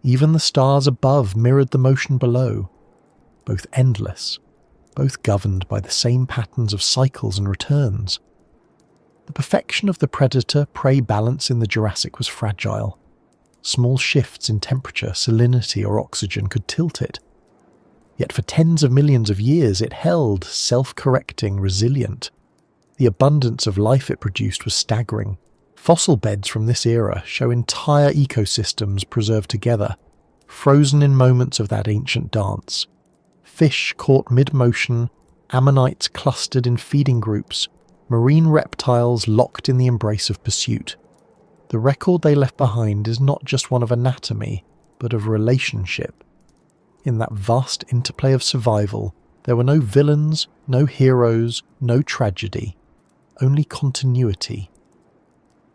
Even the stars above mirrored the motion below, both endless, both governed by the same patterns of cycles and returns. The perfection of the predator-prey balance in the Jurassic was fragile. Small shifts in temperature, salinity, or oxygen could tilt it. Yet for tens of millions of years it held, self-correcting, resilient. The abundance of life it produced was staggering. Fossil beds from this era show entire ecosystems preserved together, frozen in moments of that ancient dance. Fish caught mid-motion, ammonites clustered in feeding groups, marine reptiles locked in the embrace of pursuit. The record they left behind is not just one of anatomy, but of relationship. In that vast interplay of survival, there were no villains, no heroes, no tragedy, only continuity.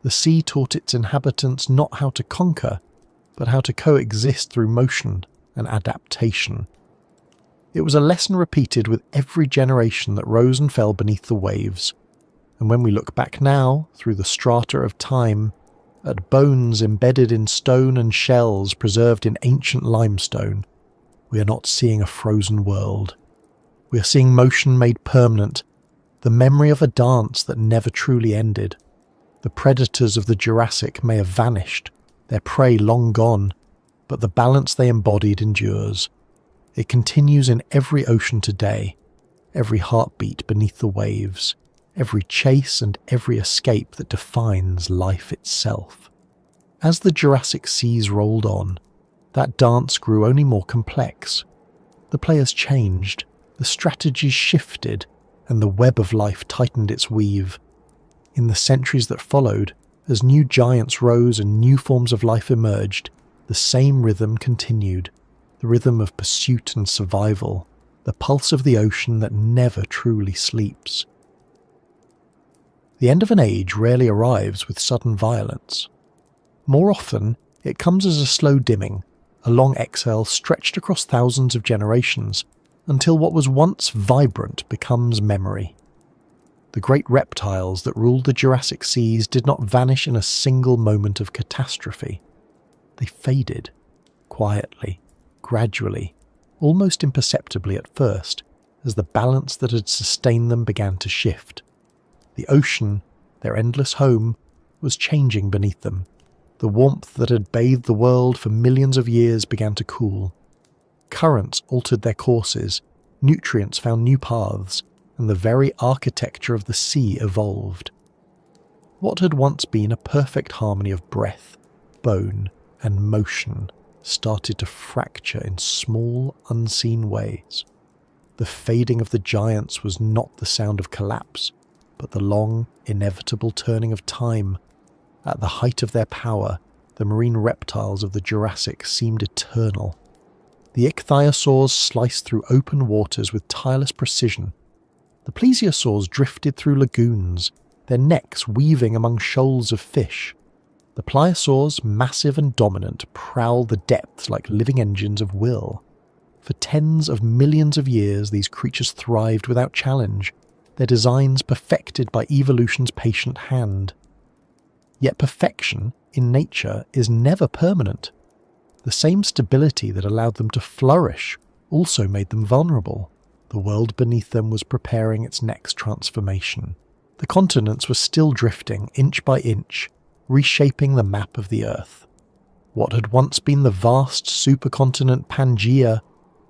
The sea taught its inhabitants not how to conquer, but how to coexist through motion and adaptation. It was a lesson repeated with every generation that rose and fell beneath the waves. And when we look back now, through the strata of time, at bones embedded in stone and shells preserved in ancient limestone, we are not seeing a frozen world. We are seeing motion made permanent, the memory of a dance that never truly ended. The predators of the Jurassic may have vanished, their prey long gone, but the balance they embodied endures. It continues in every ocean today, every heartbeat beneath the waves, every chase and every escape that defines life itself. As the Jurassic seas rolled on, that dance grew only more complex. The players changed, the strategies shifted, and the web of life tightened its weave. In the centuries that followed, as new giants rose and new forms of life emerged, the same rhythm continued, the rhythm of pursuit and survival, the pulse of the ocean that never truly sleeps. The end of an age rarely arrives with sudden violence. More often, it comes as a slow dimming, a long exhale stretched across thousands of generations, until what was once vibrant becomes memory. The great reptiles that ruled the Jurassic seas did not vanish in a single moment of catastrophe. They faded, quietly, gradually, almost imperceptibly at first, as the balance that had sustained them began to shift. The ocean, their endless home, was changing beneath them. The warmth that had bathed the world for millions of years began to cool. Currents altered their courses, nutrients found new paths, and the very architecture of the sea evolved. What had once been a perfect harmony of breath, bone, and motion started to fracture in small, unseen ways. The fading of the giants was not the sound of collapse, but the long, inevitable turning of time. At the height of their power, the marine reptiles of the Jurassic seemed eternal. The ichthyosaurs sliced through open waters with tireless precision. The plesiosaurs drifted through lagoons, their necks weaving among shoals of fish. The pliosaurs, massive and dominant, prowled the depths like living engines of will. For tens of millions of years, these creatures thrived without challenge, their designs perfected by evolution's patient hand. Yet perfection, in nature, is never permanent. The same stability that allowed them to flourish also made them vulnerable. The world beneath them was preparing its next transformation. The continents were still drifting, inch by inch, reshaping the map of the Earth. What had once been the vast supercontinent Pangaea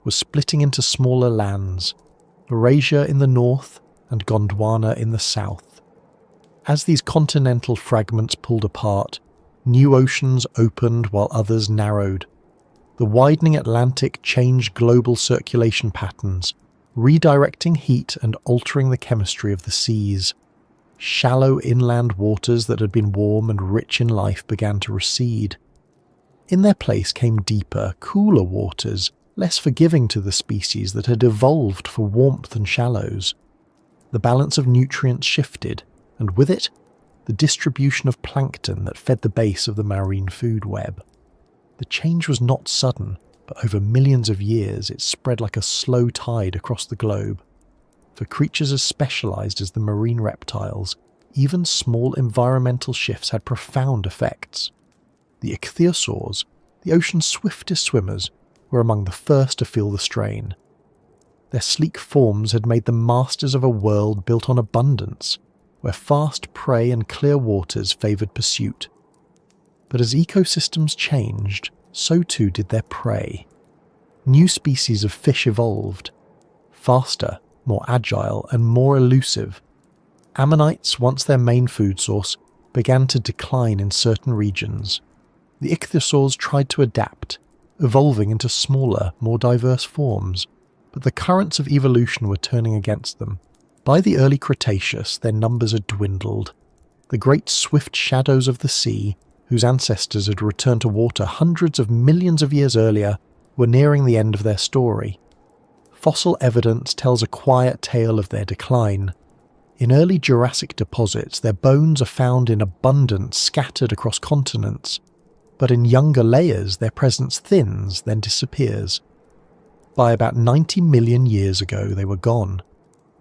was splitting into smaller lands, Eurasia in the north and Gondwana in the south. As these continental fragments pulled apart, new oceans opened while others narrowed. The widening Atlantic changed global circulation patterns, redirecting heat and altering the chemistry of the seas. Shallow inland waters that had been warm and rich in life began to recede. In their place came deeper, cooler waters, less forgiving to the species that had evolved for warmth and shallows. The balance of nutrients shifted, and with it, the distribution of plankton that fed the base of the marine food web. The change was not sudden, but over millions of years it spread like a slow tide across the globe. For creatures as specialized as the marine reptiles, even small environmental shifts had profound effects. The ichthyosaurs, the ocean's swiftest swimmers, were among the first to feel the strain. Their sleek forms had made them masters of a world built on abundance, where fast prey and clear waters favoured pursuit. But as ecosystems changed, so too did their prey. new species of fish evolved. Faster, more agile, and more elusive. Ammonites, once their main food source, began to decline in certain regions. The ichthyosaurs tried to adapt, evolving into smaller, more diverse forms, but the currents of evolution were turning against them. By the early Cretaceous, their numbers had dwindled. The great swift shadows of the sea, whose ancestors had returned to water hundreds of millions of years earlier, were nearing the end of their story. Fossil evidence tells a quiet tale of their decline. In early Jurassic deposits, their bones are found in abundance scattered across continents, but in younger layers their presence thins, then disappears. By about 90 million years ago they were gone.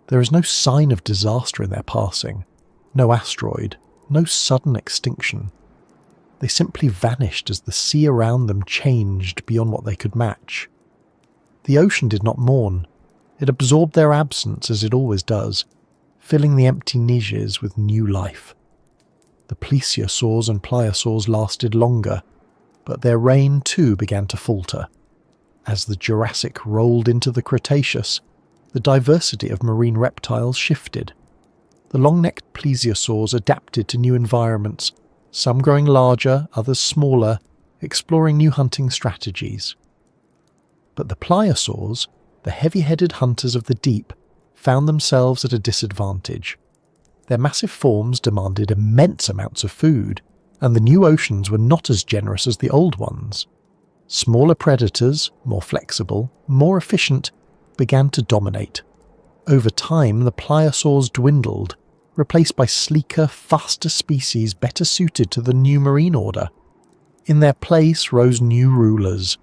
There is no sign of disaster in their passing, no asteroid, no sudden extinction. They simply vanished as the sea around them changed beyond what they could match. The ocean did not mourn. It absorbed their absence as it always does, filling the empty niches with new life. The plesiosaurs and pliosaurs lasted longer, but their reign too began to falter. As the Jurassic rolled into the Cretaceous, the diversity of marine reptiles shifted. The long-necked plesiosaurs adapted to new environments, some growing larger, others smaller, exploring new hunting strategies. But the pliosaurs, the heavy-headed hunters of the deep, found themselves at a disadvantage. Their massive forms demanded immense amounts of food, and the new oceans were not as generous as the old ones. Smaller predators, more flexible, more efficient, began to dominate. Over time, the pliosaurs dwindled, replaced by sleeker, faster species better suited to the new marine order. In their place rose new rulers.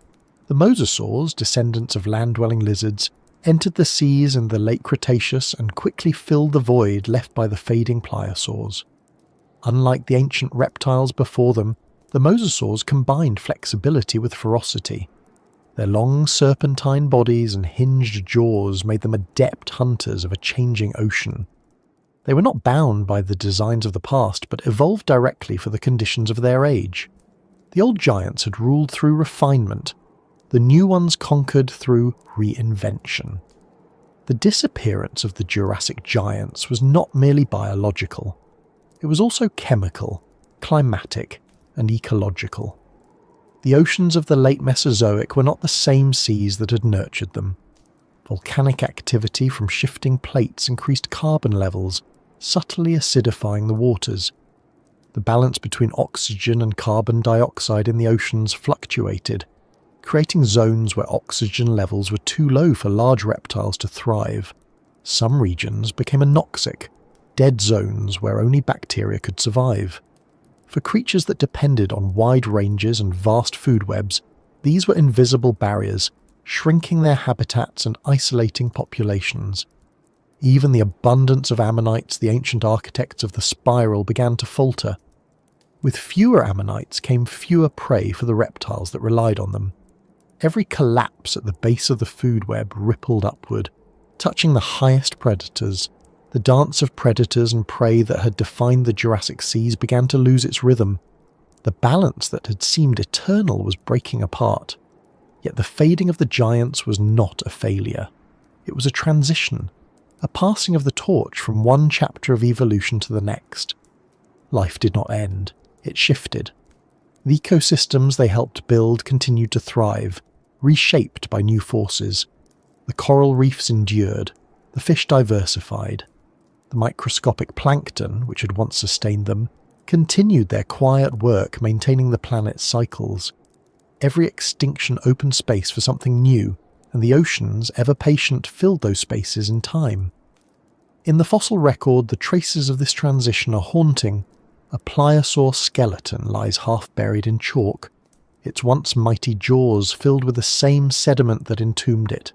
The mosasaurs, descendants of land-dwelling lizards, entered the seas in the late Cretaceous and quickly filled the void left by the fading pliosaurs. Unlike the ancient reptiles before them, the mosasaurs combined flexibility with ferocity. Their long serpentine bodies and hinged jaws made them adept hunters of a changing ocean. They were not bound by the designs of the past, but evolved directly for the conditions of their age. The old giants had ruled through refinement. The new ones conquered through reinvention. The disappearance of the Jurassic giants was not merely biological. It was also chemical, climatic, and ecological. The oceans of the late Mesozoic were not the same seas that had nurtured them. Volcanic activity from shifting plates increased carbon levels, subtly acidifying the waters. The balance between oxygen and carbon dioxide in the oceans fluctuated, creating zones where oxygen levels were too low for large reptiles to thrive. Some regions became anoxic, dead zones where only bacteria could survive. For creatures that depended on wide ranges and vast food webs, these were invisible barriers, shrinking their habitats and isolating populations. Even the abundance of ammonites, the ancient architects of the spiral, began to falter. With fewer ammonites came fewer prey for the reptiles that relied on them. Every collapse at the base of the food web rippled upward, touching the highest predators. The dance of predators and prey that had defined the Jurassic seas began to lose its rhythm. The balance that had seemed eternal was breaking apart. Yet the fading of the giants was not a failure. It was a transition, a passing of the torch from one chapter of evolution to the next. Life did not end, it shifted. The ecosystems they helped build continued to thrive, reshaped by new forces. The coral reefs endured, the fish diversified. The microscopic plankton, which had once sustained them, continued their quiet work maintaining the planet's cycles. Every extinction opened space for something new, and the oceans, ever patient, filled those spaces in time. In the fossil record, the traces of this transition are haunting. A pliosaur skeleton lies half buried in chalk, its once mighty jaws filled with the same sediment that entombed it.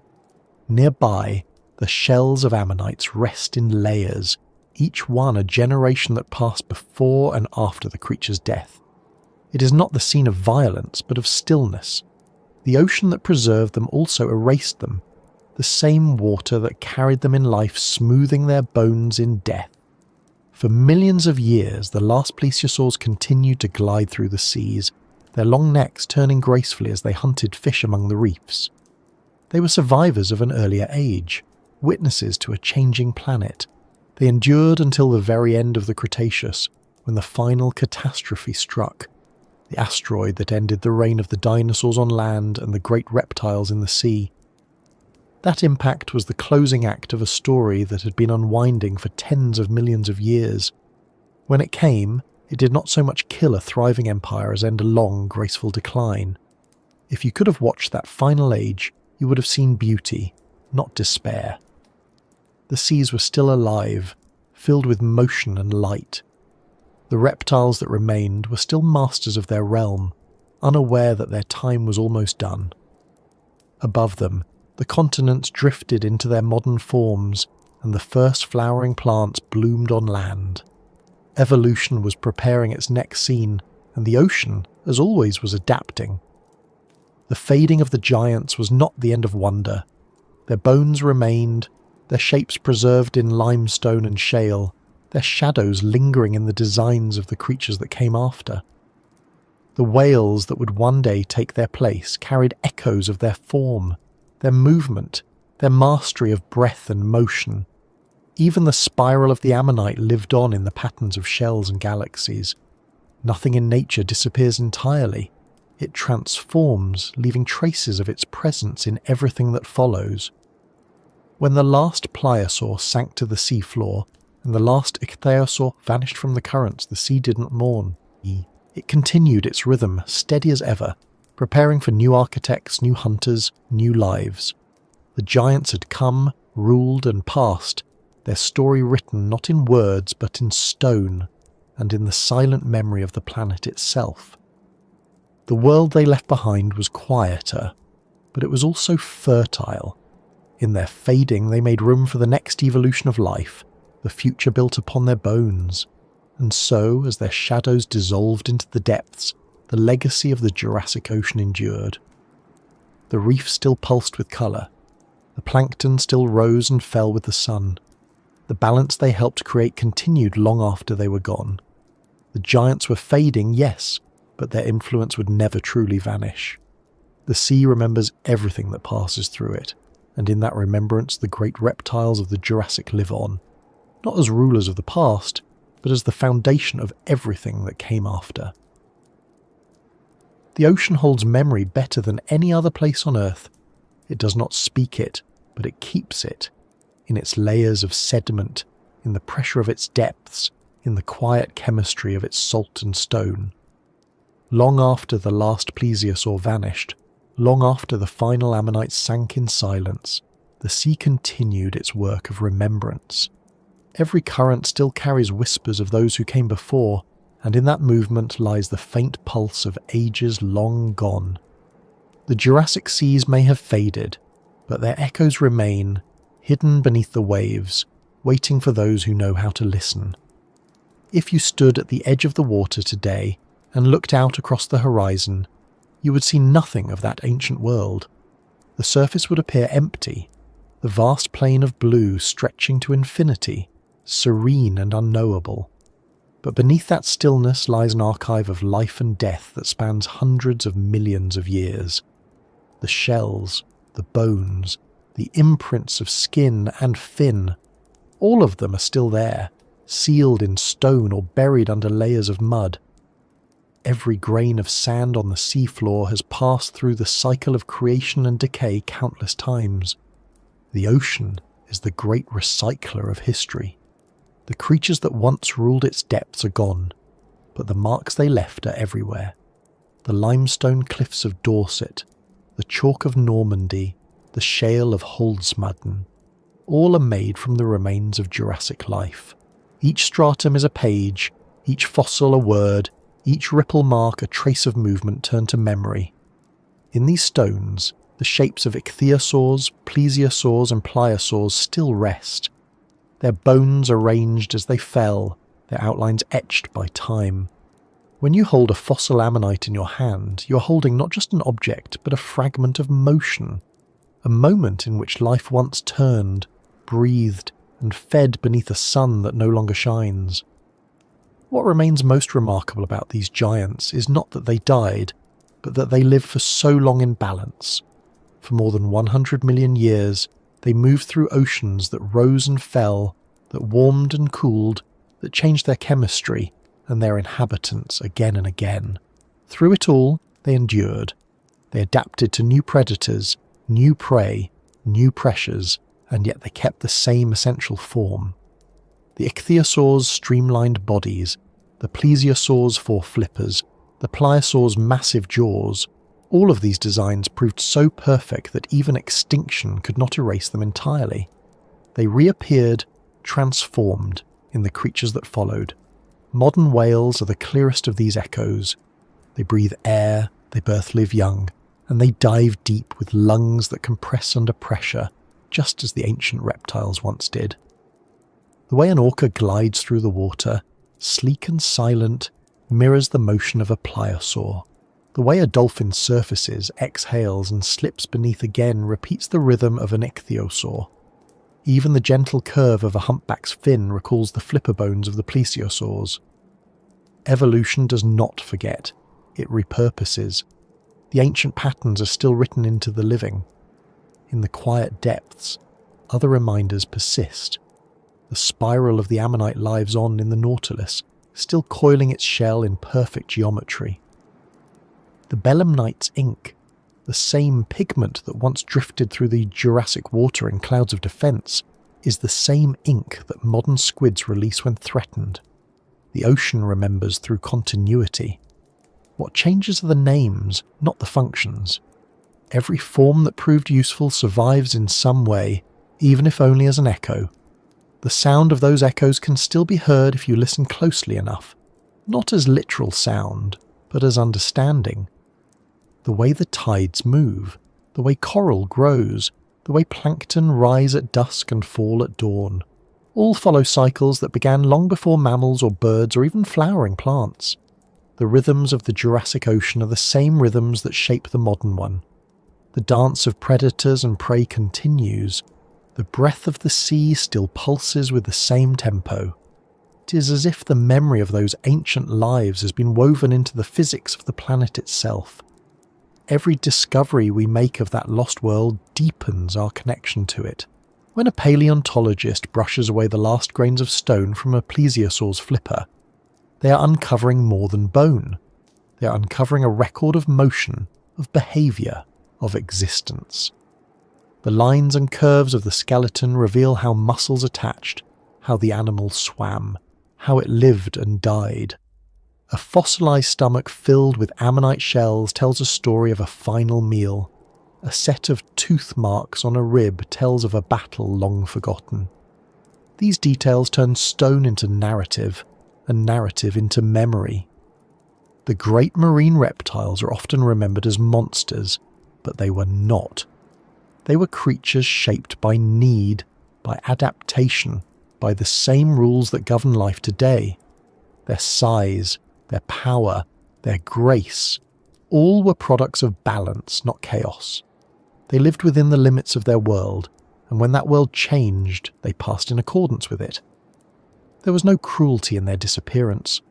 Nearby, the shells of ammonites rest in layers, each one a generation that passed before and after the creature's death. It is not the scene of violence, but of stillness. The ocean that preserved them also erased them, the same water that carried them in life smoothing their bones in death. For millions of years, the last plesiosaurs continued to glide through the seas, their long necks turning gracefully as they hunted fish among the reefs. They were survivors of an earlier age, witnesses to a changing planet. They endured until the very end of the Cretaceous, when the final catastrophe struck, the asteroid that ended the reign of the dinosaurs on land and the great reptiles in the sea. That impact was the closing act of a story that had been unwinding for tens of millions of years. When it came, it did not so much kill a thriving empire as end a long, graceful decline. If you could have watched that final age, you would have seen beauty, not despair. The seas were still alive, filled with motion and light. The reptiles that remained were still masters of their realm, unaware that their time was almost done. Above them, the continents drifted into their modern forms, and the first flowering plants bloomed on land. Evolution was preparing its next scene, and the ocean, as always, was adapting. The fading of the giants was not the end of wonder. Their bones remained, their shapes preserved in limestone and shale, their shadows lingering in the designs of the creatures that came after. The whales that would one day take their place carried echoes of their form, their movement, their mastery of breath and motion. Even the spiral of the ammonite lived on in the patterns of shells and galaxies. Nothing in nature disappears entirely. It transforms, leaving traces of its presence in everything that follows. When the last pliosaur sank to the seafloor, and the last ichthyosaur vanished from the currents, the sea didn't mourn. It continued its rhythm, steady as ever, preparing for new architects, new hunters, new lives. The giants had come, ruled and passed, their story written not in words but in stone, and in the silent memory of the planet itself. The world they left behind was quieter, but it was also fertile. In their fading they made room for the next evolution of life, the future built upon their bones. And so, as their shadows dissolved into the depths, the legacy of the Jurassic Ocean endured. The reef still pulsed with colour. The plankton still rose and fell with the sun. The balance they helped create continued long after they were gone. The giants were fading, yes, but their influence would never truly vanish. The sea remembers everything that passes through it, and in that remembrance the great reptiles of the Jurassic live on, not as rulers of the past, but as the foundation of everything that came after. The ocean holds memory better than any other place on Earth. It does not speak it, but it keeps it, in its layers of sediment, in the pressure of its depths, in the quiet chemistry of its salt and stone. Long after the last plesiosaur vanished, long after the final ammonite sank in silence, the sea continued its work of remembrance. Every current still carries whispers of those who came before, and in that movement lies the faint pulse of ages long gone. The Jurassic seas may have faded, but their echoes remain, hidden beneath the waves, waiting for those who know how to listen. If you stood at the edge of the water today and looked out across the horizon, you would see nothing of that ancient world. The surface would appear empty, the vast plain of blue stretching to infinity, serene and unknowable. But beneath that stillness lies an archive of life and death that spans hundreds of millions of years. The shells, the bones, the imprints of skin and fin, all of them are still there, sealed in stone or buried under layers of mud. Every grain of sand on the seafloor has passed through the cycle of creation and decay countless times. The ocean is the great recycler of history. The creatures that once ruled its depths are gone, but the marks they left are everywhere. The limestone cliffs of Dorset, the chalk of Normandy, the shale of Holdsmadden, all are made from the remains of Jurassic life. Each stratum is a page, each fossil a word, each ripple mark a trace of movement turned to memory. In these stones, the shapes of ichthyosaurs, plesiosaurs and pliosaurs still rest, their bones arranged as they fell, their outlines etched by time. When you hold a fossil ammonite in your hand, you are holding not just an object, but a fragment of motion, a moment in which life once turned, breathed, and fed beneath a sun that no longer shines. What remains most remarkable about these giants is not that they died, but that they lived for so long in balance. For more than 100 million years, they moved through oceans that rose and fell, that warmed and cooled, that changed their chemistry and their inhabitants again and again. Through it all, they endured. They adapted to new predators, new prey, new pressures, and yet they kept the same essential form. The ichthyosaurs' streamlined bodies, the plesiosaurs' four flippers, the pliosaurs' massive jaws, all of these designs proved so perfect that even extinction could not erase them entirely. They reappeared, transformed, in the creatures that followed. Modern whales are the clearest of these echoes. They breathe air, they birth live young, and they dive deep with lungs that compress under pressure, just as the ancient reptiles once did. The way an orca glides through the water, sleek and silent, mirrors the motion of a pliosaur. The way a dolphin surfaces, exhales, and slips beneath again repeats the rhythm of an ichthyosaur. Even the gentle curve of a humpback's fin recalls the flipper bones of the plesiosaurs. Evolution does not forget. It repurposes. The ancient patterns are still written into the living. In the quiet depths, other reminders persist. The spiral of the ammonite lives on in the nautilus, still coiling its shell in perfect geometry. The belemnite's ink, the same pigment that once drifted through the Jurassic water in clouds of defense, is the same ink that modern squids release when threatened. The ocean remembers through continuity. What changes are the names, not the functions. Every form that proved useful survives in some way, even if only as an echo. The sound of those echoes can still be heard if you listen closely enough, not as literal sound, but as understanding. The way the tides move, the way coral grows, the way plankton rise at dusk and fall at dawn, all follow cycles that began long before mammals or birds or even flowering plants. The rhythms of the Jurassic Ocean are the same rhythms that shape the modern one. The dance of predators and prey continues. The breath of the sea still pulses with the same tempo. It is as if the memory of those ancient lives has been woven into the physics of the planet itself. Every discovery we make of that lost world deepens our connection to it. When a paleontologist brushes away the last grains of stone from a plesiosaur's flipper, they are uncovering more than bone. They are uncovering a record of motion, of behaviour, of existence. The lines and curves of the skeleton reveal how muscles attached, how the animal swam, how it lived and died. A fossilized stomach filled with ammonite shells tells a story of a final meal. A set of tooth marks on a rib tells of a battle long forgotten. These details turn stone into narrative, and narrative into memory. The great marine reptiles are often remembered as monsters, but they were not. They were creatures shaped by need, by adaptation, by the same rules that govern life today. Their size, their power, their grace, all were products of balance, not chaos. They lived within the limits of their world, and when that world changed, they passed in accordance with it. There was no cruelty in their disappearance,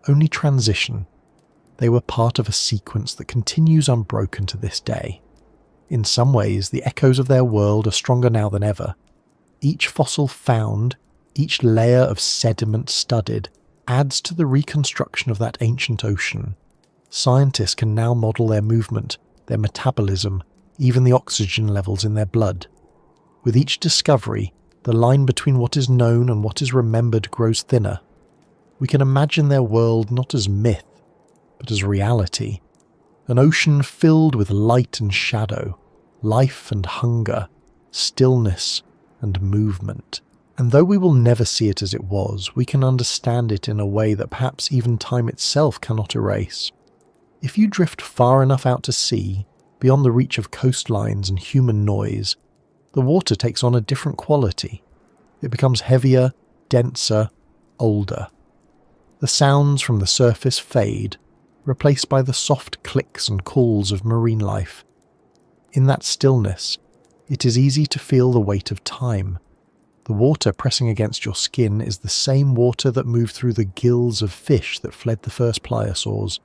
only transition. They were part of a sequence that continues unbroken to this day. In some ways, the echoes of their world are stronger now than ever. Each fossil found, each layer of sediment studied, adds to the reconstruction of that ancient ocean. Scientists can now model their movement, their metabolism, even the oxygen levels in their blood. With each discovery, the line between what is known and what is remembered grows thinner. We can imagine their world not as myth, but as reality. An ocean filled with light and shadow, life and hunger, stillness and movement. And though we will never see it as it was, we can understand it in a way that perhaps even time itself cannot erase. If you drift far enough out to sea, beyond the reach of coastlines and human noise, the water takes on a different quality. It becomes heavier, denser, older. The sounds from the surface fade, replaced by the soft clicks and calls of marine life. In that stillness, it is easy to feel the weight of time. The water pressing against your skin is the same water that moved through the gills of fish that fled the first pliosaurs,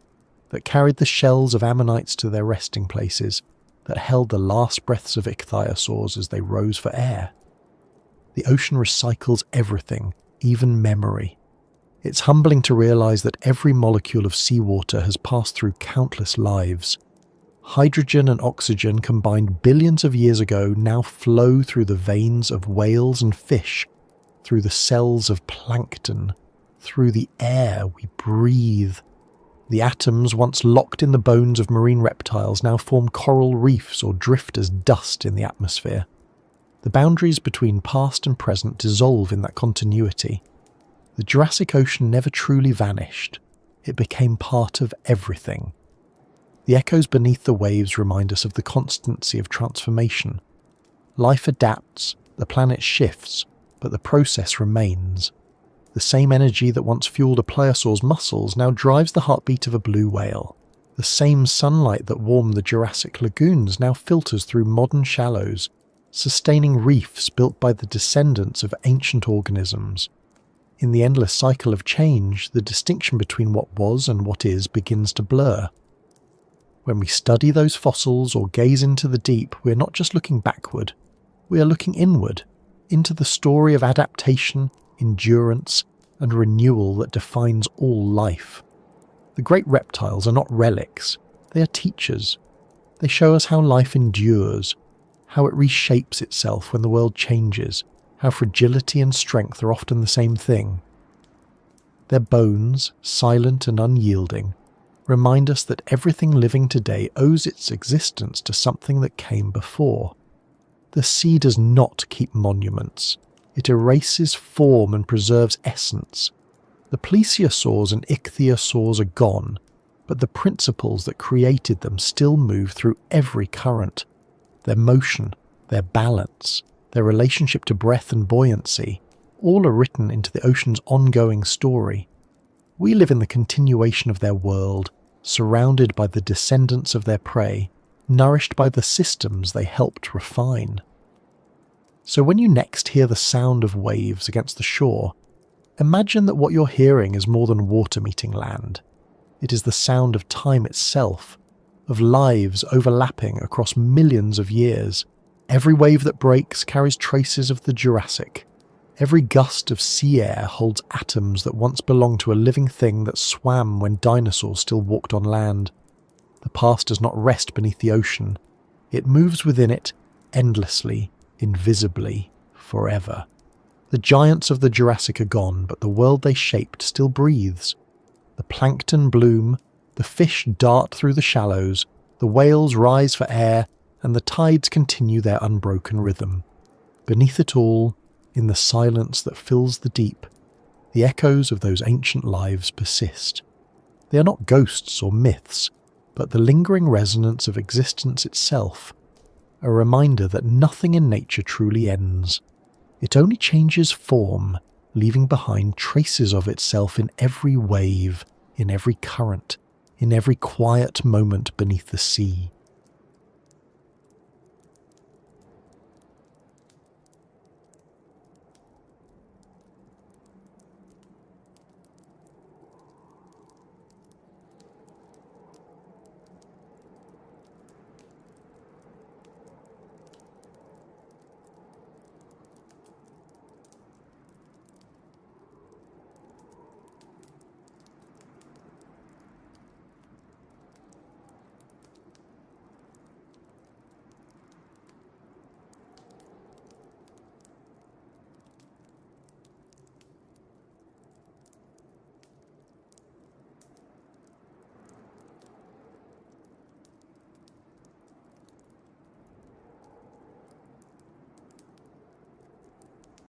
that carried the shells of ammonites to their resting places, that held the last breaths of ichthyosaurs as they rose for air. The ocean recycles everything, even memory. It's humbling to realize that every molecule of seawater has passed through countless lives. Hydrogen and oxygen combined billions of years ago now flow through the veins of whales and fish, through the cells of plankton, through the air we breathe. The atoms once locked in the bones of marine reptiles now form coral reefs or drift as dust in the atmosphere. The boundaries between past and present dissolve in that continuity. The Jurassic Ocean never truly vanished. It became part of everything. The echoes beneath the waves remind us of the constancy of transformation. Life adapts, the planet shifts, but the process remains. The same energy that once fueled a plesiosaur's muscles now drives the heartbeat of a blue whale. The same sunlight that warmed the Jurassic lagoons now filters through modern shallows, sustaining reefs built by the descendants of ancient organisms. In the endless cycle of change, the distinction between what was and what is begins to blur. When we study those fossils or gaze into the deep, we are not just looking backward, we are looking inward, into the story of adaptation, endurance, and renewal that defines all life. The great reptiles are not relics, they are teachers. They show us how life endures, how it reshapes itself when the world changes, how fragility and strength are often the same thing. Their bones, silent and unyielding, remind us that everything living today owes its existence to something that came before. The sea does not keep monuments. It erases form and preserves essence. The plesiosaurs and ichthyosaurs are gone, but the principles that created them still move through every current. Their motion, their balance, their relationship to breath and buoyancy, all are written into the ocean's ongoing story. We live in the continuation of their world, surrounded by the descendants of their prey, nourished by the systems they helped refine. So when you next hear the sound of waves against the shore, imagine that what you're hearing is more than water meeting land. It is the sound of time itself, of lives overlapping across millions of years. Every wave that breaks carries traces of the Jurassic. Every gust of sea air holds atoms that once belonged to a living thing that swam when dinosaurs still walked on land. The past does not rest beneath the ocean. It moves within it, endlessly, invisibly, forever. The giants of the Jurassic are gone, but the world they shaped still breathes. The plankton bloom, the fish dart through the shallows, the whales rise for air, and the tides continue their unbroken rhythm. Beneath it all, in the silence that fills the deep, the echoes of those ancient lives persist. They are not ghosts or myths, but the lingering resonance of existence itself, a reminder that nothing in nature truly ends. It only changes form, leaving behind traces of itself in every wave, in every current, in every quiet moment beneath the sea.